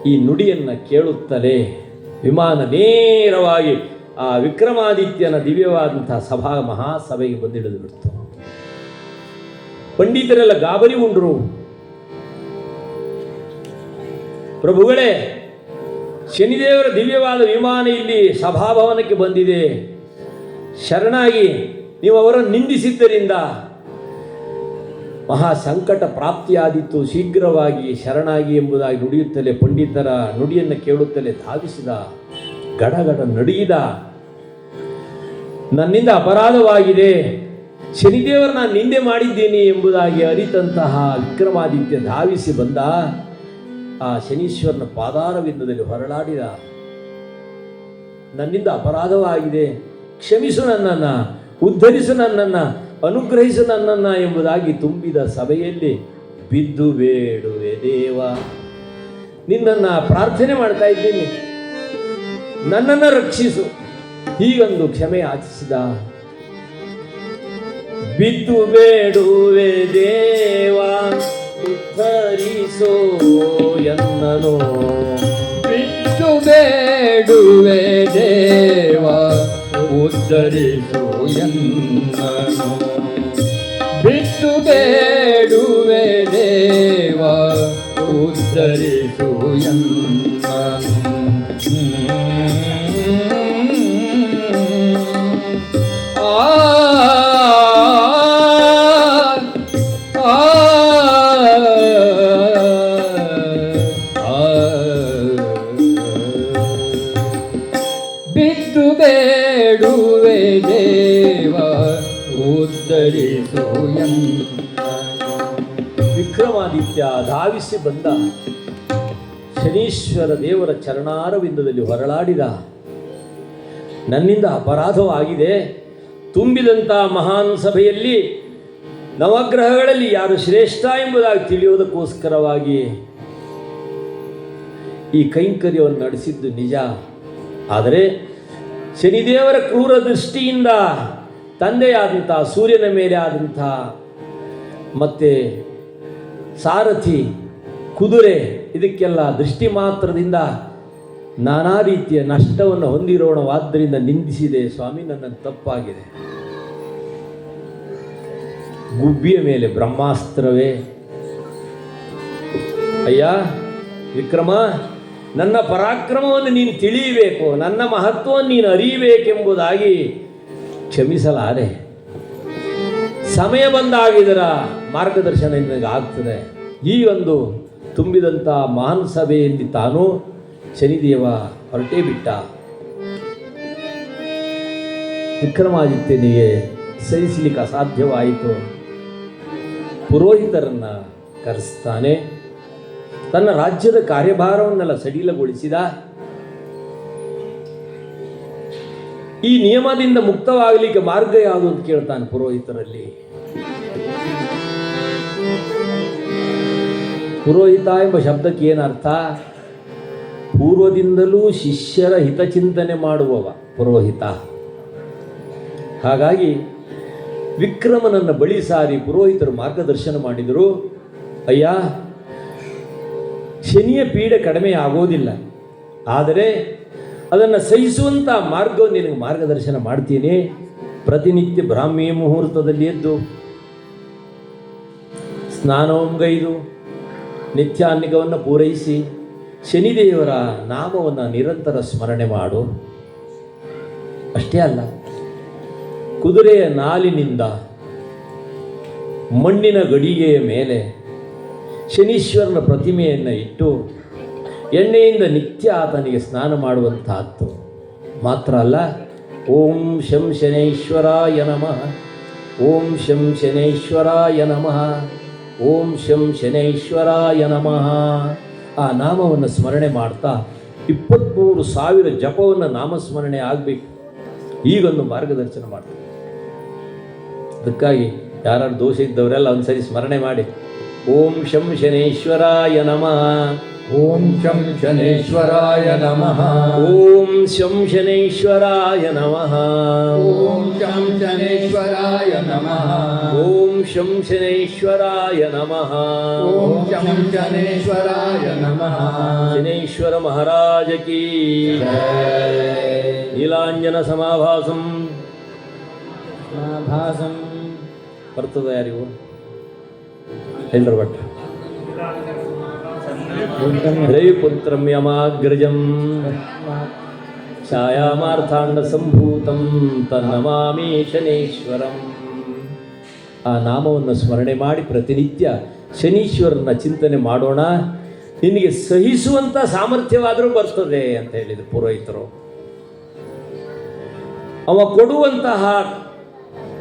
ಈ ನುಡಿಯನ್ನು ಕೇಳುತ್ತಲೇ ವಿಮಾನ ನೇರವಾಗಿ ಆ ವಿಕ್ರಮಾದಿತ್ಯನ ದಿವ್ಯವಾದಂತಹ ಮಹಾಸಭೆಗೆ ಬಂದಿಳಿದು ಬಿಡ್ತು. ಪಂಡಿತರೆಲ್ಲ ಗಾಬರಿಗೊಂಡರು. ಪ್ರಭುಗಳೇ, ಶನಿದೇವರ ದಿವ್ಯವಾದ ವಿಮಾನ ಇಲ್ಲಿ ಸಭಾಭವನಕ್ಕೆ ಬಂದಿದೆ. ಶರಣಾಗಿ ನೀವು ಅವರನ್ನು ನಿಂದಿಸಿದ್ದರಿಂದ ಮಹಾ ಸಂಕಟ ಪ್ರಾಪ್ತಿಯಾದಿತ್ತು. ಶೀಘ್ರವಾಗಿ ಶರಣಾಗಿ ಎಂಬುದಾಗಿ ನುಡಿಯುತ್ತಲೇ ಪಂಡಿತರ ನುಡಿಯನ್ನು ಕೇಳುತ್ತಲೇ ಧಾವಿಸಿದ, ಗಡಗಡ ನಡುಗಿದ. ನನ್ನಿಂದ ಅಪರಾಧವಾಗಿದೆ, ಶನಿದೇವರು ನಾನು ನಿಂದೆ ಮಾಡಿದ್ದೀನಿ ಎಂಬುದಾಗಿ ಅರಿತಂತಹ ವಿಕ್ರಮಾದಿತ್ಯ ಧಾವಿಸಿ ಬಂದ. ಆ ಶನೀಶ್ವರನ ಪಾದಾರವಿಂದದಲ್ಲಿ ಹೊರಳಾಡಿದ, ನನ್ನಿಂದ ಅಪರಾಧವಾಗಿದೆ, ಕ್ಷಮಿಸು ನನ್ನನ್ನು, ಉದ್ಧರಿಸು ನನ್ನನ್ನು, ಅನುಗ್ರಹಿಸು ನನ್ನನ್ನು ಎಂಬುದಾಗಿ ತುಂಬಿದ ಸಭೆಯಲ್ಲಿ ಬಿದ್ದು ಬೇಡುವೆ ದೇವ, ನಿನ್ನನ್ನು ಪ್ರಾರ್ಥನೆ ಮಾಡ್ತಾ ಇದ್ದೀನಿ, ನನ್ನನ್ನು ರಕ್ಷಿಸು, ಹೀಗೊಂದು ಕ್ಷಮೆ ಯಾಚಿಸಿದ. ಬಿದ್ದು ಬೇಡುವೆ ದೇವ ಉದ್ಧರಿಸೋ ಎನ್ನನು, ಬಿದ್ದು ಬೇಡುವೆ ದೇವ ಉದ್ಧರಿಸು ಎನ್ನನು, ಬಿದ್ದು ಬೇಡುವೆ ದೇವ ಉದ್ಧರಿಸು ಎನ್ನನು. ಬಿದ್ದು ಬೇಡುವೆ ದೇವ ಉದ್ಧರಿಸು ಎನ್ನನು. ವಿಕ್ರಮಾದಿತ್ಯ ಧಾವಿಸಿ ಬಂದ, ಶನೀಶ್ವರ ದೇವರ ಚರಣಾರವಿಂದದಲ್ಲಿ ಹೊರಳಾಡಿದ. ನನ್ನಿಂದ ಅಪರಾಧವಾಗಿದೆ. ತುಂಬಿದಂಥ ಮಹಾನ್ ಸಭೆಯಲ್ಲಿ ನವಗ್ರಹಗಳಲ್ಲಿ ಯಾರು ಶ್ರೇಷ್ಠ ಎಂಬುದಾಗಿ ತಿಳಿಯುವುದಕ್ಕೋಸ್ಕರವಾಗಿ ಈ ಕೈಂಕರ್ಯವನ್ನು ನಡೆಸಿದ್ದು ನಿಜ. ಆದರೆ ಶನಿದೇವರ ಕ್ರೂರ ದೃಷ್ಟಿಯಿಂದ ತಂದೆಯಾದಂಥ ಸೂರ್ಯನ ಮೇಲೆ ಆದಂಥ ಮತ್ತು ಸಾರಥಿ, ಕುದುರೆ, ಇದಕ್ಕೆಲ್ಲ ದೃಷ್ಟಿ ಮಾತ್ರದಿಂದ ನಾನಾ ರೀತಿಯ ನಷ್ಟವನ್ನು ಹೊಂದಿರೋಣವಾದ್ದರಿಂದ ನಿಂದಿಸಿದೆ ಸ್ವಾಮಿ, ನನ್ನನ್ನು ತಪ್ಪಾಗಿದೆ. ಗುಬ್ಬಿಯ ಮೇಲೆ ಬ್ರಹ್ಮಾಸ್ತ್ರವೇ, ಅಯ್ಯ ವಿಕ್ರಮ, ನನ್ನ ಪರಾಕ್ರಮವನ್ನು ನೀನು ತಿಳಿಯಬೇಕು, ನನ್ನ ಮಹತ್ವವನ್ನು ನೀನು ಅರಿಯಬೇಕೆಂಬುದಾಗಿ ಕ್ಷಮಿಸಲಾರೆ. ಸಮಯ ಬಂದಾಗಿದರ ಮಾರ್ಗದರ್ಶನ ನಿನಗೆ ಆಗ್ತದೆ. ಈ ಒಂದು ತುಂಬಿದಂಥ ಮಹಾನ್ ಸಭೆಯಲ್ಲಿ ತಾನು ಶನಿದೇವ ಹೊರಟೇ ಬಿಟ್ಟ. ವಿಕ್ರಮಾದಿತ್ಯನಿಗೆ ಸಹಿಸಲಿಕ್ಕೆ ಅಸಾಧ್ಯವಾಯಿತು. ಪುರೋಹಿತರನ್ನು ಕರೆಸ್ತಾನೆ. ತನ್ನ ರಾಜ್ಯದ ಕಾರ್ಯಭಾರವನ್ನೆಲ್ಲ ಸಡಿಲಗೊಳಿಸಿದ. ಈ ನಿಯಮದಿಂದ ಮುಕ್ತವಾಗಲಿಕ್ಕೆ ಮಾರ್ಗ ಯಾವುದು ಅಂತ ಕೇಳ್ತಾನೆ ಪುರೋಹಿತರಲ್ಲಿ. ಪುರೋಹಿತ ಎಂಬ ಶಬ್ದಕ್ಕೆ ಏನರ್ಥ? ಪೂರ್ವದಿಂದಲೂ ಶಿಷ್ಯರ ಹಿತಚಿಂತನೆ ಮಾಡುವವ ಪುರೋಹಿತ. ಹಾಗಾಗಿ ವಿಕ್ರಮನನ್ನು ಬಳಿ ಸಾರಿ ಪುರೋಹಿತರು ಮಾರ್ಗದರ್ಶನ ಮಾಡಿದರು. ಅಯ್ಯ, ಶನಿಯ ಪೀಡೆ ಕಡಿಮೆ ಆಗೋದಿಲ್ಲ, ಆದರೆ ಅದನ್ನು ಸಹಿಸುವಂಥ ಮಾರ್ಗವನ್ನು ನಿನಗೆ ಮಾರ್ಗದರ್ಶನ ಮಾಡ್ತೀನಿ. ಪ್ರತಿನಿತ್ಯ ಬ್ರಾಹ್ಮಿ ಮುಹೂರ್ತದಲ್ಲಿ ಎದ್ದು ಸ್ನಾನವಂಗೈದು ನಿತ್ಯಾನ್ನಿಕವನ್ನು ಪೂರೈಸಿ ಶನಿದೇವರ ನಾಮವನ್ನು ನಿರಂತರ ಸ್ಮರಣೆ ಮಾಡು. ಅಷ್ಟೇ ಅಲ್ಲ, ಕುದುರೆಯ ನಾಲಿನಿಂದ ಮಣ್ಣಿನ ಗಡಿಗೆಯ ಮೇಲೆ ಶನೀಶ್ವರನ ಪ್ರತಿಮೆಯನ್ನು ಇಟ್ಟು ಎಣ್ಣೆಯಿಂದ ನಿತ್ಯ ಆತನಿಗೆ ಸ್ನಾನ ಮಾಡುವಂತಹದ್ದು. ಮಾತ್ರ ಅಲ್ಲ, ಓಂ ಶಂ ಶನೈಶ್ವರಾಯ ನಮಃ, ಓಂ ಶಂ ಶನೈಶ್ವರಾಯ ನಮಃ, ಓಂ ಶಂ ಶನೈಶ್ವರಾಯ ನಮಃ ಆ ನಾಮವನ್ನು ಸ್ಮರಣೆ ಮಾಡ್ತಾ 23,000 ಜಪವನ್ನು ನಾಮಸ್ಮರಣೆ ಆಗಬೇಕು. ಈಗೊಂದು ಮಾರ್ಗದರ್ಶನ ಮಾಡ್ತಾರೆ. ಅದಕ್ಕಾಗಿ ಯಾರು ದೋಷ ಇದ್ದವರೆಲ್ಲ ಒಂದ್ಸರಿ ಸ್ಮರಣೆ ಮಾಡಿ, ಓಂ ಶಂ ಶನೈಶ್ವರಾಯ ನಮಃ, ಓಂ ಶಂ ಶನೇಶ್ವರಾಯ ನಮಃ, ಓಂ ಶಂ ಶನೈಶ್ವರಾಯ ನಮಃ, ಓಂ ಶಂ ಶನೇಶ್ವರಾಯ ನಮಃ, ಓಂ ಶಂ ಶನೈಶ್ವರಾಯ ನಮಃ, ಓಂ ಶಂ ಶನೇಶ್ವರಾಯ ನಮಃ. ಶನೈಶ್ವರ ಮಹಾರಾಜ ಕೀ ನೀಲಾಂಜನ ಸಮಾಭಾಸಂ. ಭಾಸಂ ಬರ್ತದ ಯಾರಿಗೂ ಎಲ್ಲರ ಭಟ್ಟ ರವಿಪುತ್ರಂ ಯಮಾಗ್ರಜಂ ಛಾಯಾಮಾರ್ಥಾಂಡ ಸಂಭೂತಂ ತನ್ನಮಾಮಿ ಶನೀಶ್ವರಂ. ಆ ನಾಮವನ್ನು ಸ್ಮರಣೆ ಮಾಡಿ ಪ್ರತಿನಿತ್ಯ ಶನೀಶ್ವರನ ಚಿಂತನೆ ಮಾಡೋಣ. ನಿನಗೆ ಸಹಿಸುವಂಥ ಸಾಮರ್ಥ್ಯವಾದರೂ ಬರ್ತದೆ ಅಂತ ಹೇಳಿದರು ಪುರೋಹಿತರು. ಅವ ಕೊಡುವಂತಹ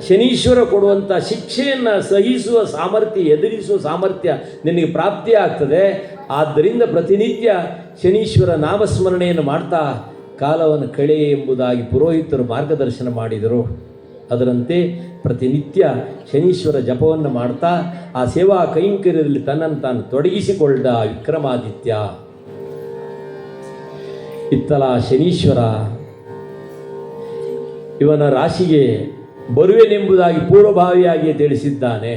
ಶನೀಶ್ವರ ಕೊಡುವಂಥ ಶಿಕ್ಷೆಯನ್ನು ಸಹಿಸುವ ಸಾಮರ್ಥ್ಯ, ಎದುರಿಸುವ ಸಾಮರ್ಥ್ಯ ನಿನಗೆ ಪ್ರಾಪ್ತಿಯಾಗ್ತದೆ. ಆದ್ದರಿಂದ ಪ್ರತಿನಿತ್ಯ ಶನೀಶ್ವರ ನಾಮಸ್ಮರಣೆಯನ್ನು ಮಾಡ್ತಾ ಕಾಲವನ್ನು ಕಳೆ ಎಂಬುದಾಗಿ ಪುರೋಹಿತರು ಮಾರ್ಗದರ್ಶನ ಮಾಡಿದರು. ಅದರಂತೆ ಪ್ರತಿನಿತ್ಯ ಶನೀಶ್ವರ ಜಪವನ್ನು ಮಾಡ್ತಾ ಆ ಸೇವಾ ಕೈಂಕರ್ಯದಲ್ಲಿ ತನ್ನನ್ನು ತಾನು ತೊಡಗಿಸಿಕೊಂಡ ವಿಕ್ರಮಾದಿತ್ಯ. ಇತ್ತಲ ಶನೀಶ್ವರ ಇವನ ರಾಶಿಗೆ ಬರುವೆನೆಂಬುದಾಗಿ ಪೂರ್ವಭಾವಿಯಾಗಿಯೇ ತಿಳಿಸಿದ್ದಾನೆ.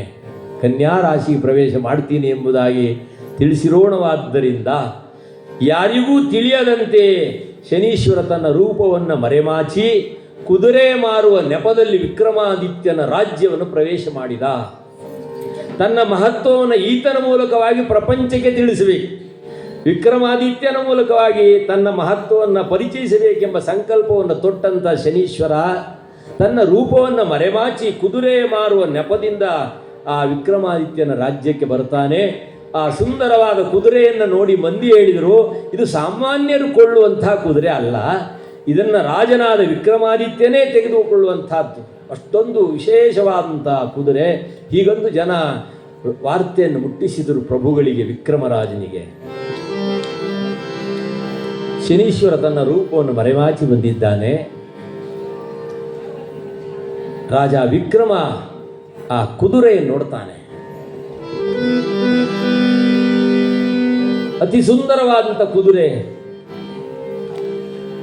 ಕನ್ಯಾ ರಾಶಿಗೆ ಪ್ರವೇಶ ಮಾಡ್ತೀನಿ ಎಂಬುದಾಗಿ ತಿಳಿಸಿರೋಣವಾದ್ದರಿಂದ ಯಾರಿಗೂ ತಿಳಿಯದಂತೆ ಶನೀಶ್ವರ ತನ್ನ ರೂಪವನ್ನು ಮರೆಮಾಚಿ ಕುದುರೆ ಮಾರುವ ನೆಪದಲ್ಲಿ ವಿಕ್ರಮಾದಿತ್ಯನ ರಾಜ್ಯವನ್ನು ಪ್ರವೇಶ ಮಾಡಿದ. ತನ್ನ ಮಹತ್ವವನ್ನು ಈತನ ಮೂಲಕವಾಗಿ ಪ್ರಪಂಚಕ್ಕೆ ತಿಳಿಸಬೇಕು, ವಿಕ್ರಮಾದಿತ್ಯನ ಮೂಲಕವಾಗಿ ತನ್ನ ಮಹತ್ವವನ್ನು ಪರಿಚಯಿಸಬೇಕೆಂಬ ಸಂಕಲ್ಪವನ್ನು ತೊಟ್ಟಂಥ ಶನೀಶ್ವರ ತನ್ನ ರೂಪವನ್ನು ಮರೆಮಾಚಿ ಕುದುರೆ ಮಾರುವ ನೆಪದಿಂದ ಆ ವಿಕ್ರಮಾದಿತ್ಯನ ರಾಜ್ಯಕ್ಕೆ ಬರ್ತಾನೆ. ಆ ಸುಂದರವಾದ ಕುದುರೆಯನ್ನು ನೋಡಿ ಮಂದಿ ಹೇಳಿದರು, ಇದು ಸಾಮಾನ್ಯರು ಕೊಳ್ಳುವಂಥ ಕುದುರೆ ಅಲ್ಲ, ಇದನ್ನು ರಾಜನಾದ ವಿಕ್ರಮಾದಿತ್ಯನೇ ತೆಗೆದುಕೊಳ್ಳುವಂಥದ್ದು, ಅಷ್ಟೊಂದು ವಿಶೇಷವಾದಂಥ ಕುದುರೆ. ಹೀಗೊಂದು ಜನ ವಾರ್ತೆಯನ್ನು ಮುಟ್ಟಿಸಿದರು ಪ್ರಭುಗಳಿಗೆ, ವಿಕ್ರಮರಾಜನಿಗೆ. ಶನೀಶ್ವರ ತನ್ನ ರೂಪವನ್ನು ಮರೆಮಾಚಿ ಬಂದಿದ್ದಾನೆ. ರಾಜ ವಿಕ್ರಮ ಆ ಕುದುರೆಯನ್ನು ನೋಡ್ತಾನೆ. ಅತಿ ಸುಂದರವಾದಂಥ ಕುದುರೆ.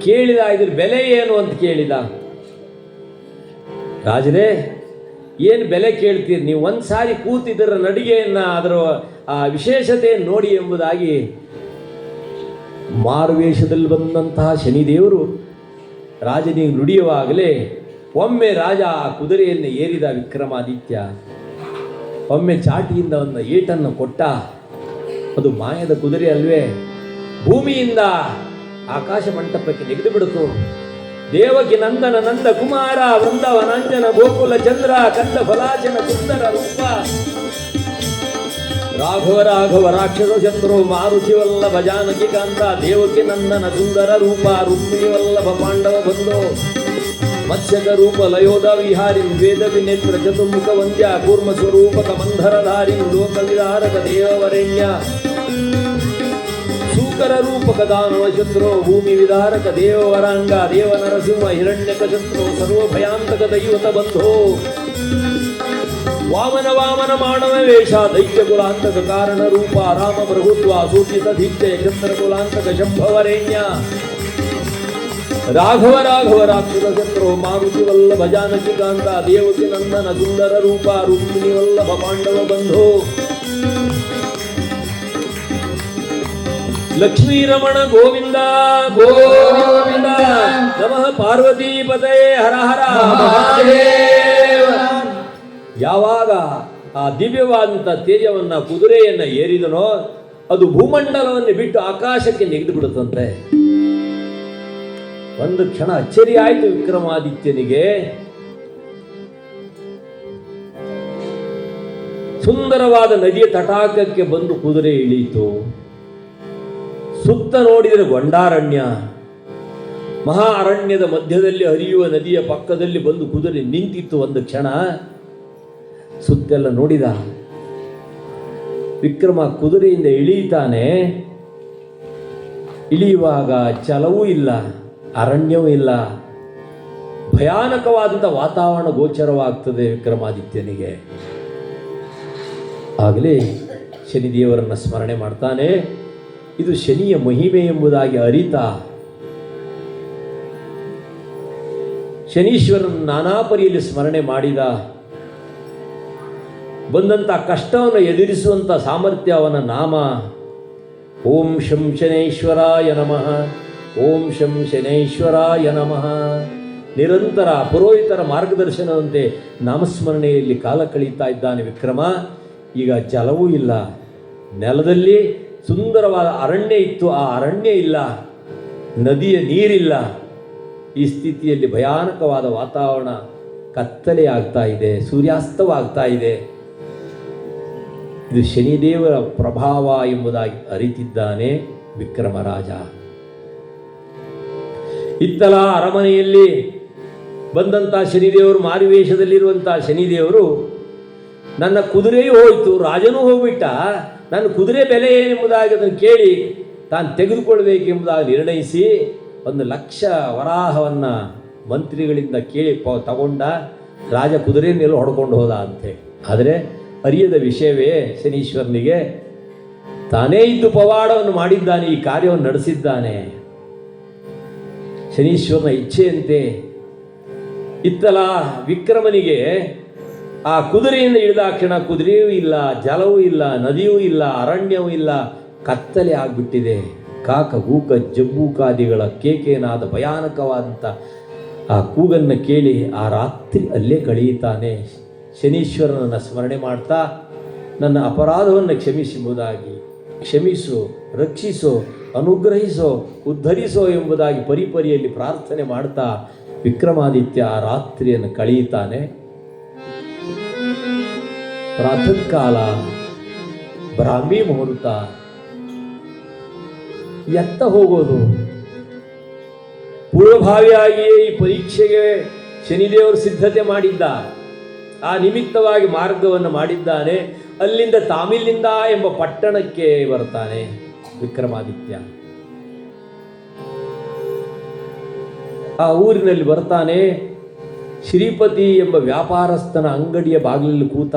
ಕೇಳಿದ, ಇದ್ರ ಬೆಲೆ ಏನು ಅಂತ ಕೇಳಿದ. ರಾಜರೇ, ಏನು ಬೆಲೆ ಕೇಳ್ತೀರಿ ನೀವು? ಒಂದು ಸಾರಿ ಕೂತಿದ್ದರ ನಡಿಗೆಯನ್ನು, ಅದರ ಆ ವಿಶೇಷತೆಯನ್ನು ನೋಡಿ ಎಂಬುದಾಗಿ ಮಾರುವೇಷದಲ್ಲಿ ಬಂದಂತಹ ಶನಿದೇವರು ರಾಜನಿಗೆ ನುಡಿಯುವಾಗಲೇ ಒಮ್ಮೆ ರಾಜ ಆ ಕುದುರೆಯನ್ನು ಏರಿದ ವಿಕ್ರಮಾದಿತ್ಯ. ಒಮ್ಮೆ ಚಾಟಿಯಿಂದ ಒಂದು ಏಟನ್ನು ಕೊಟ್ಟ. ಅದು ಮಾಯದ ಕುದುರೆ ಅಲ್ವೇ, ಭೂಮಿಯಿಂದ ಆಕಾಶ ಮಂಟಪಕ್ಕೆ ನೆಗೆದು ಬಿಡುತ್ತು. ದೇವಕಿ ನಂದನ ನಂದ ಕುಮಾರ ವೃಂದಾವನಾಂಜನ ಗೋಕುಲ ಚಂದ್ರ ಕಂದ ಫಲಾಚನ ಸುಂದರ ರೂಪ ರಾಘವ ರಾಘವ ರಾಕ್ಷಸ ಚಂದ್ರೋ ಮಾರುತಿ ವಲ್ಲಭ ಜಾನಕಿ ಕಾಂತ ದೇವಕಿ ನಂದನ ಸುಂದರ ರೂಪ ರುಕ್ಮಿಣಿ ವಲ್ಲಭ ಪಾಂಡವ ಬಂಧೋ ಮತ್ಸ್ಯಕ ರೂಪ ಲಯೋಧ ವಿಹಾರಿಂ ವೇದ ವಿನೇತ್ರ ಚತುರ್ಮುಖ ವಂದ್ಯ ಕೂರ್ಮ ಸ್ವರೂಪಕ ಮಂಧರಧಾರಿಂ ಲೋಕ ವಿಧಾರಕ ದೇವವರೆಣ್ಯ ಉತ್ಕರ ರೂಪಕ ದಾನವ ಶತ್ರು ಭೂಮಿ ವಿಧಾರಕ ದೇವವರಾಂಗ ದೇವ ನರಸಿಂಹ ಹಿರಣ್ಯಕ ಶತ್ರು ಸರ್ವಭಯಾಂತಕ ದೈವತ ಬಂಧೋ ವಾಮನ ವಾಮನ ಮಾನವ ವೇಷ ದೈತ್ಯ ಕುಲಾಂತಕ ಕಾರಣ ರೂಪ ರಾಮ ಪ್ರಭುತ್ವ ಸೂಚಿತ ದೀಪ್ತೆ ಚಂದ್ರ ಕುಲಾಂತಕ ಶಂಭವರೇಣ್ಯ ರಾಘವ ರಾಘವ ರಾಕ್ಷಸ ಶತ್ರು ಮಾರುತಿ ವಲ್ಲಭ ಜಾನಕಿ ಕಾಂತ ದೇವಕಿ ನಂದನ ಸುಂದರ ರೂಪ ರುಕ್ಮಿಣಿ ವಲ್ಲಭ ಪಾಂಡವ ಬಂಧೋ ಲಕ್ಷ್ಮೀ ರಮಣ ಗೋವಿಂದ ಗೋವಿಂದ ನಮಃ ಪಾರ್ವತಿ ಪತಯೇ ಹರ ಹರ ಮಹಾದೇವ. ಯಾವಾಗ ಆ ದಿವ್ಯವಾದಂಥ ತೇಜವನ್ನ ಕುದುರೆಯನ್ನ ಏರಿದನೋ ಅದು ಭೂಮಂಡಲವನ್ನು ಬಿಟ್ಟು ಆಕಾಶಕ್ಕೆ ನೆಗೆದು ಬಿಡುತ್ತಂತೆ. ಒಂದು ಕ್ಷಣ ಅಚ್ಚರಿ ಆಯಿತು ವಿಕ್ರಮಾದಿತ್ಯನಿಗೆ. ಸುಂದರವಾದ ನದಿಯ ತಟಾಕಕ್ಕೆ ಬಂದು ಕುದುರೆ ಇಳೀತು. ಸುತ್ತ ನೋಡಿದರೆ ಗೊಂಡಾರಣ್ಯ, ಮಹಾ ಅರಣ್ಯದ ಮಧ್ಯದಲ್ಲಿ ಹರಿಯುವ ನದಿಯ ಪಕ್ಕದಲ್ಲಿ ಬಂದು ಕುದುರೆ ನಿಂತಿತ್ತು. ಒಂದು ಕ್ಷಣ ಸುತ್ತೆಲ್ಲ ನೋಡಿದ. ವಿಕ್ರಮ ಕುದುರೆಯಿಂದ ಇಳಿತಾನೆ. ಇಳಿಯುವಾಗ ಛಲವೂ ಇಲ್ಲ, ಅರಣ್ಯವೂ ಇಲ್ಲ, ಭಯಾನಕವಾದಂಥ ವಾತಾವರಣ ಗೋಚರವಾಗ್ತದೆ ವಿಕ್ರಮಾದಿತ್ಯನಿಗೆ. ಆಗಲೇ ಶನಿದೇವರನ್ನು ಸ್ಮರಣೆ ಮಾಡ್ತಾನೆ. ಇದು ಶನಿಯ ಮಹಿಮೆ ಎಂಬುದಾಗಿ ಅರಿತ ಶನೀಶ್ವರನ ನಾನಾ ಪರಿಯಲ್ಲಿ ಸ್ಮರಣೆ ಮಾಡಿದ. ಬಂದಂಥ ಕಷ್ಟವನ್ನು ಎದುರಿಸುವಂಥ ಸಾಮರ್ಥ್ಯ ಅವನ ನಾಮ. ಓಂ ಶಂ ಶನೈಶ್ವರಾಯ ನಮಃ, ಓಂ ಶಂ ಶನೈಶ್ವರಾಯ ನಮಃ. ನಿರಂತರ ಪುರೋಹಿತರ ಮಾರ್ಗದರ್ಶನದಂತೆ ನಾಮಸ್ಮರಣೆಯಲ್ಲಿ ಕಾಲ ಕಳೀತಾ ಇದ್ದಾನೆ ವಿಕ್ರಮ. ಈಗ ಜಲವೂ ಇಲ್ಲ, ನೆಲದಲ್ಲಿ ಸುಂದರವಾದ ಅರಣ್ಯ ಇತ್ತು, ಆ ಅರಣ್ಯ ಇಲ್ಲ, ನದಿಯ ನೀರಿಲ್ಲ. ಈ ಸ್ಥಿತಿಯಲ್ಲಿ ಭಯಾನಕವಾದ ವಾತಾವರಣ, ಕತ್ತಲೆ ಆಗ್ತಾ ಇದೆ, ಸೂರ್ಯಾಸ್ತವಾಗ್ತಾ ಇದೆ. ಇದು ಶನಿದೇವರ ಪ್ರಭಾವ ಎಂಬುದಾಗಿ ಅರಿತಿದ್ದಾನೆ ವಿಕ್ರಮರಾಜ. ಇತ್ತಲ ಅರಮನೆಯಲ್ಲಿ ಬಂದಂಥ ಶನಿದೇವರು, ಮಾರುವೇಷದಲ್ಲಿರುವಂಥ ಶನಿದೇವರು, ನನ್ನ ಕುದುರೆಯೂ ಹೋಯಿತು, ರಾಜನೂ ಹೋಗ್ಬಿಟ್ಟ, ನನ್ನ ಕುದುರೆ ಬೆಲೆ ಏನೆಂಬುದಾಗಿ ಅದನ್ನು ಕೇಳಿ ತಾನು ತೆಗೆದುಕೊಳ್ಬೇಕೆಂಬುದಾಗಿ ನಿರ್ಣಯಿಸಿ 1,00,000 ವರಾಹವನ್ನು ಮಂತ್ರಿಗಳಿಂದ ಕೇಳಿ ತಗೊಂಡ. ರಾಜ ಕುದುರೆಯನ್ನೆಲ್ಲ ಹೊಡ್ಕೊಂಡು ಹೋದ ಅಂತೆ. ಆದರೆ ಅರಿಯದ ವಿಷಯವೇ ಶನೀಶ್ವರನಿಗೆ, ತಾನೇ ಇದ್ದು ಪವಾಡವನ್ನು ಮಾಡಿದ್ದಾನೆ, ಈ ಕಾರ್ಯವನ್ನು ನಡೆಸಿದ್ದಾನೆ. ಶನೀಶ್ವರನ ಇಚ್ಛೆಯಂತೆ ಇತ್ತಲ ವಿಕ್ರಮನಿಗೆ ಆ ಕುದುರೆಯಿಂದ ಇಳಿದಾಕ್ಷಣ ಕುದುರೆಯೂ ಇಲ್ಲ, ಜಲವೂ ಇಲ್ಲ, ನದಿಯೂ ಇಲ್ಲ, ಅರಣ್ಯವೂ ಇಲ್ಲ, ಕತ್ತಲೆ ಆಗಿಬಿಟ್ಟಿದೆ. ಕಾಕ ಗೂಕ ಜಬ್ಬೂಕಾದಿಗಳ ಕೇಕೇನಾದ ಭಯಾನಕವಾದಂಥ ಆ ಕೂಗನ್ನು ಕೇಳಿ ಆ ರಾತ್ರಿ ಅಲ್ಲೇ ಕಳೆಯುತ್ತಾನೆ. ಶನೀಶ್ವರನನ್ನು ಸ್ಮರಣೆ ಮಾಡ್ತಾ, ನನ್ನ ಅಪರಾಧವನ್ನು ಕ್ಷಮಿಸುವುದಾಗಿ, ಕ್ಷಮಿಸು, ರಕ್ಷಿಸೋ, ಅನುಗ್ರಹಿಸೋ, ಉದ್ಧರಿಸೋ ಎಂಬುದಾಗಿ ಪರಿಪರಿಯಲ್ಲಿ ಪ್ರಾರ್ಥನೆ ಮಾಡ್ತಾ ವಿಕ್ರಮಾದಿತ್ಯ ಆ ರಾತ್ರಿಯನ್ನು ಕಳೆಯುತ್ತಾನೆ. ಪ್ರಾತಃ ಕಾಲ, ಬ್ರಾಹ್ಮಿ ಮುಹೂರ್ತ, ಎತ್ತ ಹೋಗೋದು. ಪೂರ್ವಭಾವಿಯಾಗಿಯೇ ಈ ಪರೀಕ್ಷೆಗೆ ಶನಿದೇವರು ಸಿದ್ಧತೆ ಮಾಡಿದ್ದ. ಆ ನಿಮಿತ್ತವಾಗಿ ಮಾರ್ಗವನ್ನು ಮಾಡಿದ್ದಾನೆ. ಅಲ್ಲಿಂದ ತಾಮಿಲಿಂದ ಎಂಬ ಪಟ್ಟಣಕ್ಕೆ ಬರ್ತಾನೆ ವಿಕ್ರಮಾದಿತ್ಯ. ಆ ಊರಿನಲ್ಲಿ ಬರ್ತಾನೆ. ಶ್ರೀಪತಿ ಎಂಬ ವ್ಯಾಪಾರಸ್ಥನ ಅಂಗಡಿಯ ಬಾಗಿಲಲ್ಲಿ ಕೂತ.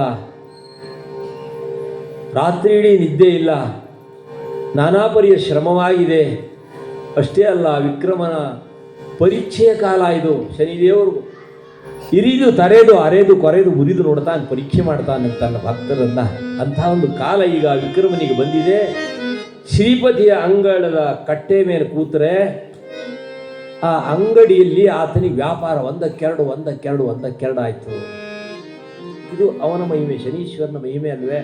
ರಾತ್ರಿ ಇಡೀ ನಿದ್ದೆ ಇಲ್ಲ, ನಾನಾ ಪರಿಯ ಶ್ರಮವಾಗಿದೆ. ಅಷ್ಟೇ ಅಲ್ಲ, ವಿಕ್ರಮನ ಪರೀಕ್ಷೆಯ ಕಾಲ ಇದು. ಶನಿದೇವರು ಇರಿದು ತರೆದು ಅರೆದು ಕೊರೆದು ಮುರಿದು ನೋಡ್ತಾನೆ, ಪರೀಕ್ಷೆ ಮಾಡ್ತಾನೆ ತನ್ನ ಭಕ್ತರನ್ನ. ಅಂಥ ಒಂದು ಕಾಲ ಈಗ ವಿಕ್ರಮನಿಗೆ ಬಂದಿದೆ. ಶ್ರೀಪತಿಯ ಅಂಗಳದ ಕಟ್ಟೆ ಮೇಲೆ ಕೂತರೆ ಆ ಅಂಗಡಿಯಲ್ಲಿ ಆತನಿಗೆ ವ್ಯಾಪಾರ ಒಂದಕ್ಕೆರಡು ಆಯಿತು. ಇದು ಅವನ ಮಹಿಮೆ, ಶನೀಶ್ವರನ ಮಹಿಮೆ ಅಲ್ವೇ?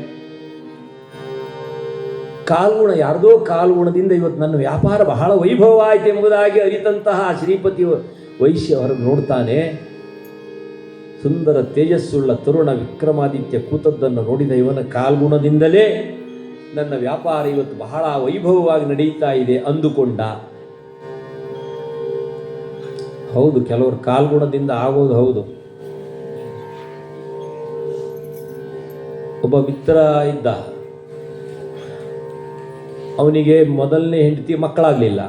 ಕಾಲ್ಗುಣ, ಯಾರ್ದೋ ಕಾಲ್ಗುಣದಿಂದ ಇವತ್ತು ನನ್ನ ವ್ಯಾಪಾರ ಬಹಳ ವೈಭವ ಆಯಿತು ಎಂಬುದಾಗಿ ಅರಿತಂತಹ ಶ್ರೀಪತಿ ವೈಶ್ಯ ಹೊರಗೆ ನೋಡ್ತಾನೆ. ಸುಂದರ ತೇಜಸ್ಸುಳ್ಳ ತರುಣ ವಿಕ್ರಮಾದಿತ್ಯ ಕೂತದ್ದನ್ನು ನೋಡಿದ ಇವನ ಕಾಲ್ಗುಣದಿಂದಲೇ ನನ್ನ ವ್ಯಾಪಾರ ಇವತ್ತು ಬಹಳ ವೈಭವವಾಗಿ ನಡೆಯುತ್ತಾ ಇದೆ ಅಂದುಕೊಂಡ. ಹೌದು, ಕೆಲವರು ಕಾಲ್ಗುಣದಿಂದ ಆಗೋದು ಹೌದು. ಒಬ್ಬ ಮಿತ್ರ ಇದ್ದ, ಅವನಿಗೆ ಮೊದಲನೇ ಹೆಂಡತಿ ಮಕ್ಕಳಾಗಲಿಲ್ಲ,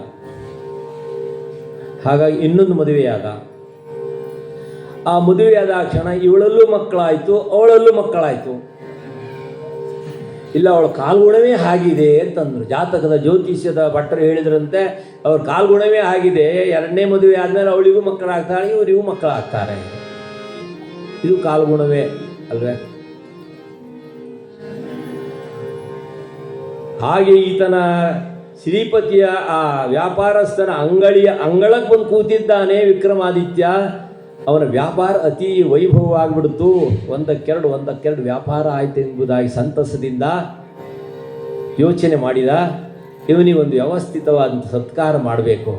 ಹಾಗಾಗಿ ಇನ್ನೊಂದು ಮದುವೆಯಾದ. ಆ ಮದುವೆಯಾದ ಕ್ಷಣ ಇವಳಲ್ಲೂ ಮಕ್ಕಳಾಯಿತು, ಅವಳಲ್ಲೂ ಮಕ್ಕಳಾಯಿತು. ಇಲ್ಲ, ಅವಳ ಕಾಲ್ಗುಣವೇ ಆಗಿದೆ ಅಂತಂದರು. ಜಾತಕದ ಜ್ಯೋತಿಷ್ಯದ ಭಟ್ಟರು ಹೇಳಿದ್ರಂತೆ, ಅವ್ರ ಕಾಲ್ಗುಣವೇ ಆಗಿದೆ, ಎರಡನೇ ಮದುವೆ ಆದಮೇಲೆ ಅವಳಿಗೂ ಮಕ್ಕಳಾಗ್ತಾಳೆ, ಇವರಿಗೂ ಮಕ್ಕಳಾಗ್ತಾರೆ. ಇದು ಕಾಲ್ಗುಣವೇ ಅಲ್ವೇ? ಹಾಗೆ ಈತನ ಶ್ರೀಪತಿಯ ಆ ವ್ಯಾಪಾರಸ್ಥನ ಅಂಗಳಕ್ಕೆ ಬಂದು ಕೂತಿದ್ದಾನೆ ವಿಕ್ರಮಾದಿತ್ಯ. ಅವನ ವ್ಯಾಪಾರ ಅತಿ ವೈಭವವಾಗಿಬಿಡ್ತು. ಒಂದಕ್ಕೆರಡು ವ್ಯಾಪಾರ ಆಯ್ತು ಎಂಬುದಾಗಿ ಸಂತಸದಿಂದ ಯೋಚನೆ ಮಾಡಿದ. ಇವನಿಗೊಂದು ವ್ಯವಸ್ಥಿತವಾದಂಥ ಸತ್ಕಾರ ಮಾಡಬೇಕು.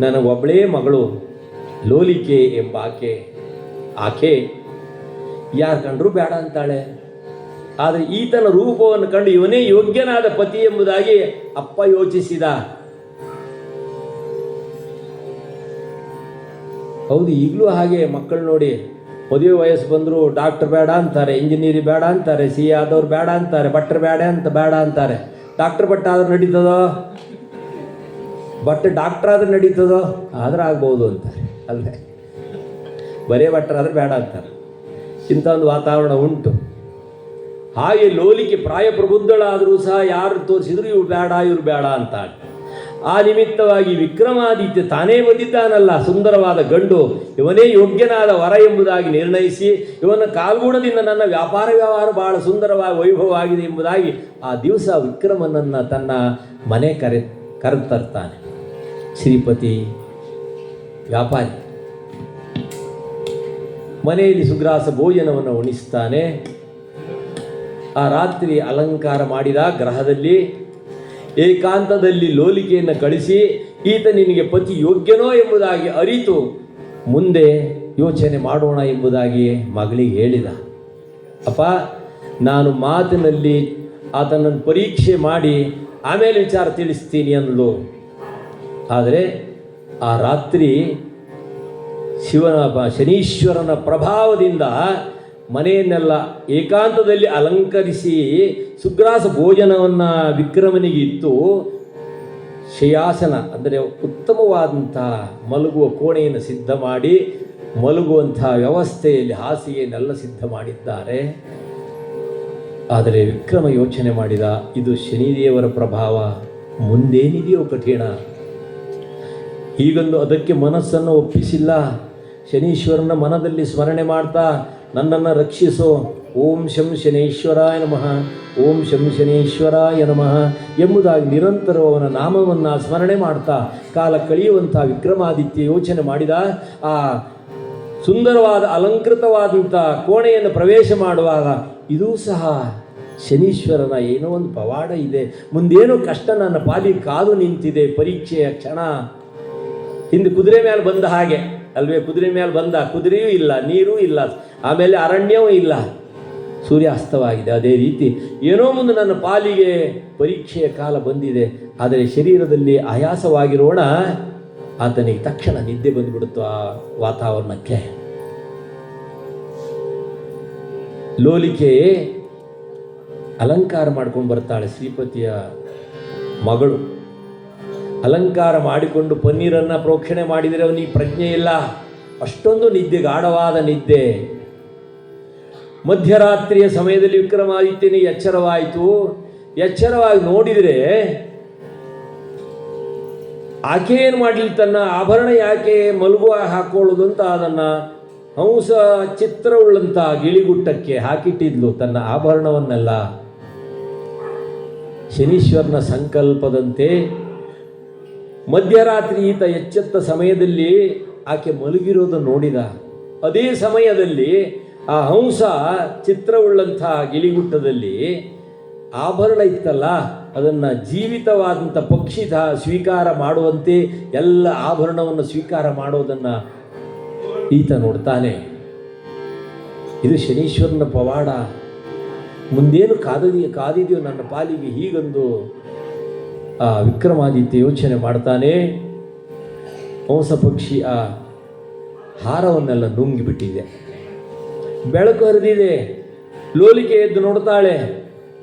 ನನಗೊಬ್ಬಳೇ ಮಗಳು ಲೋಲಿಕೆ ಎಂಬ ಆಕೆ ಯಾರು ಕಂಡ್ರೂ ಬೇಡ ಅಂತಾಳೆ. ಆದರೆ ಈತನ ರೂಪವನ್ನು ಕಂಡು ಇವನೇ ಯೋಗ್ಯನಾದ ಪತಿ ಎಂಬುದಾಗಿ ಅಪ್ಪ ಯೋಚಿಸಿದ. ಹೌದು, ಈಗಲೂ ಹಾಗೆ ಮಕ್ಕಳು ನೋಡಿ, ಮದುವೆ ವಯಸ್ಸು ಬಂದರೂ ಡಾಕ್ಟರ್ ಬೇಡ ಅಂತಾರೆ, ಇಂಜಿನಿಯರಿಂಗ್ ಬೇಡ ಅಂತಾರೆ, ಸಿ ಆದವ್ರು ಬೇಡ ಅಂತಾರೆ, ಭಟ್ರು ಬೇಡ ಅಂತಾರೆ. ಡಾಕ್ಟರ್ ಭಟ್ಟ ಆದ್ರೆ ನಡೀತದೋ? ಬಟ್ ಡಾಕ್ಟರ್ ಆದ್ರೆ ನಡೀತದೋ? ಆದ್ರೆ ಆಗ್ಬೋದು ಅಂತಾರೆ ಅಲ್ವೇ? ಬರೇ ಭಟ್ರಾದ್ರೆ ಬೇಡ ಅಂತಾರೆ. ಇಂಥ ಒಂದು ವಾತಾವರಣ ಉಂಟು. ಹಾಗೆ ಲೋಲಿಕೆ ಪ್ರಾಯ ಪ್ರಬುದ್ಧಳಾದರೂ ಸಹ ಯಾರು ತೋರಿಸಿದ್ರು ಇವ್ರು ಬೇಡ ಅಂತಾಳೆ. ಆ ನಿಮಿತ್ತವಾಗಿ ವಿಕ್ರಮಾದಿತ್ಯ ತಾನೇ ಬಂದಿದ್ದಾನಲ್ಲ ಸುಂದರವಾದ ಗಂಡು, ಇವನೇ ಯೋಗ್ಯನಾದ ವರ ಎಂಬುದಾಗಿ ನಿರ್ಣಯಿಸಿ ಇವನ ಕಾಲ್ಗುಣದಿಂದ ನನ್ನ ವ್ಯಾಪಾರ ಬಹಳ ಸುಂದರವಾಗಿ ವೈಭವವಾಗಿದೆ ಎಂಬುದಾಗಿ ಆ ದಿವಸ ವಿಕ್ರಮನನ್ನು ತನ್ನ ಮನೆ ಕರೆತರ್ತಾನೆ. ಶ್ರೀಪತಿ ವ್ಯಾಪಾರಿ ಮನೆಯಲ್ಲಿ ಸುಗ್ರಾಸ ಭೋಜನವನ್ನು ಉಣಿಸ್ತಾನೆ. ಆ ರಾತ್ರಿ ಅಲಂಕಾರ ಮಾಡಿದ ಗ್ರಹದಲ್ಲಿ ಏಕಾಂತದಲ್ಲಿ ಲೋಲಿಕೆಯನ್ನು ಕಳಿಸಿ ಈತ ನಿನಗೆ ಪತಿ ಯೋಗ್ಯನೋ ಎಂಬುದಾಗಿ ಅರಿತು ಮುಂದೆ ಯೋಚನೆ ಮಾಡೋಣ ಎಂಬುದಾಗಿ ಮಗಳಿಗೆ ಹೇಳಿದ. ಅಪ್ಪ, ನಾನು ಮಾತಿನಲ್ಲಿ ಆತನನ್ನು ಪರೀಕ್ಷೆ ಮಾಡಿ ಆಮೇಲೆ ವಿಚಾರ ತಿಳಿಸ್ತೀನಿ ಅನ್ನಲು. ಆದರೆ ಆ ರಾತ್ರಿ ಶನೀಶ್ವರನ ಪ್ರಭಾವದಿಂದ ಮನೆಯನ್ನೆಲ್ಲ ಏಕಾಂತದಲ್ಲಿ ಅಲಂಕರಿಸಿ ಸುಗ್ರಾಸ ಭೋಜನವನ್ನು ವಿಕ್ರಮನಿಗೆ ಇತ್ತು. ಶಯಾಸನ ಅಂದರೆ ಉತ್ತಮವಾದಂಥ ಮಲಗುವ ಕೋಣೆಯನ್ನು ಸಿದ್ಧ ಮಾಡಿ ಮಲಗುವಂಥ ವ್ಯವಸ್ಥೆಯಲ್ಲಿ ಹಾಸಿಗೆಯನ್ನೆಲ್ಲ ಸಿದ್ಧ ಮಾಡಿದ್ದಾರೆ. ಆದರೆ ವಿಕ್ರಮ ಯೋಚನೆ ಮಾಡಿದ, ಇದು ಶನಿದೇವರ ಪ್ರಭಾವ, ಮುಂದೇನಿದೆಯೋ ಕಠಿಣ. ಹೀಗೊಂದು ಅದಕ್ಕೆ ಮನಸ್ಸನ್ನು ಒಪ್ಪಿಸಿಲ್ಲ. ಶನೀಶ್ವರನ ಮನದಲ್ಲಿ ಸ್ಮರಣೆ ಮಾಡ್ತಾ ನನ್ನನ್ನು ರಕ್ಷಿಸೋ, ಓಂ ಶಂ ಶನೇಶ್ವರಾಯ ನಮಃ, ಓಂ ಶಂ ಶನೇಶ್ವರಾಯ ನಮಃ ಎಂಬುದಾಗಿ ನಿರಂತರ ಅವನ ನಾಮವನ್ನು ಸ್ಮರಣೆ ಮಾಡ್ತಾ ಕಾಲ ಕಳೆಯುವಂಥ ವಿಕ್ರಮಾದಿತ್ಯ ಯೋಚನೆ ಮಾಡಿದ. ಆ ಸುಂದರವಾದ ಅಲಂಕೃತವಾದಂಥ ಕೋಣೆಯನ್ನು ಪ್ರವೇಶ ಮಾಡುವಾಗ ಇದೂ ಸಹ ಶನೀಶ್ವರನ ಏನೋ ಒಂದು ಪವಾಡ ಇದೆ, ಮುಂದೇನೋ ಕಷ್ಟ ನನ್ನ ಪಾಲಿಗೆ ಕಾದು ನಿಂತಿದೆ, ಪರೀಕ್ಷೆಯ ಕ್ಷಣ. ಹಿಂದೆ ಕುದುರೆ ಮೇಲೆ ಬಂದ ಹಾಗೆ ಅಲ್ವೇ? ಕುದುರೆ ಮೇಲೆ ಬಂದ, ಕುದುರೆಯೂ ಇಲ್ಲ, ನೀರೂ ಇಲ್ಲ, ಆಮೇಲೆ ಅರಣ್ಯವೂ ಇಲ್ಲ, ಸೂರ್ಯಾಸ್ತವಾಗಿದೆ. ಅದೇ ರೀತಿ ಏನೋ ಮುಂದೆ ನನ್ನ ಪಾಲಿಗೆ ಪರೀಕ್ಷೆಯ ಕಾಲ ಬಂದಿದೆ. ಆದರೆ ಶರೀರದಲ್ಲಿ ಆಯಾಸವಾಗಿರೋಣ, ಆತನಿಗೆ ತಕ್ಷಣ ನಿದ್ದೆ ಬಂದುಬಿಡುತ್ತು ಆ ವಾತಾವರಣಕ್ಕೆ. ಲೋಲಿಕೆ ಅಲಂಕಾರ ಮಾಡ್ಕೊಂಡು ಬರ್ತಾಳೆ. ಶ್ರೀಪತಿಯ ಮಗಳು ಅಲಂಕಾರ ಮಾಡಿಕೊಂಡು ಪನ್ನೀರನ್ನು ಪ್ರೋಕ್ಷಣೆ ಮಾಡಿದರೆ ಅವನಿಗೆ ಪ್ರಜ್ಞೆ ಇಲ್ಲ, ಅಷ್ಟೊಂದು ನಿದ್ದೆ, ಗಾಢವಾದ ನಿದ್ದೆ. ಮಧ್ಯರಾತ್ರಿಯ ಸಮಯದಲ್ಲಿ ವಿಕ್ರಮಾದಿತ್ಯನಿಗೆ ಎಚ್ಚರವಾಯಿತು. ಎಚ್ಚರವಾಗಿ ನೋಡಿದರೆ ಆಕೆ ಏನು ಮಾಡಲಿ, ತನ್ನ ಆಭರಣ ಯಾಕೆ ಮಲಗುವ ಹಾಕೊಳ್ಳೋದು ಅಂತ ಅದನ್ನು ಹಂಸ ಚಿತ್ರವುಳ್ಳಂಥ ಗಿಳಿಗುಟ್ಟಕ್ಕೆ ಹಾಕಿಟ್ಟಿದ್ಲು ತನ್ನ ಆಭರಣವನ್ನೆಲ್ಲ. ಶನೀಶ್ವರನ ಸಂಕಲ್ಪದಂತೆ ಮಧ್ಯರಾತ್ರಿ ಈತ ಎಚ್ಚೆತ್ತ ಸಮಯದಲ್ಲಿ ಆಕೆ ಮಲಗಿರೋದನ್ನು ನೋಡಿದ. ಅದೇ ಸಮಯದಲ್ಲಿ ಆ ಹಂಸ ಚಿತ್ರವುಳ್ಳಂಥ ಗಿಳಿಗುಟ್ಟದಲ್ಲಿ ಆಭರಣ ಇತ್ತಲ್ಲ, ಅದನ್ನು ಜೀವಿತವಾದಂಥ ಪಕ್ಷಿ ಸ್ವೀಕಾರ ಮಾಡುವಂತೆ ಎಲ್ಲ ಆಭರಣವನ್ನು ಸ್ವೀಕಾರ ಮಾಡೋದನ್ನು ಈತ ನೋಡ್ತಾನೆ. ಇದು ಶನೀಶ್ವರನ ಪವಾಡ. ಮುಂದೇನು ಕಾದಿದೆಯೋ ನನ್ನ ಪಾಲಿಗೆ, ಹೀಗೊಂದು ಆ ವಿಕ್ರಮಾದಿತ್ಯ ಯೋಚನೆ ಮಾಡ್ತಾನೆ. ಹಂಸ ಪಕ್ಷಿ ಆ ಹಾರವನ್ನೆಲ್ಲ ನುಂಗಿಬಿಟ್ಟಿದೆ. ಬೆಳಕು ಹರಿದಿದೆ. ಲೋಲಿಕೆ ಎದ್ದು ನೋಡ್ತಾಳೆ,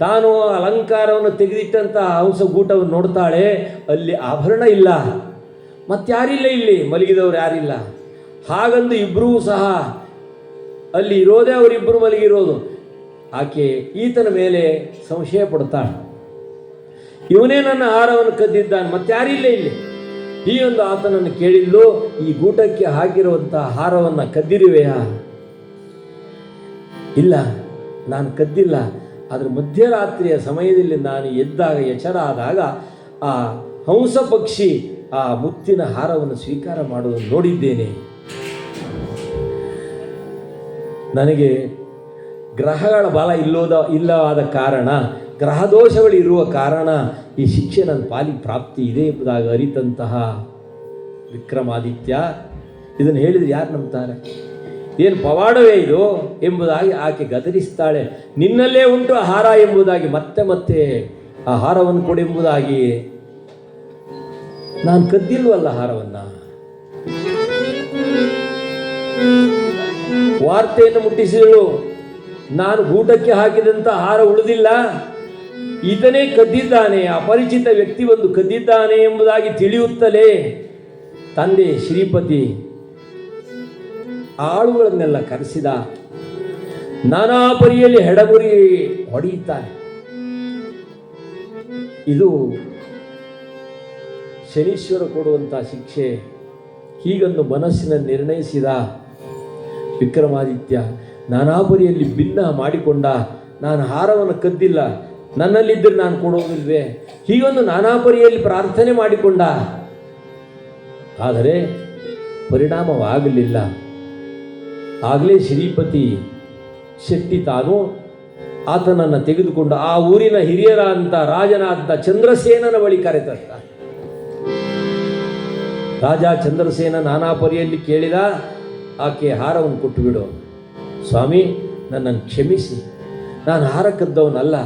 ತಾನು ಅಲಂಕಾರವನ್ನು ತೆಗೆದಿಟ್ಟಂತಹ ಹಂಸಗೂಟವನ್ನು ನೋಡ್ತಾಳೆ, ಅಲ್ಲಿ ಆಭರಣ ಇಲ್ಲ, ಮತ್ತಾರಿಲ್ಲ, ಇಲ್ಲಿ ಮಲಗಿದವರು ಯಾರಿಲ್ಲ. ಹಾಗಂದು ಇಬ್ಬರೂ ಸಹ ಅಲ್ಲಿ ಇರೋದೇ ಅವರಿಬ್ಬರು ಮಲಗಿರೋದು. ಆಕೆ ಈತನ ಮೇಲೆ ಸಂಶಯ ಪಡ್ತಾಳೆ, ಇವನೇ ನನ್ನ ಹಾರವನ್ನು ಕದ್ದಿದ್ದಾನೆ, ಮತ್ತಾರಿಲ್ಲ ಇಲ್ಲಿ. ಈ ಒಂದು ಆತನನ್ನು ಕೇಳಿದ್ಲು, ಈ ಗೂಟಕ್ಕೆ ಹಾಕಿರುವಂತಹ ಹಾರವನ್ನು ಕದ್ದಿರುವೆಯಾ? ಇಲ್ಲ, ನಾನು ಕದ್ದಿಲ್ಲ. ಆದರೆ ಮಧ್ಯರಾತ್ರಿಯ ಸಮಯದಲ್ಲಿ ನಾನು ಎದ್ದಾಗ, ಎಚ್ಚರ ಆದಾಗ ಆ ಹಂಸ ಪಕ್ಷಿ ಆ ಮುತ್ತಿನ ಹಾರವನ್ನು ಸ್ವೀಕಾರ ಮಾಡುವುದನ್ನು ನೋಡಿದ್ದೇನೆ. ನನಗೆ ಗ್ರಹಗಳ ಬಲ ಇಲ್ಲವಾದ ಕಾರಣ, ಗ್ರಹ ದೋಷಗಳು ಇರುವ ಕಾರಣ ಈ ಶಿಕ್ಷೆ ನನ್ನ ಪಾಲಿಗೆ ಪ್ರಾಪ್ತಿ ಇದೆ ಎಂಬುದಾಗಿ ಅರಿತಂತಹ ವಿಕ್ರಮಾದಿತ್ಯ ಇದನ್ನು ಹೇಳಿದರೆ ಯಾರು ನಂಬ್ತಾರೆ? ಏನು ಪವಾಡವೇ ಇದು ಎಂಬುದಾಗಿ ಆಕೆ ಗದರಿಸ್ತಾಳೆ. ನಿನ್ನಲ್ಲೇ ಉಂಟು ಆಹಾರ ಎಂಬುದಾಗಿ ಮತ್ತೆ ಮತ್ತೆ ಆ ಹಾರವನ್ನು ಕೊಡೆಂಬುದಾಗಿ. ನಾನು ಕದ್ದಿಲ್ವಲ್ಲ ಹಾರವನ್ನು. ವಾರ್ತೆಯನ್ನು ಮುಟ್ಟಿಸಿದಳು, ನಾನು ಗೂಟಕ್ಕೆ ಹಾಕಿದಂಥ ಹಾರ ಉಳಿದಿಲ್ಲ, ಈತನೇ ಕದ್ದಿದ್ದಾನೆ, ಅಪರಿಚಿತ ವ್ಯಕ್ತಿ ಒಂದು ಕದ್ದಿದ್ದಾನೆ ಎಂಬುದಾಗಿ ತಿಳಿಯುತ್ತಲೇ ತಂದೆ ಶ್ರೀಪತಿ ಆಳುಗಳನ್ನೆಲ್ಲ ಕರೆಸಿದ. ನಾನಾ ಪರಿಯಲ್ಲಿ ಹೆಡಗುರಿ ಹೊಡೆಯುತ್ತಾನೆ. ಇದು ಶನೀಶ್ವರ ಕೊಡುವಂಥ ಶಿಕ್ಷೆ. ಹೀಗಂದು ಮನಸ್ಸಿನ ನಿರ್ಣಯಿಸಿದ ವಿಕ್ರಮಾದಿತ್ಯ ನಾನಾ ಪರಿಯಲ್ಲಿ ಭಿನ್ನ ಮಾಡಿಕೊಂಡ. ನಾನು ಹಾರವನ್ನು ಕದ್ದಿಲ್ಲ, ನನ್ನಲ್ಲಿದ್ದರೆ ನಾನು ಕೊಡೋದಿಲ್ವೇ? ಹೀಗೊಂದು ನಾನಾ ಪರಿಯಲ್ಲಿ ಪ್ರಾರ್ಥನೆ ಮಾಡಿಕೊಂಡ. ಆದರೆ ಪರಿಣಾಮವಾಗಲಿಲ್ಲ. ಆಗಲೇ ಶ್ರೀಪತಿ ಶೆಟ್ಟಿ ತಾನು ಆತನನ್ನು ತೆಗೆದುಕೊಂಡು ಆ ಊರಿನ ಹಿರಿಯರಾದಂಥ ರಾಜನಾದ ಚಂದ್ರಸೇನನ ಬಳಿ ಕರೆತಂತ. ರಾಜ ಚಂದ್ರಸೇನ ನಾನಾ ಪರಿಯಲ್ಲಿ ಕೇಳಿದ, ಆಕೆ ಹಾರವನ್ನು ಕೊಟ್ಟು ಬಿಡು ಸ್ವಾಮಿ, ನನ್ನನ್ನು ಕ್ಷಮಿಸಿ, ನಾನು ಹಾರ ಕದ್ದವನಲ್ಲ,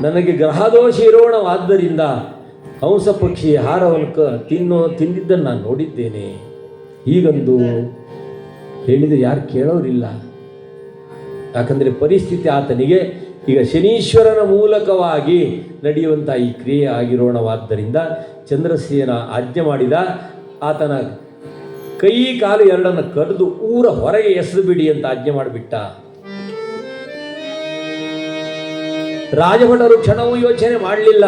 ನನಗೆ ಗ್ರಹದೋಷ ಇರೋಣವಾದ್ದರಿಂದ ಹಂಸ ಪಕ್ಷಿ ಹಾರವನ್ನು ತಿಂದಿದ್ದನ್ನು ನಾನು ನೋಡಿದ್ದೇನೆ. ಹೀಗಂದು ಹೇಳಿದರೆ ಯಾರು ಕೇಳೋರಿಲ್ಲ. ಯಾಕಂದರೆ ಪರಿಸ್ಥಿತಿ ಆತನಿಗೆ ಈಗ ಶನೀಶ್ವರನ ಮೂಲಕವಾಗಿ ನಡೆಯುವಂಥ ಈ ಕ್ರಿಯೆ ಆಗಿರೋಣವಾದ್ದರಿಂದ ಚಂದ್ರಸೇನ ಆಜ್ಞೆ ಮಾಡಿದ. ಆತನ ಕೈ ಕಾಲು ಎರಡನ್ನು ಕರೆದು ಊರ ಹೊರಗೆ ಎಸೆದು ಬಿಡಿ ಅಂತ ಆಜ್ಞೆ ಮಾಡಿಬಿಟ್ಟ. ರಾಜಭಟರು ಕ್ಷಣವೂ ಯೋಚನೆ ಮಾಡಲಿಲ್ಲ.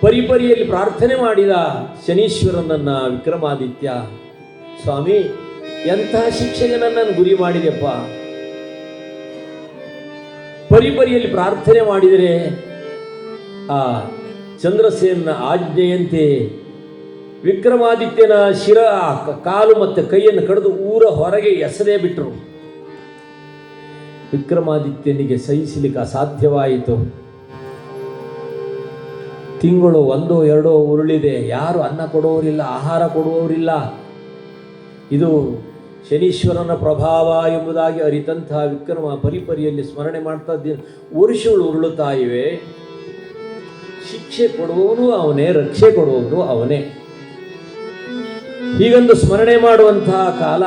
ಪರಿಪರಿಯಲ್ಲಿ ಪ್ರಾರ್ಥನೆ ಮಾಡಿದ ಶನೀಶ್ವರನನ್ನ ವಿಕ್ರಮಾದಿತ್ಯ, ಸ್ವಾಮಿ ಎಂಥ ಶಿಕ್ಷೆಗೆ ನನ್ನನ್ನು ಗುರಿ ಮಾಡಿದೆಪ್ಪ. ಪರಿಪರಿಯಲ್ಲಿ ಪ್ರಾರ್ಥನೆ ಮಾಡಿದರೆ ಆ ಚಂದ್ರಸೇನ ಆಜ್ಞೆಯಂತೆ ವಿಕ್ರಮಾದಿತ್ಯನ ಕಾಲು ಮತ್ತು ಕೈಯನ್ನು ಕಡಿದು ಊರ ಹೊರಗೆ ಎಸೆದೇ ಬಿಟ್ಟರು. ವಿಕ್ರಮಾದಿತ್ಯನಿಗೆ ಸಹಿಸಲಿಕ್ಕೆ ಅಸಾಧ್ಯವಾಯಿತು. ತಿಂಗಳು 1-2 ಉರುಳಿದೆ, ಯಾರು ಅನ್ನ ಕೊಡುವವರಿಲ್ಲ, ಆಹಾರ ಕೊಡುವವರಿಲ್ಲ. ಇದು ಶನೀಶ್ವರನ ಪ್ರಭಾವ ಎಂಬುದಾಗಿ ಅರಿತಂತಹ ವಿಕ್ರಮ ಪರಿಪರಿಯಲ್ಲಿ ಸ್ಮರಣೆ ಮಾಡ್ತಾ ಇದ್ದೇನೆ. ವರ್ಷಗಳು ಉರುಳುತ್ತಾ ಇವೆ. ಶಿಕ್ಷೆ ಕೊಡುವವನು ಅವನೇ, ರಕ್ಷೆ ಕೊಡುವವನು ಅವನೇ. ಹೀಗೊಂದು ಸ್ಮರಣೆ ಮಾಡುವಂತಹ ಕಾಲ,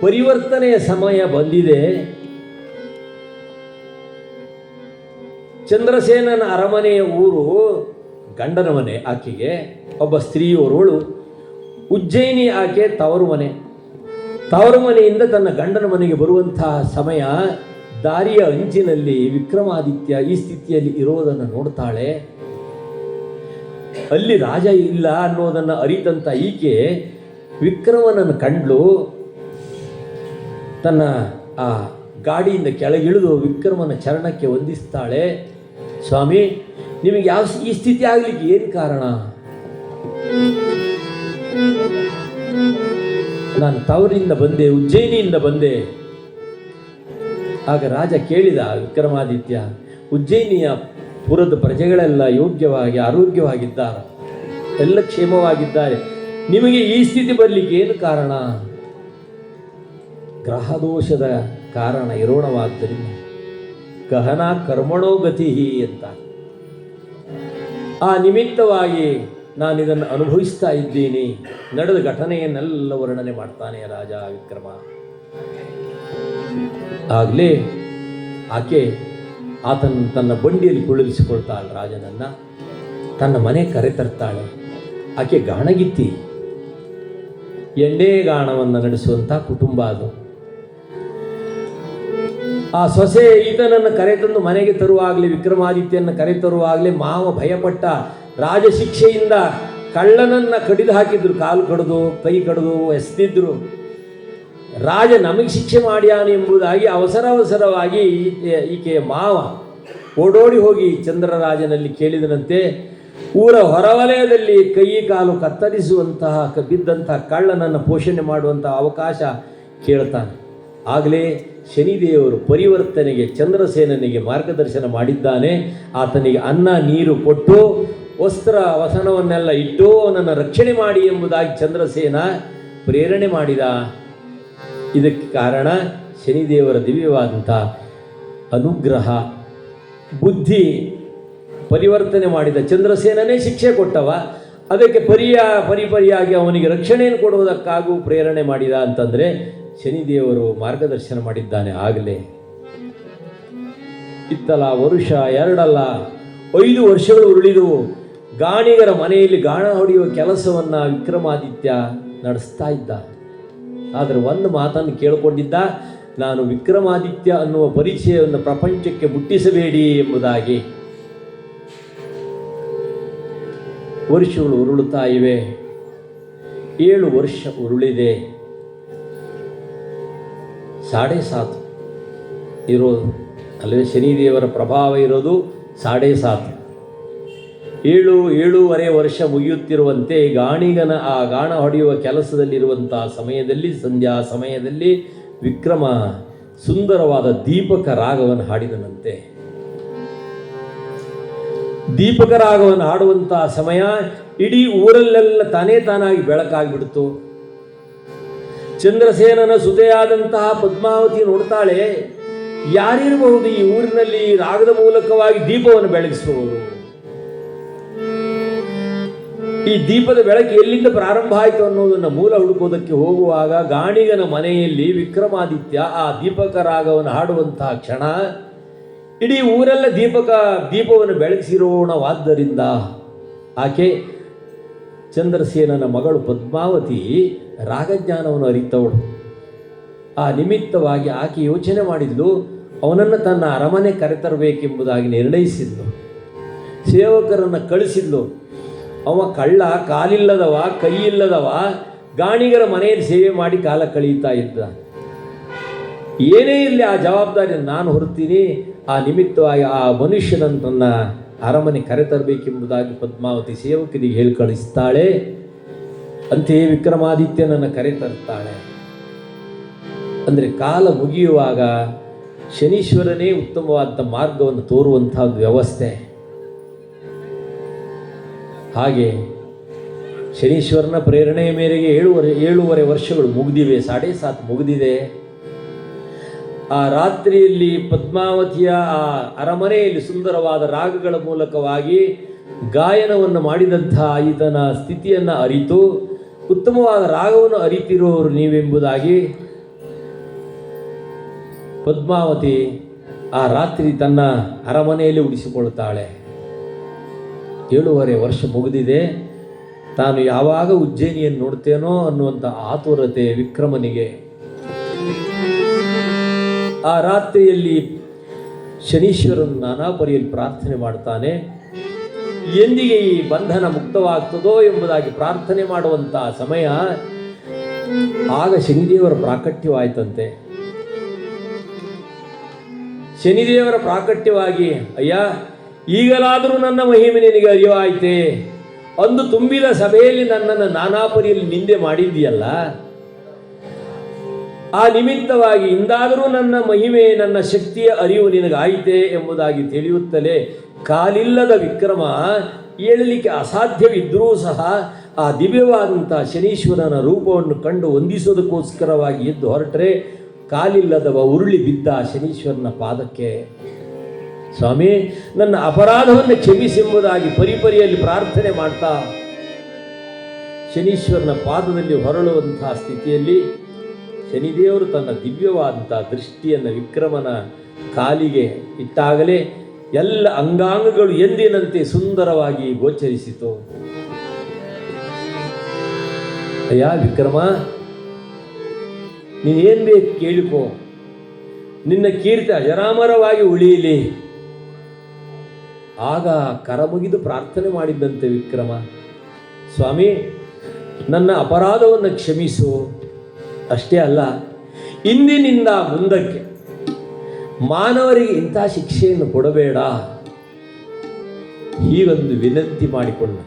ಪರಿವರ್ತನೆಯ ಸಮಯ ಬಂದಿದೆ. ಚಂದ್ರಸೇನನ ಅರಮನೆಯ ಊರು ಗಂಡನ ಮನೆ. ಆಕೆಗೆ ಒಬ್ಬ ಸ್ತ್ರೀಯೋರ್ವಳು. ಉಜ್ಜಯಿನಿ ಆಕೆ ತವರು ಮನೆ. ತವರು ಮನೆಯಿಂದ ತನ್ನ ಗಂಡನ ಮನೆಗೆ ಬರುವಂತಹ ಸಮಯ, ದಾರಿಯ ಅಂಚಿನಲ್ಲಿ ವಿಕ್ರಮಾದಿತ್ಯ ಈ ಸ್ಥಿತಿಯಲ್ಲಿ ಇರೋದನ್ನು ನೋಡ್ತಾಳೆ. ಅಲ್ಲಿ ರಾಜ ಇಲ್ಲ ಅನ್ನೋದನ್ನು ಅರಿತಂತ ಈಕೆ ವಿಕ್ರಮನನ್ನು ಕಂಡ್ಲು. ತನ್ನ ಆ ಗಾಡಿಯಿಂದ ಕೆಳಗಿಳಿದು ವಿಕ್ರಮನ ಚರಣಕ್ಕೆ ವಂದಿಸ್ತಾಳೆ. ಸ್ವಾಮಿ, ನಿಮಗೆ ಈ ಸ್ಥಿತಿ ಆಗಲಿಕ್ಕೆ ಏನು ಕಾರಣ? ನಾನು ತವರಿಂದ ಬಂದೆ, ಉಜ್ಜಯಿನಿಯಿಂದ ಬಂದೆ. ಆಗ ರಾಜ ಕೇಳಿದ ವಿಕ್ರಮಾದಿತ್ಯ, ಉಜ್ಜಯಿನಿಯ ಪುರದ ಪ್ರಜೆಗಳೆಲ್ಲ ಯೋಗ್ಯವಾಗಿ ಆರೋಗ್ಯವಾಗಿದ್ದಾರೆ, ಎಲ್ಲ ಕ್ಷೇಮವಾಗಿದ್ದಾರೆ, ನಿಮಗೆ ಈ ಸ್ಥಿತಿ ಬರಲಿಕ್ಕೆ ಏನು ಕಾರಣ? ಗ್ರಹದೋಷದ ಕಾರಣ ಇರೋಣವಾದ್ದರಿಂದ ಗಹನ ಕರ್ಮಣೋಗತಿ ಅಂತ. ಆ ನಿಮಿತ್ತವಾಗಿ ನಾನಿದನ್ನು ಅನುಭವಿಸ್ತಾ ಇದ್ದೀನಿ. ನಡೆದ ಘಟನೆಯನ್ನೆಲ್ಲ ವರ್ಣನೆ ಮಾಡ್ತಾನೆ ರಾಜ ವಿಕ್ರಮ. ಆಗಲೇ ಆಕೆ ಆತನ ತನ್ನ ಬಂಡಿಯಲ್ಲಿ ಕುಳ್ಳಿರಿಸಿಕೊಳ್ತಾಳೆ ರಾಜನನ್ನು. ತನ್ನ ಮನೆ ಕರೆತರ್ತಾಳೆ. ಆಕೆ ಗಾಣಗಿತ್ತಿ, ಎಣ್ಣೆ ಗಾಣವನ್ನು ನಡೆಸುವಂಥ ಕುಟುಂಬ ಅದು. ಆ ಸೊಸೆ ಈತನನ್ನು ಕರೆತಂದು ಮನೆಗೆ ತರುವಾಗಲೇ, ವಿಕ್ರಮಾದಿತ್ಯನ ಕರೆತರುವಾಗಲೇ ಮಾವ ಭಯಪಟ್ಟ. ರಾಜಶಿಕ್ಷೆಯಿಂದ ಕಳ್ಳನನ್ನು ಕಡಿದು ಹಾಕಿದ್ರು, ಕಾಲು ಕಡಿದು ಕೈ ಕಡಿದು ಎಸೆದಿದ್ರು. ರಾಜ ನಮಗೆ ಶಿಕ್ಷೆ ಮಾಡ್ಯಾನು ಎಂಬುದಾಗಿ ಅವಸರವಾಗಿ ಈಕೆಯ ಮಾವ ಓಡೋಡಿ ಹೋಗಿ ಚಂದ್ರರಾಜನಲ್ಲಿ ಕೇಳಿದನಂತೆ. ಊರ ಹೊರವಲಯದಲ್ಲಿ ಕೈ ಕಾಲು ಕತ್ತರಿಸುವಂತಹ ಬಿದ್ದಂತಹ ಕಳ್ಳನನ್ನು ಪೋಷಣೆ ಮಾಡುವಂತಹ ಅವಕಾಶ ಕೇಳ್ತಾನೆ. ಆಗಲೇ ಶನಿದೇವರು ಪರಿವರ್ತನೆಗೆ ಚಂದ್ರಸೇನನಿಗೆ ಮಾರ್ಗದರ್ಶನ ಮಾಡಿದ್ದಾನೆ. ಆತನಿಗೆ ಅನ್ನ ನೀರು ಕೊಟ್ಟು ವಸ್ತ್ರ ವಸನವನ್ನೆಲ್ಲ ಇಟ್ಟು ಅವನನ್ನು ರಕ್ಷಣೆ ಮಾಡಿ ಎಂಬುದಾಗಿ ಚಂದ್ರಸೇನ ಪ್ರೇರಣೆ ಮಾಡಿದ. ಇದಕ್ಕೆ ಕಾರಣ ಶನಿದೇವರ ದಿವ್ಯವಾದಂಥ ಅನುಗ್ರಹ. ಬುದ್ಧಿ ಪರಿವರ್ತನೆ ಮಾಡಿದ ಚಂದ್ರಸೇನನೇ ಶಿಕ್ಷೆ ಕೊಟ್ಟವ, ಅದಕ್ಕೆ ಪರಿಪರಿಯಾಗಿ ಅವನಿಗೆ ರಕ್ಷಣೆಯನ್ನು ಕೊಡುವುದಕ್ಕಾಗೂ ಪ್ರೇರಣೆ ಮಾಡಿದ ಅಂತಂದರೆ ಶನಿದೇವರು ಮಾರ್ಗದರ್ಶನ ಮಾಡಿದ್ದಾನೆ. ಆಗಲೇ ಇತ್ತಲ್ಲ, ವರುಷ ಎರಡಲ್ಲ 5 ವರ್ಷಗಳು ಉರುಳಿದವು. ಗಾಣಿಗರ ಮನೆಯಲ್ಲಿ ಗಾಣ ಹೊಡೆಯುವ ಕೆಲಸವನ್ನು ವಿಕ್ರಮಾದಿತ್ಯ ನಡೆಸ್ತಾ ಇದ್ದ. ಆದರೆ ಒಂದು ಮಾತನ್ನು ಕೇಳಿಕೊಂಡಿದ್ದ, ನಾನು ವಿಕ್ರಮಾದಿತ್ಯ ಅನ್ನುವ ಪರಿಚಯವನ್ನು ಪ್ರಪಂಚಕ್ಕೆ ಮುಟ್ಟಿಸಬೇಡಿ ಎಂಬುದಾಗಿ. ವರ್ಷಗಳು ಉರುಳುತ್ತಾ ಇವೆ. 7 ವರ್ಷ ಉರುಳಿದೆ. 7.5 ಇರೋದು ಅಲ್ಲವೇ? ಶನಿದೇವರ ಪ್ರಭಾವ ಇರೋದು 7.5. 7.5 ವರ್ಷ ಮುಗಿಯುತ್ತಿರುವಂತೆ ಗಾಣಿಗನ ಆ ಗಾಣ ಹೊಡೆಯುವ ಕೆಲಸದಲ್ಲಿರುವಂಥ ಸಮಯದಲ್ಲಿ, ಸಂಧ್ಯಾ ಸಮಯದಲ್ಲಿ ವಿಕ್ರಮ ಸುಂದರವಾದ ದೀಪಕ ರಾಗವನ್ನು ಹಾಡಿದನಂತೆ. ದೀಪಕ ರಾಗವನ್ನು ಹಾಡುವಂಥ ಸಮಯ ಇಡೀ ಊರಲ್ಲೆಲ್ಲ ತಾನಾಗಿ ಬೆಳಕಾಗಿಬಿಡ್ತು. ಚಂದ್ರಸೇನನ ಸುತೆಯಾದಂತಹ ಪದ್ಮಾವತಿ ನೋಡ್ತಾಳೆ, ಯಾರಿರಬಹುದು ಈ ಊರಿನಲ್ಲಿ ರಾಗದ ಮೂಲಕವಾಗಿ ದೀಪವನ್ನು ಬೆಳಗಿಸುವವರು? ಈ ದೀಪದ ಬೆಳಕು ಎಲ್ಲಿಂದ ಪ್ರಾರಂಭ ಆಯಿತು ಅನ್ನೋದನ್ನು ಮೂಲ ಹುಡುಕೋದಕ್ಕೆ ಹೋಗುವಾಗ ಗಾಣಿಗನ ಮನೆಯಲ್ಲಿ ವಿಕ್ರಮಾದಿತ್ಯ ಆ ದೀಪಕ ರಾಗವನ್ನು ಹಾಡುವಂತಹ ಕ್ಷಣ ಇಡೀ ಊರೆಲ್ಲ ದೀಪವನ್ನು ಬೆಳಗಿಸಿರೋಣವಾದ್ದರಿಂದ ಆಕೆ ಚಂದ್ರಸೇನನ ಮಗಳು ಪದ್ಮಾವತಿ ರಾಗಜ್ಞಾನವನ್ನು ಅರಿತವಳು. ಆ ನಿಮಿತ್ತವಾಗಿ ಆಕೆ ಯೋಚನೆ ಮಾಡಿದ್ಲು, ಅವನನ್ನು ತನ್ನ ಅರಮನೆ ಕರೆತರಬೇಕೆಂಬುದಾಗಿ ನಿರ್ಣಯಿಸಿದ್ಲು. ಸೇವಕರನ್ನು ಕಳಿಸಿದ್ಲು. ಅವ ಕಳ್ಳ, ಕಾಲಿಲ್ಲದವ, ಕೈ ಇಲ್ಲದವ, ಗಾಣಿಗರ ಮನೆಯಲ್ಲಿ ಸೇವೆ ಮಾಡಿ ಕಾಲ ಕಳೀತಾ ಇದ್ದ. ಏನೇ ಇರಲಿ ಆ ಜವಾಬ್ದಾರಿ ನಾನು ಹೊರ್ತೀನಿ. ಆ ನಿಮಿತ್ತವಾಗಿ ಆ ಮನುಷ್ಯನನ್ನು ತನ್ನ ಅರಮನೆ ಕರೆತರಬೇಕೆಂಬುದಾಗಿ ಪದ್ಮಾವತಿ ಸೇವಕರಿಗೆ ಹೇಳಿ ಕಳಿಸ್ತಾಳೆ. ಅಂತೆಯೇ ವಿಕ್ರಮಾದಿತ್ಯನನ್ನು ಕರೆತರ್ತಾಳೆ. ಅಂದರೆ ಕಾಲ ಮುಗಿಯುವಾಗ ಶನೀಶ್ವರನೇ ಉತ್ತಮವಾದ ಮಾರ್ಗವನ್ನು ತೋರುವಂಥ ವ್ಯವಸ್ಥೆ. ಹಾಗೆ ಶನೀಶ್ವರನ ಪ್ರೇರಣೆಯ ಮೇರೆಗೆ 7.5 ವರ್ಷಗಳು ಮುಗಿದಿವೆ. 7.5 ಮುಗಿದಿದೆ. ಆ ರಾತ್ರಿಯಲ್ಲಿ ಪದ್ಮಾವತಿಯ ಆ ಅರಮನೆಯಲ್ಲಿ ಸುಂದರವಾದ ರಾಗಗಳ ಮೂಲಕವಾಗಿ ಗಾಯನವನ್ನು ಮಾಡಿದಂಥ ಈತನ ಸ್ಥಿತಿಯನ್ನು ಅರಿತು, ಉತ್ತಮವಾದ ರಾಗವನ್ನು ಅರಿತಿರುವವರು ನೀವೆಂಬುದಾಗಿ ಪದ್ಮಾವತಿ ಆ ರಾತ್ರಿ ತನ್ನ ಅರಮನೆಯಲ್ಲಿ ಉಳಿಸಿಕೊಳ್ಳುತ್ತಾಳೆ. 7.5 ವರ್ಷ ಮುಗಿದಿದೆ. ತಾನು ಯಾವಾಗ ಉಜ್ಜಯಿನಿಯನ್ನು ನೋಡ್ತೇನೋ ಅನ್ನುವಂಥ ಆತುರತೆ ವಿಕ್ರಮನಿಗೆ. ಆ ರಾತ್ರಿಯಲ್ಲಿ ಶನೀಶ್ವರನು ನಾನಾ ಪರಿಯಲ್ಲಿ ಪ್ರಾರ್ಥನೆ ಮಾಡ್ತಾನೆ. ಎಂದಿಗೆ ಈ ಬಂಧನ ಮುಕ್ತವಾಗ್ತದೋ ಎಂಬುದಾಗಿ ಪ್ರಾರ್ಥನೆ ಮಾಡುವಂಥ ಸಮಯ ಆಗ ಶನಿದೇವರ ಪ್ರಾಕಟ್ಯವಾಯಿತಂತೆ. ಶನಿದೇವರ ಪ್ರಾಕಟ್ಯವಾಗಿ, ಅಯ್ಯ ಈಗಲಾದರೂ ನನ್ನ ಮಹಿಮೆ ನಿನಗೆ ಅರಿವಾಯಿತೆ. ಅಂದು ತುಂಬಿದ ಸಭೆಯಲ್ಲಿ ನನ್ನನ್ನು ನಾನಾ ಪರಿಯಲ್ಲಿ ನಿಂದೆ ಮಾಡಿದ್ದೀಯಲ್ಲ, ಆ ನಿಮಿತ್ತವಾಗಿ ಇಂದಾದರೂ ನನ್ನ ಮಹಿಮೆ, ನನ್ನ ಶಕ್ತಿಯ ಅರಿವು ನಿನಗಾಯಿತೆ ಎಂಬುದಾಗಿ ತಿಳಿಯುತ್ತಲೇ ಕಾಲಿಲ್ಲದ ವಿಕ್ರಮ ಏಳಲಿಕ್ಕೆ ಅಸಾಧ್ಯವಿದ್ದರೂ ಸಹ ಆ ದಿವ್ಯವಾದಂಥ ಶನೀಶ್ವರನ ರೂಪವನ್ನು ಕಂಡು ವಂದಿಸೋದಕ್ಕೋಸ್ಕರವಾಗಿ ಎದ್ದು ಹೊರಟ್ರೆ ಕಾಲಿಲ್ಲದವ ಉರುಳಿ ಬಿದ್ದ ಶನೀಶ್ವರನ ಪಾದಕ್ಕೆ. ಸ್ವಾಮಿ, ನನ್ನ ಅಪರಾಧವನ್ನು ಕ್ಷಮಿಸೆಂಬುದಾಗಿ ಪರಿಯಲ್ಲಿ ಪ್ರಾರ್ಥನೆ ಮಾಡ್ತಾ ಶನೀಶ್ವರನ ಪಾದದಲ್ಲಿ ಹೊರಳುವಂತಹ ಸ್ಥಿತಿಯಲ್ಲಿ ಶನಿದೇವರು ತನ್ನ ದಿವ್ಯವಾದಂಥ ದೃಷ್ಟಿಯನ್ನು ವಿಕ್ರಮನ ಕಾಲಿಗೆ ಇಟ್ಟಾಗಲೇ ಎಲ್ಲ ಅಂಗಾಂಗಗಳು ಎಂದಿನಂತೆ ಸುಂದರವಾಗಿ ಗೋಚರಿಸಿತು. ಅಯ್ಯ ವಿಕ್ರಮ, ನೀನೇನು ಬೇಕು ಕೇಳಿಕೋ, ನಿನ್ನ ಕೀರ್ತಿ ಅಜರಾಮರವಾಗಿ ಉಳಿಯಲಿ. ಆಗ ಕರಮುಗಿದು ಪ್ರಾರ್ಥನೆ ಮಾಡಿದ್ದಂತೆ ವಿಕ್ರಮ, ಸ್ವಾಮಿ ನನ್ನ ಅಪರಾಧವನ್ನು ಕ್ಷಮಿಸು. ಅಷ್ಟೇ ಅಲ್ಲ, ಇಂದಿನಿಂದ ಮುಂದಕ್ಕೆ ಮಾನವರಿಗೆ ಇಂಥ ಶಿಕ್ಷೆಯನ್ನು ಕೊಡಬೇಡ, ಹೀಗೊಂದು ವಿನಂತಿ ಮಾಡಿಕೊಂಡ.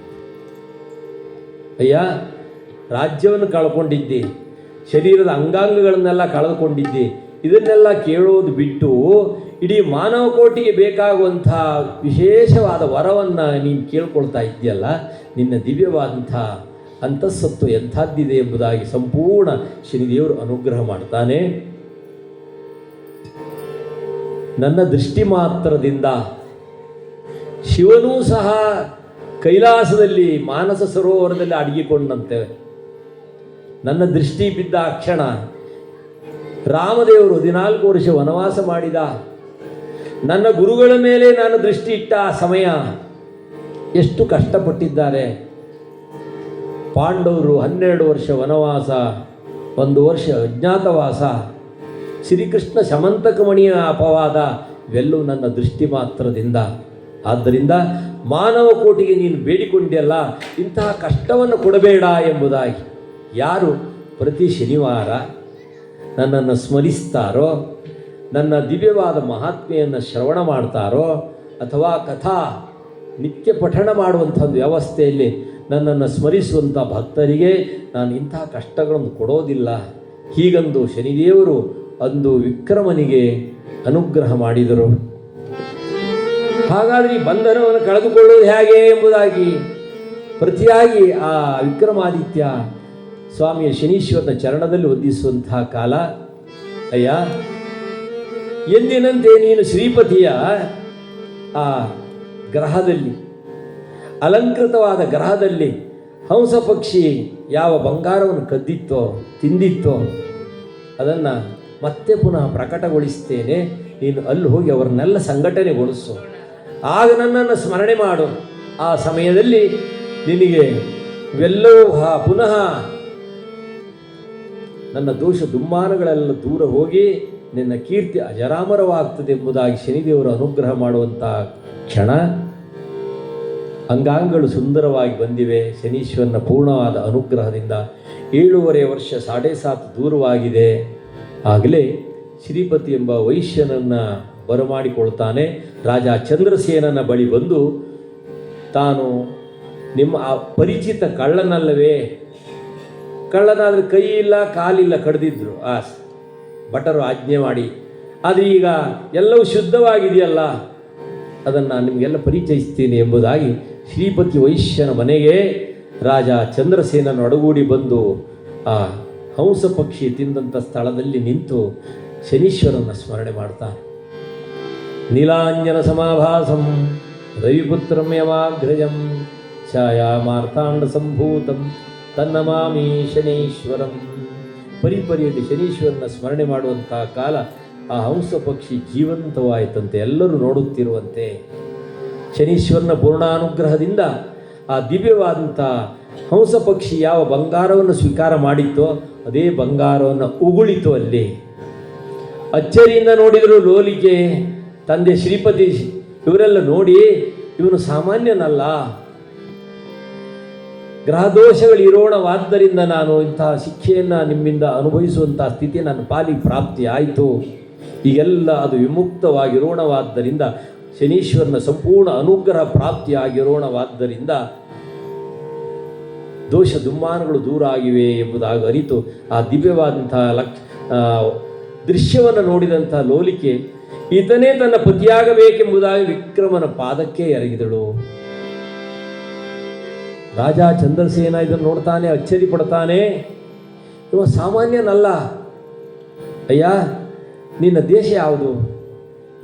ಅಯ್ಯ, ರಾಜ್ಯವನ್ನು ಕಳ್ಕೊಂಡಿದ್ದೆ, ಶರೀರದ ಅಂಗಾಂಗಗಳನ್ನೆಲ್ಲ ಕಳೆದುಕೊಂಡಿದ್ದೆ, ಇದನ್ನೆಲ್ಲ ಕೇಳೋದು ಬಿಟ್ಟು ಇಡೀ ಮಾನವ ಕೋಟಿಗೆ ಬೇಕಾಗುವಂಥ ವಿಶೇಷವಾದ ವರವನ್ನು ನೀನು ಕೇಳ್ಕೊಳ್ತಾ ಇದ್ದೀಯಲ್ಲ, ನಿನ್ನ ದಿವ್ಯವಾದಂಥ ಅಂತಃಸತ್ತು ಎಂಥದ್ದಿದೆ ಎಂಬುದಾಗಿ ಸಂಪೂರ್ಣ ಶನಿದೇವರು ಅನುಗ್ರಹ ಮಾಡ್ತಾನೆ. ನನ್ನ ದೃಷ್ಟಿ ಮಾತ್ರದಿಂದ ಶಿವನೂ ಸಹ ಕೈಲಾಸದಲ್ಲಿ ಮಾನಸ ಸರೋವರದಲ್ಲಿ ಅಡಗಿಕೊಂಡಂತೆ ನನ್ನ ದೃಷ್ಟಿ ಬಿದ್ದ ಕ್ಷಣ ರಾಮದೇವರು 14 ವರ್ಷ ವನವಾಸ ಮಾಡಿದ. ನನ್ನ ಗುರುಗಳ ಮೇಲೆ ನಾನು ದೃಷ್ಟಿ ಇಟ್ಟ ಸಮಯ ಎಷ್ಟು ಕಷ್ಟಪಟ್ಟಿದ್ದಾರೆ. ಪಾಂಡವರು 12 ವರ್ಷ ವನವಾಸ, 1 ವರ್ಷ ಅಜ್ಞಾತವಾಸ, ಶ್ರೀಕೃಷ್ಣ ಶಮಂತಕಮಣಿಯ ಅಪವಾದ, ಇವೆಲ್ಲವೂ ನನ್ನ ದೃಷ್ಟಿ ಮಾತ್ರದಿಂದ. ಆದ್ದರಿಂದ ಮಾನವ ಕೋಟಿಗೆ ನೀನು ಬೇಡಿಕೊಂಡಿಯಲ್ಲ, ಇಂತಹ ಕಷ್ಟವನ್ನು ಕೊಡಬೇಡ ಎಂಬುದಾಗಿ. ಯಾರು ಪ್ರತಿ ಶನಿವಾರ ನನ್ನನ್ನು ಸ್ಮರಿಸ್ತಾರೋ, ನನ್ನ ದಿವ್ಯವಾದ ಮಹಾತ್ಮೆಯನ್ನು ಶ್ರವಣ ಮಾಡ್ತಾರೋ, ಅಥವಾ ಕಥಾ ನಿತ್ಯ ಪಠಣ ಮಾಡುವಂಥ ವ್ಯವಸ್ಥೆಯಲ್ಲಿ ನನ್ನನ್ನು ಸ್ಮರಿಸುವಂಥ ಭಕ್ತರಿಗೆ ನಾನು ಇಂತಹ ಕಷ್ಟಗಳನ್ನು ಕೊಡೋದಿಲ್ಲ. ಹೀಗಂದು ಶನಿದೇವರು ಅಂದು ವಿಕ್ರಮನಿಗೆ ಅನುಗ್ರಹ ಮಾಡಿದರು. ಹಾಗಾದರೆ ಈ ಬಂಧನವನ್ನು ಕಳೆದುಕೊಳ್ಳುವುದು ಹೇಗೆ ಎಂಬುದಾಗಿ ಪ್ರತಿಯಾಗಿ ಆ ವಿಕ್ರಮಾದಿತ್ಯ ಸ್ವಾಮಿಯ ಶನೀಶ್ವರನ ಚರಣದಲ್ಲಿ ವಂದಿಸುವಂತಹ ಕಾಲ. ಅಯ್ಯ, ಎಂದಿನಂತೆ ನೀನು ಶ್ರೀಪತಿಯ ಆ ಗ್ರಹದಲ್ಲಿ, ಅಲಂಕೃತವಾದ ಗ್ರಹದಲ್ಲಿ ಹಂಸ ಪಕ್ಷಿ ಯಾವ ಬಂಗಾರವನ್ನು ಕದ್ದಿತ್ತೋ ತಿಂದಿತ್ತೋ ಅದನ್ನು ಮತ್ತೆ ಪುನಃ ಪ್ರಕಟಗೊಳಿಸ್ತೇನೆ. ನೀನು ಅಲ್ಲಿ ಹೋಗಿ ಅವರನ್ನೆಲ್ಲ ಸಂಘಟನೆಗೊಳಿಸು. ಆಗ ನನ್ನನ್ನು ಸ್ಮರಣೆ ಮಾಡು. ಆ ಸಮಯದಲ್ಲಿ ನಿನಗೆ ಇವೆಲ್ಲವೂ ಪುನಃ ನನ್ನ ದೋಷ ದುಮ್ಮಾನಗಳೆಲ್ಲ ದೂರ ಹೋಗಿ ನಿನ್ನ ಕೀರ್ತಿ ಅಜರಾಮರವಾಗ್ತದೆ ಎಂಬುದಾಗಿ ಶನಿದೇವರು ಅನುಗ್ರಹ ಮಾಡುವಂಥ ಕ್ಷಣ ಅಂಗಾಂಗಗಳು ಸುಂದರವಾಗಿ ಬಂದಿವೆ. ಶನೀಶ್ವರನ ಪೂರ್ಣವಾದ ಅನುಗ್ರಹದಿಂದ 7.5 ವರ್ಷ 7.5 ದೂರವಾಗಿದೆ. ಆಗಲೇ ಶ್ರೀಪತಿ ಎಂಬ ವೈಶ್ಯನನ್ನು ಬರಮಾಡಿಕೊಳ್ತಾನೆ. ರಾಜ ಚಂದ್ರಸೇನನ ಬಳಿ ಬಂದು, ತಾನು ನಿಮ್ಮ ಆ ಪರಿಚಿತ ಕಳ್ಳನಲ್ಲವೇ? ಕಳ್ಳನಾದರೆ ಕೈ ಇಲ್ಲ ಕಾಲಿಲ್ಲ ಕಡ್ದಿದ್ರು ಆ ಭಟರು ಆಜ್ಞೆ ಮಾಡಿ. ಆದರೆ ಈಗ ಎಲ್ಲವೂ ಶುದ್ಧವಾಗಿದೆಯಲ್ಲ, ಅದನ್ನು ನಿಮಗೆಲ್ಲ ಪರಿಚಯಿಸ್ತೀನಿ ಎಂಬುದಾಗಿ ಶ್ರೀಪತಿ ವೈಶ್ಯನ ಮನೆಗೆ ರಾಜ ಚಂದ್ರಸೇನನ ಒಡಗೂಡಿ ಬಂದು ಆ ಹಂಸ ಪಕ್ಷಿ ತಿಂದಂಥ ಸ್ಥಳದಲ್ಲಿ ನಿಂತು ಶನೀಶ್ವರನ ಸ್ಮರಣೆ ಮಾಡ್ತಾನೆ. ನೀಲಾಂಜನ ಸಮಾಭಾಸಂ ರವಿಪುತ್ರಂ ಯಮಾಗ್ರಜಂ ಛಾಯಾ ಮಾರ್ತಾಂಡ ಸಂಭೂತಂ ತನ್ನಮಾಮಿ ಶನೀಶ್ವರಂ. ಪರಿಪರಿಯಲ್ಲಿ ಶನೀಶ್ವರನ ಸ್ಮರಣೆ ಮಾಡುವಂಥ ಕಾಲ ಆ ಹಂಸ ಪಕ್ಷಿ ಜೀವಂತವಾಯಿತಂತೆ, ಎಲ್ಲರೂ ನೋಡುತ್ತಿರುವಂತೆ. ಶನೀಶ್ವರನ ಪೂರ್ಣಾನುಗ್ರಹದಿಂದ ಆ ದಿವ್ಯವಾದಂಥ ಹಂಸ ಪಕ್ಷಿ ಯಾವ ಬಂಗಾರವನ್ನು ಸ್ವೀಕಾರ ಮಾಡಿತ್ತೋ ಅದೇ ಬಂಗಾರವನ್ನು ಉಗುಳಿತು ಅಲ್ಲಿ. ಅಚ್ಚರಿಯಿಂದ ನೋಡಿದರು ಲೋಲಿಕೆ, ತಂದೆ ಶ್ರೀಪತಿ, ಇವರೆಲ್ಲ ನೋಡಿ ಇವನು ಸಾಮಾನ್ಯನಲ್ಲ, ಗ್ರಹದೋಷಗಳು ಇರೋಣವಾದ್ದರಿಂದ ನಾನು ಇಂತಹ ಶಿಕ್ಷೆಯನ್ನು ನಿಮ್ಮಿಂದ ಅನುಭವಿಸುವಂಥ ಸ್ಥಿತಿ ನನ್ನ ಪಾಲಿಗೆ ಪ್ರಾಪ್ತಿ ಆಯಿತು. ಈಗೆಲ್ಲ ಅದು ವಿಮುಕ್ತವಾಗಿರೋಣವಾದ್ದರಿಂದ, ಶನೀಶ್ವರನ ಸಂಪೂರ್ಣ ಅನುಗ್ರಹ ಪ್ರಾಪ್ತಿಯಾಗಿರೋಣವಾದ್ದರಿಂದ ದೋಷ ದುಮ್ಮಾನಗಳು ದೂರ ಆಗಿವೆ ಎಂಬುದಾಗಿ ಅರಿತು ಆ ದಿವ್ಯವಾದಂಥ ದೃಶ್ಯವನ್ನು ನೋಡಿದಂಥ ಲೋಲಿಕೆ ಈತನೇ ತನ್ನ ಪತಿಯಾಗಬೇಕೆಂಬುದಾಗಿ ವಿಕ್ರಮನ ಪಾದಕ್ಕೆ ಎರಗಿದಳು. ರಾಜ ಚಂದ್ರಸೇನ ಇದನ್ನು ನೋಡ್ತಾನೆ, ಅಚ್ಚರಿ ಪಡ್ತಾನೆ. ಇವ ಸಾಮಾನ್ಯನಲ್ಲ. ಅಯ್ಯ, ನಿನ್ನ ದೇಶ ಯಾವುದು,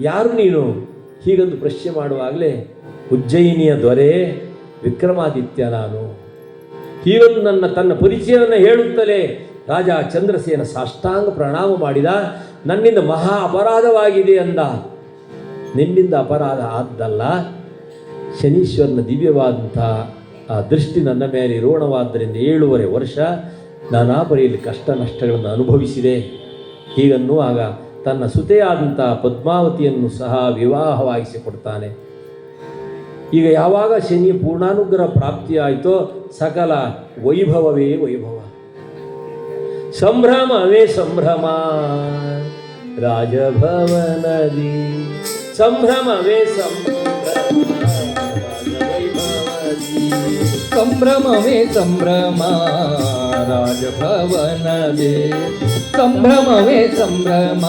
ಯಾರು ನೀನು? ಹೀಗೊಂದು ಪ್ರಶ್ನೆ ಮಾಡುವಾಗಲೇ ಉಜ್ಜಯಿನಿಯ ದೊರೆ ವಿಕ್ರಮಾದಿತ್ಯ ನಾನು, ಹೀಗೊಂದು ತನ್ನ ಪರಿಚಯವನ್ನು ಹೇಳುತ್ತಲೇ ರಾಜ ಚಂದ್ರಸೇನ ಸಾಷ್ಟಾಂಗ ಪ್ರಣಾಮ ಮಾಡಿದ. ನನ್ನಿಂದ ಮಹಾ ಅಪರಾಧವಾಗಿದೆ ಅಂದ. ನಿನ್ನಿಂದ ಅಪರಾಧ ಆದ್ದಲ್ಲ, ಶನೀಶ್ವರನ ದಿವ್ಯವಾದಂಥ ಆ ದೃಷ್ಟಿ ನನ್ನ ಮೇಲೆ ರೋಣವಾದ್ದರಿಂದ 7.5 ವರ್ಷ ನಾನಾ ಪರಿಯಲ್ಲಿ ಕಷ್ಟ ನಷ್ಟಗಳನ್ನು ಅನುಭವಿಸಿದೆ. ಹೀಗನ್ನುವಾಗ ತನ್ನ ಸುತೆಯಾದಂಥ ಪದ್ಮಾವತಿಯನ್ನು ಸಹ ವಿವಾಹವಾಗಿಸಿಕೊಡ್ತಾನೆ. ಈಗ ಯಾವಾಗ ಶನಿ ಪೂರ್ಣಾನುಗ್ರಹ ಪ್ರಾಪ್ತಿಯಾಯಿತೋ ಸಕಲ ವೈಭವವೇ ವೈಭವ, ಸಂಭ್ರಮವೇ ಸಂಭ್ರಮ ರಾಜಭವನದಿ, ಸಂಭ್ರಮವೇ ಸಂಭ್ರಮವೇ ಸಂಭ್ರಮ ರಾಜಭವನದಿ, ಸಂಭ್ರಮವೇ ಸಂಭ್ರಮ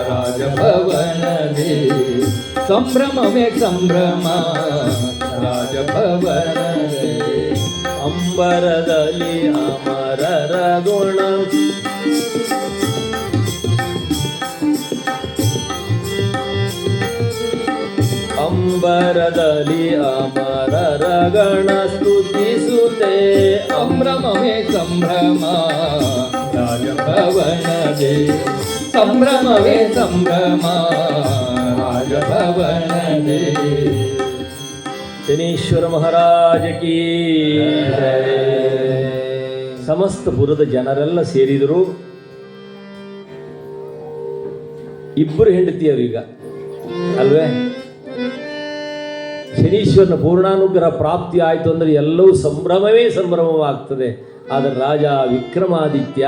ರಾಜಭವನದಿ, ಸಂಭ್ರಮವೇ ಸಂಭ್ರಮ ರಾಜಭವನದಿ. ಅಂಬರದಲ್ಲಿ ಅಮರರ ಗುಣ, ಅಂಬರದಲ್ಲಿ ಅಮರರ ಗಣ ಸ್ತುತಿಸುತ್ತೆ. ಸಂಭ್ರಮವೇ ಸಂಭ್ರಮ ರಾಜಭವನದಿ, ಸಂಭ್ರಮವೇ ಸಂಭ್ರಮ ರಾಜಭವನದಿ. ಶನೀಶ್ವರ ಮಹಾರಾಜ ಕೀ ಜಯ. ಸಮಸ್ತ ಪುರದ ಜನರೆಲ್ಲ ಸೇರಿದರು. ಇಬ್ಬರು ಹೆಂಡತಿಯರು ಈಗ ಅಲ್ವೇ. ಶನೀಶ್ವರನ ಪೂರ್ಣಾನುಗ್ರಹ ಪ್ರಾಪ್ತಿ ಆಯಿತು ಅಂದರೆ ಎಲ್ಲವೂ ಸಂಭ್ರಮವೇ ಸಂಭ್ರಮವಾಗ್ತದೆ. ಆದರೆ ರಾಜ ವಿಕ್ರಮಾದಿತ್ಯ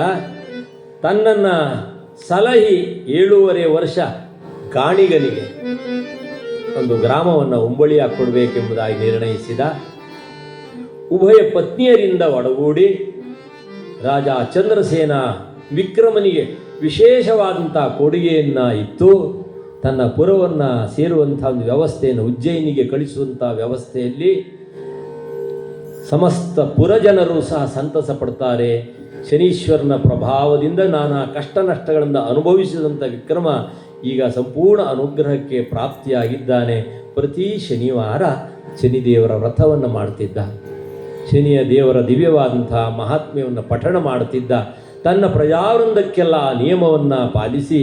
ತನ್ನನ್ನು ಸಲಹಿ 7.5 ವರ್ಷ ಗಾಣಿಗನಿಗೆ ಒಂದು ಗ್ರಾಮವನ್ನು ಉಂಬಳಿಯಾಗಿ ಕೊಡಬೇಕೆಂಬುದಾಗಿ ನಿರ್ಣಯಿಸಿದ. ಉಭಯ ಪತ್ನಿಯರಿಂದ ಒಡಗೂಡಿ ರಾಜ ಚಂದ್ರಸೇನ ವಿಕ್ರಮನಿಗೆ ವಿಶೇಷವಾದಂಥ ಕೊಡುಗೆಯನ್ನು ಇತ್ತು. ತನ್ನ ಪುರವನ್ನು ಸೇರುವಂಥ ಒಂದು ವ್ಯವಸ್ಥೆಯನ್ನು ಉಜ್ಜಯಿನಿಗೆ ಕಳಿಸುವಂಥ ವ್ಯವಸ್ಥೆಯಲ್ಲಿ ಸಮಸ್ತ ಪುರಜನರು ಸಹ ಸಂತಸ ಪಡ್ತಾರೆ. ಶನೀಶ್ವರನ ಪ್ರಭಾವದಿಂದ ನಾನಾ ಕಷ್ಟ ನಷ್ಟಗಳನ್ನು ಅನುಭವಿಸಿದಂಥ ವಿಕ್ರಮ ಈಗ ಸಂಪೂರ್ಣ ಅನುಗ್ರಹಕ್ಕೆ ಪ್ರಾಪ್ತಿಯಾಗಿದ್ದಾನೆ. ಪ್ರತಿ ಶನಿವಾರ ಶನಿದೇವರ ವ್ರತವನ್ನು ಮಾಡ್ತಿದ್ದ. ಶನಿಯ ದೇವರ ದಿವ್ಯವಾದಂಥ ಮಹಾತ್ಮ್ಯವನ್ನು ಪಠಣ ಮಾಡುತ್ತಿದ್ದ. ತನ್ನ ಪ್ರಜಾವೃಂದಕ್ಕೆಲ್ಲ ಆ ನಿಯಮವನ್ನು ಪಾಲಿಸಿ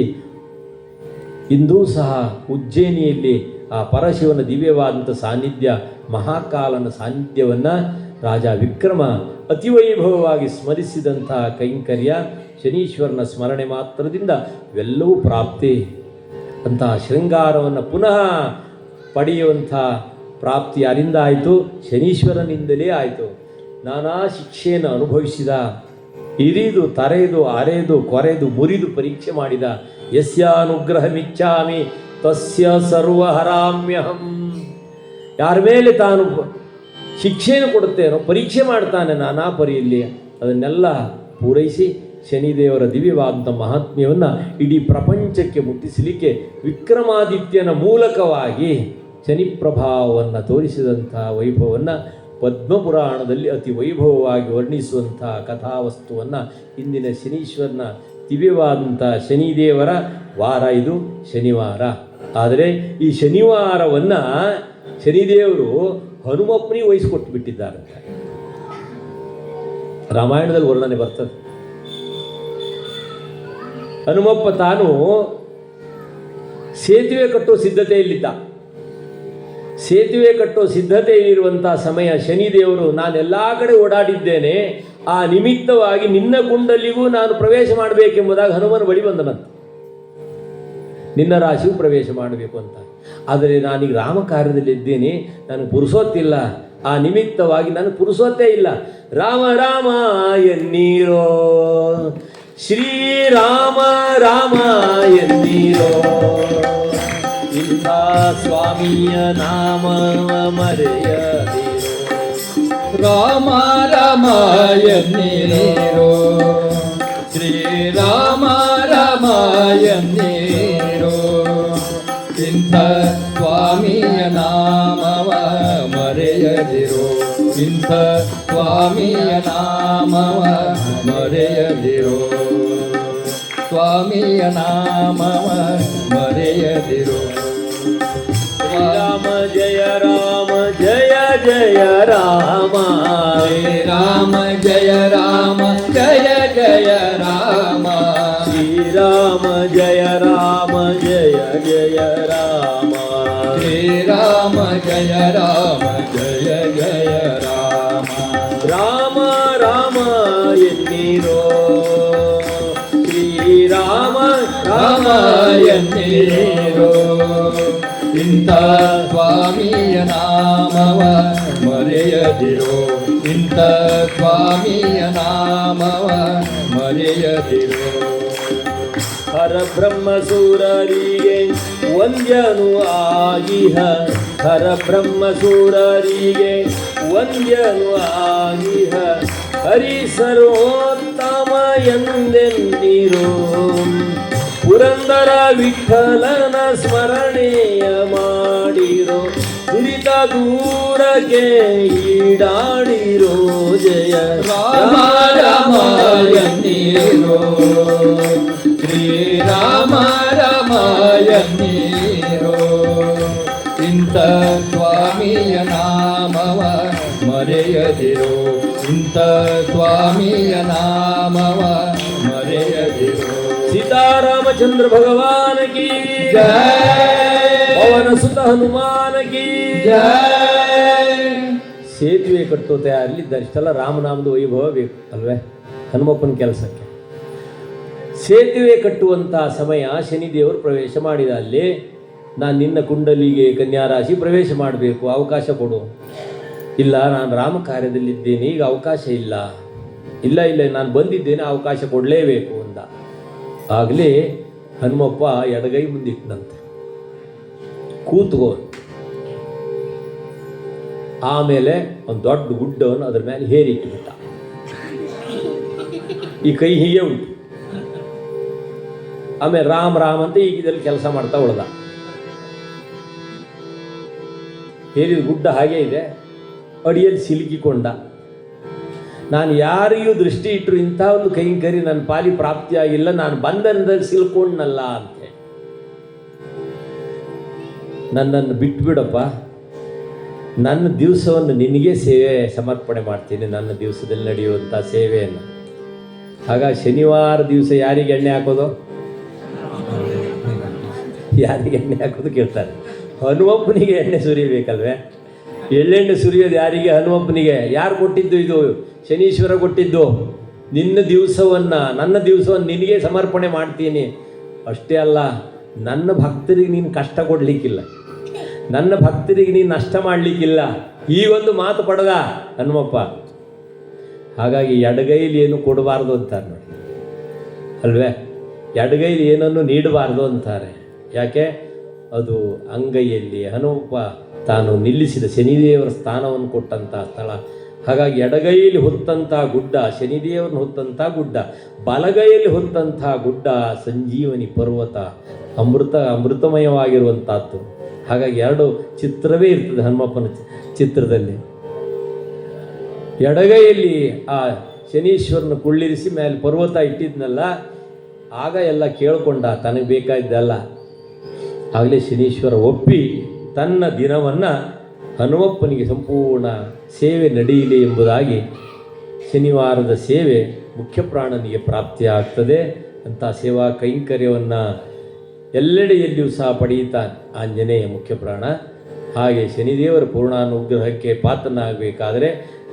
ಇಂದೂ ಸಹ ಉಜ್ಜಯಿನಿಯಲ್ಲಿ ಆ ಪರಶಿವನ ದಿವ್ಯವಾದಂಥ ಸಾನ್ನಿಧ್ಯ, ಮಹಾಕಾಲನ ಸಾನ್ನಿಧ್ಯವನ್ನು ರಾಜ ವಿಕ್ರಮ ಅತಿವೈಭವವಾಗಿ ಸ್ಮರಿಸಿದಂಥ ಕೈಂಕರ್ಯ ಶನೀಶ್ವರನ ಸ್ಮರಣೆ ಮಾತ್ರದಿಂದ ಇವೆಲ್ಲವೂ ಪ್ರಾಪ್ತಿ. ಅಂತಹ ಶೃಂಗಾರವನ್ನು ಪುನಃ ಪಡೆಯುವಂಥ ಪ್ರಾಪ್ತಿ ಯಾರಿಂದ ಆಯಿತು? ಶನೀಶ್ವರನಿಂದಲೇ ಆಯಿತು. ನಾನಾ ಶಿಕ್ಷೆಯನ್ನು ಅನುಭವಿಸಿದ, ಇರಿದು ತರೆದು ಅರೆದು ಕೊರೆದು ಮುರಿದು ಪರೀಕ್ಷೆ ಮಾಡಿದ. ಯಸ್ಯಾನುಗ್ರಹಮಿಚ್ಛಾಮಿ ತಸ್ಯ ಸರ್ವಹರಾಮ್ಯಹಂ. ಯಾರ ಮೇಲೆ ತಾನು ಶಿಕ್ಷೆಯನ್ನು ಕೊಡುತ್ತೇನೋ ಪರೀಕ್ಷೆ ಮಾಡ್ತಾನೆ ನಾನಾ ಪರಿಯಲ್ಲಿ, ಅದನ್ನೆಲ್ಲ ಪೂರೈಸಿ ಶನಿದೇವರ ದಿವ್ಯವಾದಂಥ ಮಹಾತ್ಮ್ಯವನ್ನು ಇಡೀ ಪ್ರಪಂಚಕ್ಕೆ ಮುಟ್ಟಿಸಲಿಕ್ಕೆ ವಿಕ್ರಮಾದಿತ್ಯನ ಮೂಲಕವಾಗಿ ಶನಿ ಪ್ರಭಾವವನ್ನು ತೋರಿಸಿದಂಥ ವೈಭವವನ್ನು ಪದ್ಮಪುರಾಣದಲ್ಲಿ ಅತಿ ವೈಭವವಾಗಿ ವರ್ಣಿಸುವಂಥ ಕಥಾವಸ್ತುವನ್ನು ಇಂದಿನ ಶನೀಶ್ವರನ ದಿವ್ಯವಾದಂಥ ಶನಿದೇವರ ವಾರ ಇದು ಶನಿವಾರ. ಆದರೆ ಈ ಶನಿವಾರವನ್ನು ಶನಿದೇವರು ಹನುಮಪ್ಪನಿಗೆ ವಹಿಸಿಕೊಟ್ಟು ಬಿಟ್ಟಿದ್ದಾರೆ. ರಾಮಾಯಣದಲ್ಲಿ ವರ್ಣನೆ ಬರ್ತದೆ. ಹನುಮಪ್ಪ ತಾನು ಸೇತುವೆ ಕಟ್ಟೋ ಸಿದ್ಧತೆಯಲ್ಲಿದ್ದ. ಸೇತುವೆ ಕಟ್ಟೋ ಸಿದ್ಧತೆಯಲ್ಲಿರುವಂಥ ಸಮಯ ಶನಿದೇವರು ನಾನೆಲ್ಲ ಕಡೆ ಓಡಾಡಿದ್ದೇನೆ, ಆ ನಿಮಿತ್ತವಾಗಿ ನಿನ್ನ ಕುಂಡಲಿಗೂ ನಾನು ಪ್ರವೇಶ ಮಾಡಬೇಕೆಂಬುದಾಗಿ ಹನುಮನ ಬಳಿ ಬಂದನಂತ. ನಿನ್ನ ರಾಶಿಗೂ ಪ್ರವೇಶ ಮಾಡಬೇಕು ಅಂತ. ಆದರೆ ನಾನೀಗ ರಾಮ ಕಾರ್ಯದಲ್ಲಿದ್ದೇನೆ, ನನಗೆ ಪುರುಸೊತ್ತಿಲ್ಲ, ಆ ನಿಮಿತ್ತವಾಗಿ ನನಗೆ ಪುರುಸೊತ್ತೇ ಇಲ್ಲ. ರಾಮ ರಾಮ ಎನ್ನೀರೋ, ಶ್ರೀರಾಮ ರಾಮ ಎನ್ನೀರೋ, ಇಂಥ ಸ್ವಾಮಿಯ ನಾಮ ಮರೆಯದಿರೋ. ರಾಮ ರಾಮ ಎನ್ನೀರೋ, ಶ್ರೀರಾಮ ರಾಮ ಎನ್ನೀರೋ, ಇಂಥ ಸ್ವಾಮಿಯ ನಾಮವ ಮರೆಯದಿರೋ, ಇಂಥ ಸ್ವಾಮಿಯ ನಾಮವ ಮರೆಯದಿರೋ, ಸ್ವಾಮಿಯ ನಾಮವ ಮರೆಯದಿರೋ. ರಾಮ ಜಯ ರಾಮ ಜಯ ಜಯ ರಾಮ, ರಾಮ ಜಯ ರಾಮ ಜಯ ಜಯ ರಾಮ, ಶ್ರೀರಾಮ ಜಯ ರಾಮ ಜಯ ಜಯ ರಾಮ ರಾಮ ರಾಮ ಎನ್ನಿರೋ ಶ್ರೀರಾಮ ರಾಮ ಎನ್ನಿರೋ ಇಂಥ ಸ್ವಾಮಿಯ ನಾಮವ ಮರೆಯದಿರೋ ಇಂಥ ಸ್ವಾಮಿಯ ನಾಮವ ಮರೆಯದಿರೋ ಹರಬ್ರಹ್ಮ ಸೂರರಿಗೆ ವಂದ್ಯನು ಆಗಿಹ ಹರಬ್ರಹ್ಮ ಸೂರರಿಗೆ ವಂದ್ಯನು ಆಗಿಹ ಹರಿ ಸರ್ವೋತ್ತಮ ಎಂದೆನ್ನಿರೋ ಪುರಂದರ ವಿಠಲನ ಸ್ಮರಣೆಯ ಮಾಡಿರೋ ದುರಿತ ದೂರಕ್ಕೆ ಈಡಾಡಿರೋ ಜಯ ರಾಮ ರಾಮ ಎನ್ನಿರೋ ಶ್ರೀರಾಮ ರಾಮ ಎನ್ನಿರೋ ಇಂಥ ಸ್ವಾಮಿಯ ನಾಮವ ಮರೆಯದಿರೋ ಇಂಥ ಸ್ವಾಮಿಯ ನಾಮವ ಮರೆಯದಿರೋ ಸೀತಾರಾಮಚಂದ್ರ ಭಗವಾನ ಕಿ ಪವನ ಸುತ ಹನುಮಾನ ಕಿ ಸೇತುವೆ ಕಟ್ಟೋ ತಯಾರಿಲಿದ್ದಾರೆ. ಇಷ್ಟೆಲ್ಲ ರಾಮನಾಮದ ವೈಭವ ಬೇಕು ಅಲ್ವೇ ಹನುಮಪ್ಪನ ಕೆಲಸಕ್ಕೆ. ಸೇತುವೆ ಕಟ್ಟುವಂತಹ ಸಮಯ ಶನಿದೇವರು ಪ್ರವೇಶ ಮಾಡಿದ. ಅಲ್ಲಿ ನಾನು ನಿನ್ನ ಕುಂಡಲಿಗೆ ಕನ್ಯಾ ರಾಶಿ ಪ್ರವೇಶ ಮಾಡಬೇಕು, ಅವಕಾಶ ಕೊಡು. ಇಲ್ಲ, ನಾನು ರಾಮ ಕಾರ್ಯದಲ್ಲಿದ್ದೇನೆ, ಈಗ ಅವಕಾಶ ಇಲ್ಲ. ಇಲ್ಲ ಇಲ್ಲ ನಾನು ಬಂದಿದ್ದೇನೆ, ಅವಕಾಶ ಕೊಡಲೇಬೇಕು ಅಂದ. ಆಗಲೇ ಹನುಮಪ್ಪ ಎಡಗೈ ಮುಂದಿಟ್ಟನಂತೆ, ಕೂತ್ಕೋ. ಆಮೇಲೆ ಒಂದು ದೊಡ್ಡ ಗುಡ್ಡವನ್ನು ಅದ್ರ ಮೇಲೆ ಹೇರಿಟ್ಟುಬಿಟ್ಟ. ಈ ಕೈ ಹೀಗೆ ಉಂಟು. ಆಮೇಲೆ ರಾಮ್ ರಾಮ್ ಅಂತ ಈಗ ಇದರಲ್ಲಿ ಕೆಲಸ ಮಾಡ್ತಾ ಉಳ್ದ. ಹೇರಿದ ಗುಡ್ಡ ಹಾಗೆ ಇದೆ, ಅಡಿಯಲ್ಲಿ ಸಿಲುಕಿಕೊಂಡ. ನಾನು ಯಾರಿಗೂ ದೃಷ್ಟಿ ಇಟ್ಟರು ಇಂಥ ಒಂದು ಕೈಂಕರಿ ನನ್ನ ಪಾಲಿ ಪ್ರಾಪ್ತಿಯಾಗಿಲ್ಲ, ನಾನು ಬಂಧನದಲ್ಲಿ ಸಿಲ್ಕೊಂಡ್ನಲ್ಲ ಅಂತ. ನನ್ನನ್ನು ಬಿಟ್ಬಿಡಪ್ಪ, ನನ್ನ ದಿವಸವನ್ನು ನಿನಗೆ ಸೇವೆ ಸಮರ್ಪಣೆ ಮಾಡ್ತೀನಿ, ನನ್ನ ದಿವಸದಲ್ಲಿ ನಡೆಯುವಂಥ ಸೇವೆಯನ್ನು. ಹಾಗಾಗಿ ಶನಿವಾರ ದಿವಸ ಯಾರಿಗೆ ಎಣ್ಣೆ ಹಾಕೋದು, ಯಾರಿಗೆ ಎಣ್ಣೆ ಹಾಕೋದು ಕೇಳ್ತಾರೆ. ಹನುಮಪ್ಪನಿಗೆ ಎಣ್ಣೆ ಸುರಿಬೇಕಲ್ವೇ? ಎಳ್ಳೆಣ್ಣೆ ಸುರಿಯೋದು ಯಾರಿಗೆ? ಹನುಮಪ್ಪನಿಗೆ. ಯಾರು ಕೊಟ್ಟಿದ್ದು ಇದು? ಶನೀಶ್ವರ ಕೊಟ್ಟಿದ್ದು. ನಿನ್ನ ದಿವಸವನ್ನು, ನನ್ನ ದಿವಸವನ್ನು ನಿನಗೆ ಸಮರ್ಪಣೆ ಮಾಡ್ತೀನಿ. ಅಷ್ಟೇ ಅಲ್ಲ, ನನ್ನ ಭಕ್ತರಿಗೆ ನೀನು ಕಷ್ಟ ಕೊಡಲಿಕ್ಕಿಲ್ಲ, ನನ್ನ ಭಕ್ತರಿಗೆ ನೀನು ನಷ್ಟ ಮಾಡಲಿಕ್ಕಿಲ್ಲ. ಈಗೊಂದು ಮಾತು ಪಡೆದ ಹನುಮಪ್ಪ. ಹಾಗಾಗಿ ಎಡಗೈಲಿ ಏನು ಕೊಡಬಾರ್ದು ಅಂತಾರೆ ನೋಡಿ ಅಲ್ವೇ? ಎಡಗೈಲಿ ಏನನ್ನು ನೀಡಬಾರ್ದು ಅಂತಾರೆ. ಯಾಕೆ? ಅದು ಅಂಗೈಯಲ್ಲಿ ಹನುಮಪ್ಪ ತಾನು ನಿಲ್ಲಿಸಿದ ಶನಿದೇವರ ಸ್ಥಾನವನ್ನು ಕೊಟ್ಟಂಥ ಸ್ಥಳ. ಹಾಗಾಗಿ ಎಡಗೈಯಲ್ಲಿ ಹೊತ್ತಂಥ ಗುಡ್ಡ ಶನಿದೇವರನ್ನು ಹೊತ್ತಂಥ ಗುಡ್ಡ, ಬಲಗೈಯಲ್ಲಿ ಹೊತ್ತಂಥ ಗುಡ್ಡ ಸಂಜೀವನಿ ಪರ್ವತ, ಅಮೃತಮಯವಾಗಿರುವಂಥದ್ದು. ಹಾಗಾಗಿ ಎರಡು ಚಿತ್ರವೇ ಇರ್ತದೆ ಹನುಮಪ್ಪನ ಚಿತ್ರದಲ್ಲಿ. ಎಡಗೈಯಲ್ಲಿ ಆ ಶನೀಶ್ವರನ ಕುಳ್ಳಿರಿಸಿ ಮೇಲೆ ಪರ್ವತ ಇಟ್ಟಿದ್ನಲ್ಲ, ಆಗ ಎಲ್ಲ ಕೇಳ್ಕೊಂಡ, ತನಗೆ ಬೇಕಾದ್ದಲ್ಲ. ಆಗಲೇ ಶನೀಶ್ವರ ಒಪ್ಪಿ ತನ್ನ ದಿನವನ್ನು ಹನುಮಪ್ಪನಿಗೆ ಸಂಪೂರ್ಣ ಸೇವೆ ನಡೆಯಲಿ ಎಂಬುದಾಗಿ ಶನಿವಾರದ ಸೇವೆ ಮುಖ್ಯಪ್ರಾಣನಿಗೆ ಪ್ರಾಪ್ತಿಯಾಗ್ತದೆ ಅಂತ ಸೇವಾ ಕೈಂಕರ್ಯವನ್ನು ಎಲ್ಲೆಡೆಯಲ್ಲಿಯೂ ಸಹ ಪಡೆಯುತ್ತಾನೆ ಆಂಜನೇಯ ಮುಖ್ಯಪ್ರಾಣ. ಹಾಗೆ ಶನಿದೇವರ ಪೂರ್ಣಾನುಗ್ರಹಕ್ಕೆ ಪಾತ್ರನಾಗಬೇಕಾದರೆ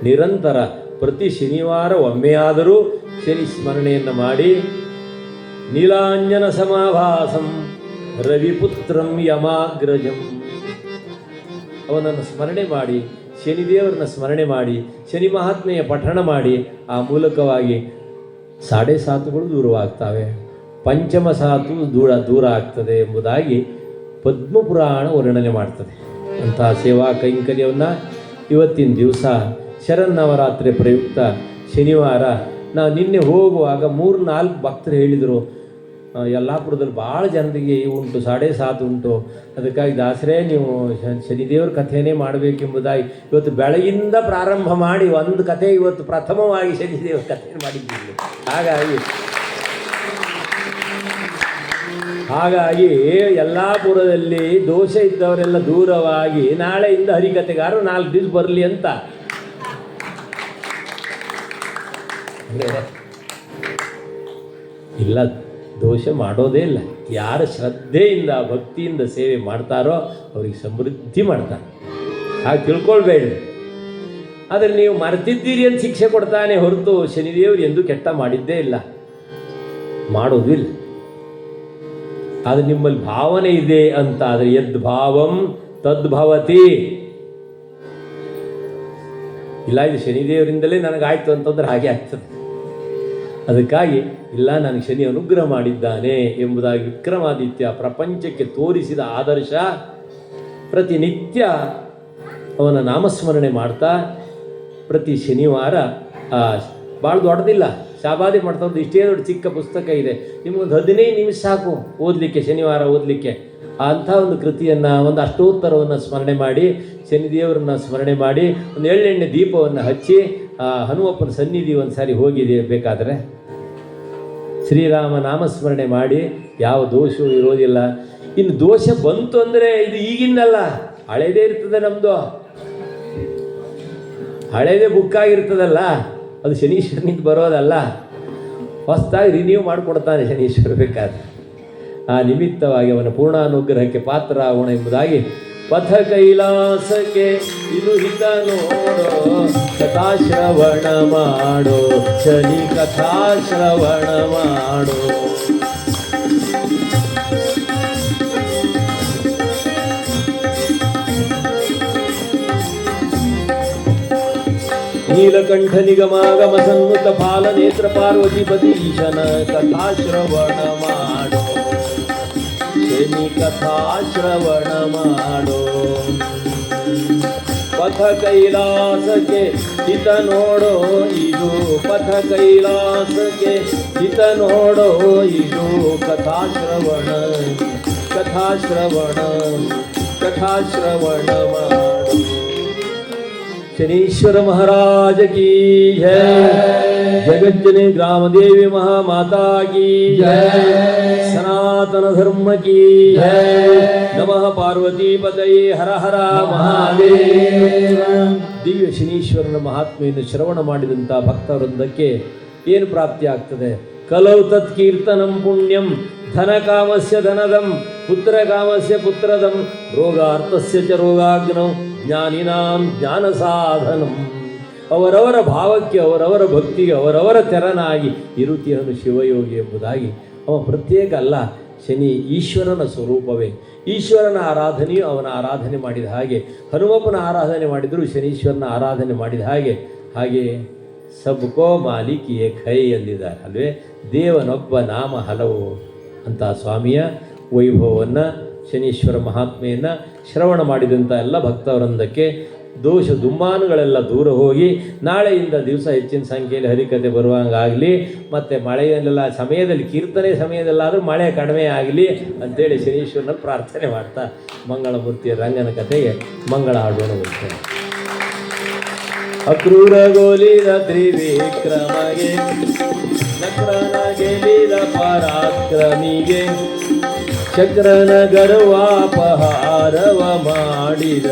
ನಿರಂತರ ಪ್ರತಿ ಶನಿವಾರ ಒಮ್ಮೆಯಾದರೂ ಶನಿ ಸ್ಮರಣೆಯನ್ನು ಮಾಡಿ, ನೀಲಾಂಜನ ಸಮಾಭಾಸಂ ರವಿಪುತ್ರಂ ಯಮಾಗ್ರಜಂ, ಅವನನ್ನು ಸ್ಮರಣೆ ಮಾಡಿ, ಶನಿದೇವರನ್ನ ಸ್ಮರಣೆ ಮಾಡಿ, ಶನಿ ಮಹಾತ್ಮೆಯ ಪಠಣ ಮಾಡಿ, ಆ ಮೂಲಕವಾಗಿ 7.5 ದೂರವಾಗ್ತವೆ, ಪಂಚಮ ಸಾತು ದೂರ ಆಗ್ತದೆ ಎಂಬುದಾಗಿ ಪದ್ಮಪುರಾಣ ವರ್ಣನೆ ಮಾಡ್ತದೆ. ಅಂತಹ ಸೇವಾ ಕೈಂಕರ್ಯವನ್ನು ಇವತ್ತಿನ ದಿವಸ ಶರನ್ನವರಾತ್ರಿ ಪ್ರಯುಕ್ತ ಶನಿವಾರ ನಾವು ನಿನ್ನೆ ಹೋಗುವಾಗ 3-4 ಭಕ್ತರು ಹೇಳಿದರು, ಯಲ್ಲಾಪುರದಲ್ಲಿ ಭಾಳ ಜನರಿಗೆ ಉಂಟು, 7.5 ಉಂಟು, ಅದಕ್ಕಾಗಿ ದಾಸರೇ ನೀವು ಶನಿದೇವ್ರ ಕಥೆಯೇ ಮಾಡಬೇಕೆಂಬುದಾಗಿ ಇವತ್ತು ಬೆಳಗಿಂದ ಪ್ರಾರಂಭ ಮಾಡಿ ಒಂದು ಕಥೆ ಇವತ್ತು ಪ್ರಥಮವಾಗಿ ಶನಿದೇವ್ರ ಕಥೆ ಮಾಡಿದ್ದೀವಿ. ಹಾಗಾಗಿ ಯಲ್ಲಾಪುರದಲ್ಲಿ ದೋಷ ಇದ್ದವರೆಲ್ಲ ದೂರವಾಗಿ ನಾಳೆಯಿಂದ ಹರಿಕಥೆಗಾರರು 4 ದಿವಸ ಬರಲಿ ಅಂತ. ಇಲ್ಲ, ದೋಷ ಮಾಡೋದೇ ಇಲ್ಲ. ಯಾರು ಶ್ರದ್ಧೆಯಿಂದ ಭಕ್ತಿಯಿಂದ ಸೇವೆ ಮಾಡ್ತಾರೋ ಅವ್ರಿಗೆ ಸಮೃದ್ಧಿ ಮಾಡ್ತಾರೆ. ಹಾಗೆ ತಿಳ್ಕೊಳ್ಬೇಡಿ. ಆದರೆ ನೀವು ಮರೆತಿದ್ದೀರಿ ಅಂತ ಶಿಕ್ಷೆ ಕೊಡ್ತಾನೆ ಹೊರತು ಶನಿದೇವರು ಎಂದು ಕೆಟ್ಟ ಮಾಡಿದ್ದೇ ಇಲ್ಲ, ಮಾಡೋದು ಇಲ್ಲ. ಅದು ನಿಮ್ಮಲ್ಲಿ ಭಾವನೆ ಇದೆ ಅಂತ ಆದರೆ ಯದ್ ಭಾವಂ ತದ್ಭವತಿ. ಇಲ್ಲ ಇದು ಶನಿದೇವರಿಂದಲೇ ನನಗಾಯ್ತು ಅಂತಂದ್ರೆ ಹಾಗೆ ಆಗ್ತದೆ. ಅದಕ್ಕಾಗಿ ಇಲ್ಲ ನನಗೆ ಶನಿ ಅನುಗ್ರಹ ಮಾಡಿದ್ದಾನೆ ಎಂಬುದಾಗಿ ವಿಕ್ರಮಾದಿತ್ಯ ಪ್ರಪಂಚಕ್ಕೆ ತೋರಿಸಿದ ಆದರ್ಶ ಪ್ರತಿನಿತ್ಯ ಅವನ ನಾಮಸ್ಮರಣೆ ಮಾಡ್ತಾ ಪ್ರತಿ ಶನಿವಾರ ಭಾಳ ದೊಡ್ಡದಿಲ್ಲ, ಶಾಬಾದಿ ಮಾಡ್ತಾ ಒಂದು ಇಷ್ಟೇ ದೊಡ್ಡ ಚಿಕ್ಕ ಪುಸ್ತಕ ಇದೆ, ನಿಮಗೊಂದು 15 ನಿಮಿಷ ಸಾಕು ಓದಲಿಕ್ಕೆ, ಶನಿವಾರ ಓದಲಿಕ್ಕೆ. ಅಂಥ ಒಂದು ಕೃತಿಯನ್ನು, ಒಂದು ಅಷ್ಟೋತ್ತರವನ್ನು ಸ್ಮರಣೆ ಮಾಡಿ, ಶನಿದೇವರನ್ನು ಸ್ಮರಣೆ ಮಾಡಿ, ಒಂದು ಎಳ್ಳೆಣ್ಣೆ ದೀಪವನ್ನು ಹಚ್ಚಿ ಹನುಮಪ್ಪನ ಸನ್ನಿಧಿ ಒಂದು ಸಾರಿ ಹೋಗಿದೆ ಬೇಕಾದರೆ ಶ್ರೀರಾಮ ನಾಮಸ್ಮರಣೆ ಮಾಡಿ, ಯಾವ ದೋಷವೂ ಇರೋದಿಲ್ಲ. ಇನ್ನು ದೋಷ ಬಂತು ಅಂದರೆ ಇದು ಈಗಿಂದಲ್ಲ, ಹಳೇದೇ ಇರ್ತದೆ ನಮ್ಮದು, ಹಳೇದೇ ಬುಕ್ ಆಗಿರ್ತದಲ್ಲ, ಅದು ಶನೀಶ್ವರನಿಂದ ಬರೋದಲ್ಲ, ಹೊಸದಾಗಿ ರಿನ್ಯೂ ಮಾಡಿಕೊಡ್ತಾನೆ ಶನೀಶ್ವರ ಬೇಕಾದ್ರೆ. ಆ ನಿಮಿತ್ತವಾಗಿ ಅವನ ಪೂರ್ಣಾನುಗ್ರಹಕ್ಕೆ ಪಾತ್ರ ಆಗೋಣ ಎಂಬುದಾಗಿ ಪಥ ಕೈಲಾಸಕ್ಕೆ ಇದು ಹಿತ ನೋಡೋ, ಕಥಾಶ್ರವಣ ಮಾಡೋ ಶನಿ, ಕಥಾಶ್ರವಣ ಮಾಡೋ. ನೀಲಕಂಠ ನಿಗಮಾಗಮ ಸನ್ನುತ ಪಾಲ ನೇತ್ರ ಪಾರ್ವತಿಪತಿ ಈಶನ ಕಥಾಶ್ರವಣ ಮಾಡೋ ಶನಿ, ಕಥಾಶ್ರವಣ ಮಾಡೋ. ಪಥ ಕೈಲಾಸಕ್ಕೆ ಹಿತ ನೋಡೋ ಇದು, ಪಥ ಕೈಲಾಸಕ್ಕೆ ಹಿತ ನೋಡೋ ಇದು, ಕಥಾಶ್ರವಣ ಕಥಾಶ್ರವಣ ಕಥಾಶ್ರವಣ ಮಾಡೋ. शनीश्वर महाराज की जय, जगज्जननी ग्रामदेवी महामाता की जय, सनातन धर्म की जय. नमः पार्वती पतये हर हर महादेव. ದಿವ್ಯ ಶನೀಶ್ವರನ ಮಹಾತ್ಮೆಯನ್ನು ಶ್ರವಣ ಮಾಡಿದಂಥ ಭಕ್ತವೃಂದಕ್ಕೆ ಏನು ಪ್ರಾಪ್ತಿ ಆಗ್ತದೆ? ಕಲೌ ತತ್ ಕೀರ್ತನಂ ಪುಣ್ಯಂ, ಧನ ಕಾಮಸ್ಯ ಧನದಂ, ಪುತ್ರ ಕಾಮಸ್ಯ ಪುತ್ರದಂ, ರೋಗಾರ್ಥಸ್ಯ ಚ ರೋಗಾಗ್ನಂ, ಜ್ಞಾನಿನಾಂ ಜ್ಞಾನ ಸಾಧನಂ. ಅವರವರ ಭಾವಕ್ಕೆ, ಅವರವರ ಭಕ್ತಿಗೆ ಅವರವರ ತೆರನಾಗಿ ಇರುತ್ತಿಹನು ಶಿವಯೋಗಿ ಎಂಬುದಾಗಿ. ಅವ ಪ್ರತ್ಯೇಕ ಅಲ್ಲ, ಶನಿ ಈಶ್ವರನ ಸ್ವರೂಪವೇ. ಈಶ್ವರನ ಆರಾಧನೆಯು ಅವನ ಆರಾಧನೆ ಮಾಡಿದ ಹಾಗೆ, ಹನುಮಪ್ಪನ ಆರಾಧನೆ ಮಾಡಿದರೂ ಶನೀಶ್ವರನ ಆರಾಧನೆ ಮಾಡಿದ ಹಾಗೆ. ಹಾಗೆ ಸಬ್ಕೋ ಮಾಲಿಕ್ ಏಕ್ ಹೈ ಎಂದಿದ್ದಾರೆ ಅಲ್ವೇ. ದೇವನೊಬ್ಬ ನಾಮ ಹಲವು ಅಂತ ಸ್ವಾಮಿಯ ವೈಭವವನ್ನು, ಶನೀಶ್ವರ ಮಹಾತ್ಮೆಯನ್ನು ಶ್ರವಣ ಮಾಡಿದಂಥ ಎಲ್ಲ ಭಕ್ತವೃಂದಕ್ಕೆ ದೋಷ ದುಮ್ಮಾನುಗಳೆಲ್ಲ ದೂರ ಹೋಗಿ ನಾಳೆಯಿಂದ ದಿವಸ ಹೆಚ್ಚಿನ ಸಂಖ್ಯೆಯಲ್ಲಿ ಹರಿಕತೆ ಬರುವಂಗಾಗಲಿ, ಮತ್ತು ಮಳೆಯಲ್ಲೆಲ್ಲ ಸಮಯದಲ್ಲಿ, ಕೀರ್ತನೆ ಸಮಯದಲ್ಲಾದರೂ ಮಳೆ ಕಡಿಮೆ ಆಗಲಿ ಅಂತೇಳಿ ಶನೀಶ್ವರನಲ್ಲಿ ಪ್ರಾರ್ಥನೆ ಮಾಡ್ತಾ ಮಂಗಳಮೂರ್ತಿಯ ರಂಗನ ಕಥೆಗೆ ಮಂಗಳ ಹಾಡೋಣ. ಅಕ್ರೂರ ಗೋಲಿದ ತ್ರಿವಿಕ್ರಮಗೆ, ನಕ್ರನ ಗೆಲಿದ ಪರಾಕ್ರಮಿಗೆ, ಚಕ್ರನ ಗರ್ವಾಪಹಾರವ ಮಾಡಿದ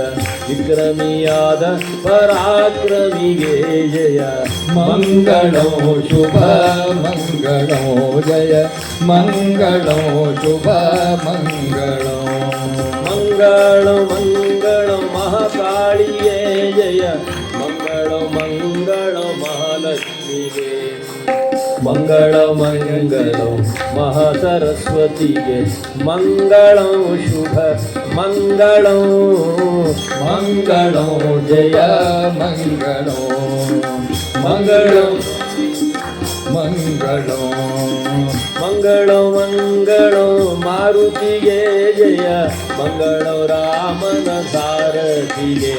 ವಿಕ್ರಮಿಯಾದ ಪರಾಕ್ರಮಿಗೆ ಜಯ. ಮಂಗಳೋ ಶುಭ ಮಂಗಳೋ ಜಯ, ಮಂಗಳೋ ಶುಭ ಮಂಗಳೋ. ಮಂಗಳೋ ಮಂಗಳೋ ಮಹಾಕಾಳಿಯೇ ಜಯ, ಮಂಗಳೋ ಮಂಗಳೋ ಮಹಾಲಕ್ಷ್ಮಿಗೆ, ಮಂಗಳೋ ಮಂಗಳೋ ಮಹಾಸರಸ್ವತಿಗೆ, ಮಂಗಳೋ ಶುಭ ಮಂಗಳೋ ಮಂಗಳೋ ಜಯ ಮಂಗಳೋ, ಮಂಗಳೋ ಮಂಗಳೋ ಮಂಗಳೋ ಮಂಗಳೋ ಮಾರುತಿಗೆ ಜಯ, ಮಂಗಳೋ ರಾಮನ ಸಾರಥಿಗೆ.